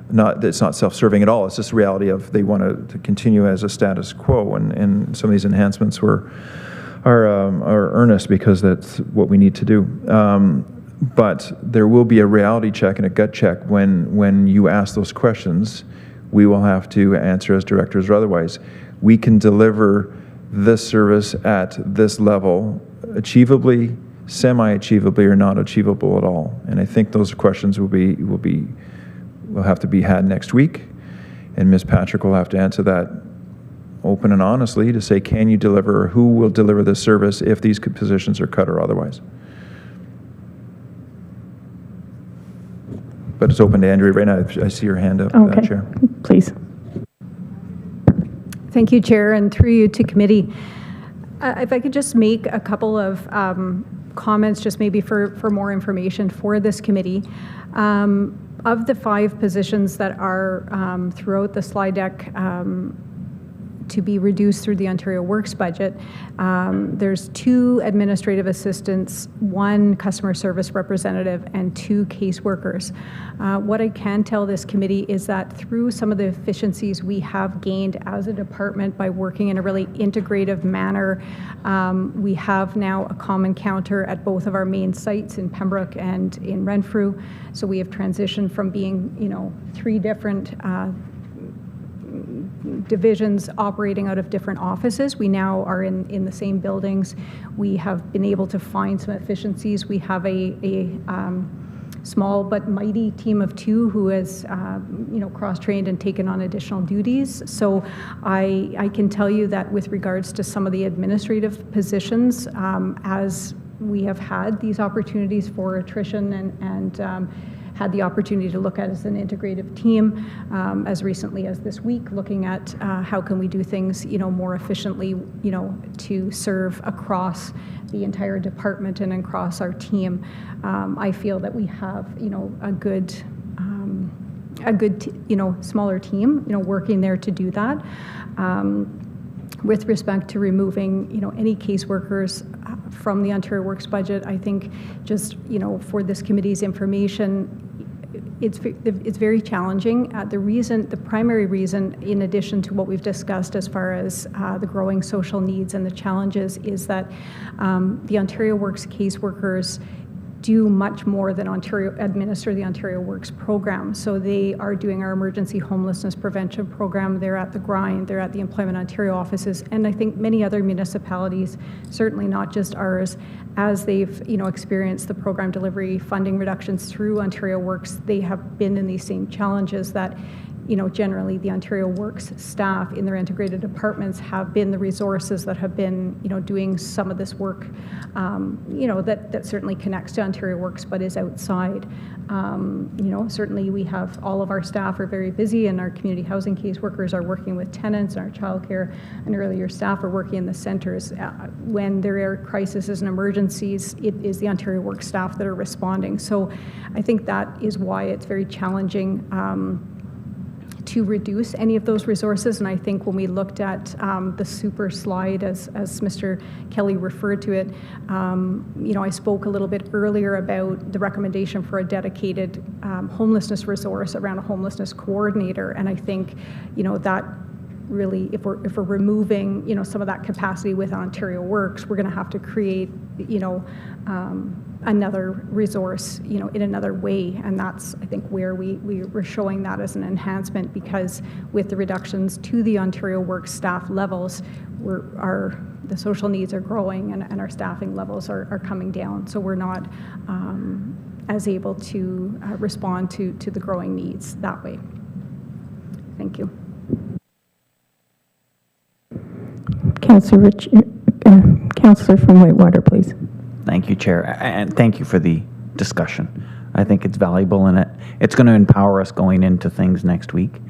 not, it's not self-serving at all. It's just the reality of they want to continue as a status quo, and some of these enhancements are earnest because that's what we need to do. But there will be a reality check and a gut check when you ask those questions. We will have to answer as directors or otherwise. We can deliver this service at this level achievably, semi-achievably, or not achievable at all. And I think those questions will have to be had next week, and Ms. Patrick will have to answer that open and honestly to say, can you deliver, or who will deliver this service if these positions are cut or otherwise? But it's open to Andrea right now. I see your hand up, okay. Chair. Please. Thank you, Chair, and through you to committee. If I could just make a couple of comments, just maybe for more information for this committee. Of the 5 positions that are throughout the slide deck to be reduced through the Ontario Works budget, there's 2 administrative assistants, 1 customer service representative, and 2 caseworkers. What I can tell this committee is that through some of the efficiencies we have gained as a department by working in a really integrative manner, we have now a common counter at both of our main sites in Pembroke and in Renfrew. So we have transitioned from being, 3 different divisions operating out of different offices. We now are in the same buildings. We have been able to find some efficiencies. We have a small but mighty team of 2 who has cross-trained and taken on additional duties. So I can tell you that with regards to some of the administrative positions, as we have had these opportunities for attrition and had the opportunity to look at as an integrative team as recently as this week, looking at how can we do things, more efficiently, to serve across the entire department and across our team. I feel that we have, a good, smaller team, working there to do that. With respect to removing, any caseworkers from the Ontario Works budget, I think just, for this committee's information, it's very challenging. The primary reason, in addition to what we've discussed as far as the growing social needs and the challenges, is that the Ontario Works caseworkers do much more than administer the Ontario Works program. So they are doing our emergency homelessness prevention program. They're at the grind. They're at the Employment Ontario offices, and I think many other municipalities, certainly not just ours, as they've experienced the program delivery funding reductions through Ontario Works, they have been in these same challenges that generally the Ontario Works staff in their integrated departments have been the resources that have been, doing some of this work, that certainly connects to Ontario Works but is outside. Certainly we have all of our staff are very busy, and our community housing caseworkers are working with tenants, and our childcare and earlier staff are working in the centres. When there are crises and emergencies, it is the Ontario Works staff that are responding. So I think that is why it's very challenging to reduce any of those resources. And I think when we looked at the super slide, as Mr. Kelly referred to it, I spoke a little bit earlier about the recommendation for a dedicated homelessness resource around a homelessness coordinator. And I think, that really, if we're removing, some of that capacity with Ontario Works, we're going to have to create, another resource, in another way. And that's, I think, where we're showing that as an enhancement, because with the reductions to the Ontario Works staff levels, the social needs are growing, and our staffing levels are coming down. So we're not as able to respond to the growing needs that way. Thank you. Councillor from Whitewater, please. Thank you, Chair, and thank you for the discussion. I think it's valuable, and it's going to empower us going into things next week.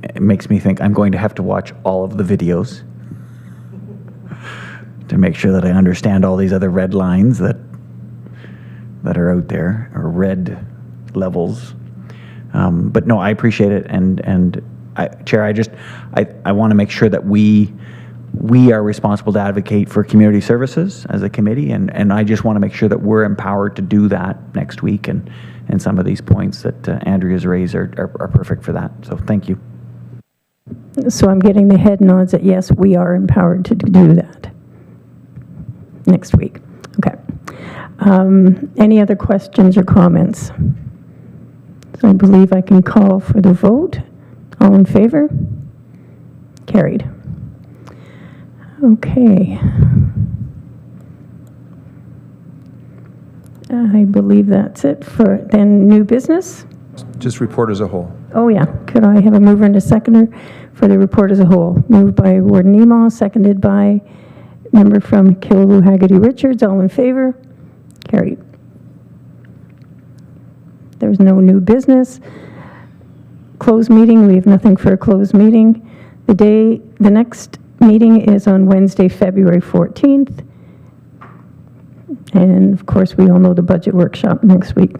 It makes me think I'm going to have to watch all of the videos to make sure that I understand all these other red lines that are out there, or red levels. But no, I appreciate it, and Chair, I want to make sure that we are responsible to advocate for community services as a committee, and I just want to make sure that we're empowered to do that next week, and some of these points that Andrea's raised are perfect for that. So thank you. So I'm getting the head nods that yes, we are empowered to do that next week. Okay. Any other questions or comments? So I believe I can call for the vote. All in favor? Carried. Okay. I believe that's it for then new business. Just report as a whole. Oh yeah, could I have a mover and a seconder for the report as a whole? Moved by Warden Emo, seconded by member from Killaloe Haggerty Richards. All in favor? Carried. There's no new business. Closed meeting, we have nothing for a closed meeting. The next meeting is on Wednesday, February 14th. And of course, we all know the budget workshop next week.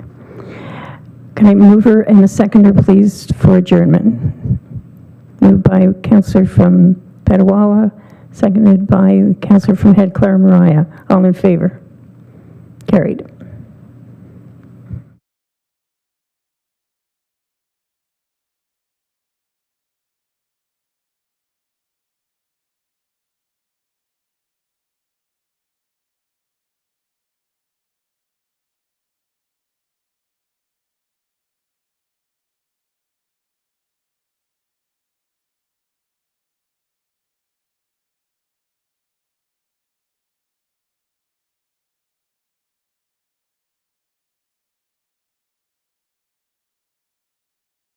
Can I mover and a seconder, please, for adjournment? Moved by Councillor from Petawawa, seconded by Councillor from Head Clara Mariah. All in favor? Carried.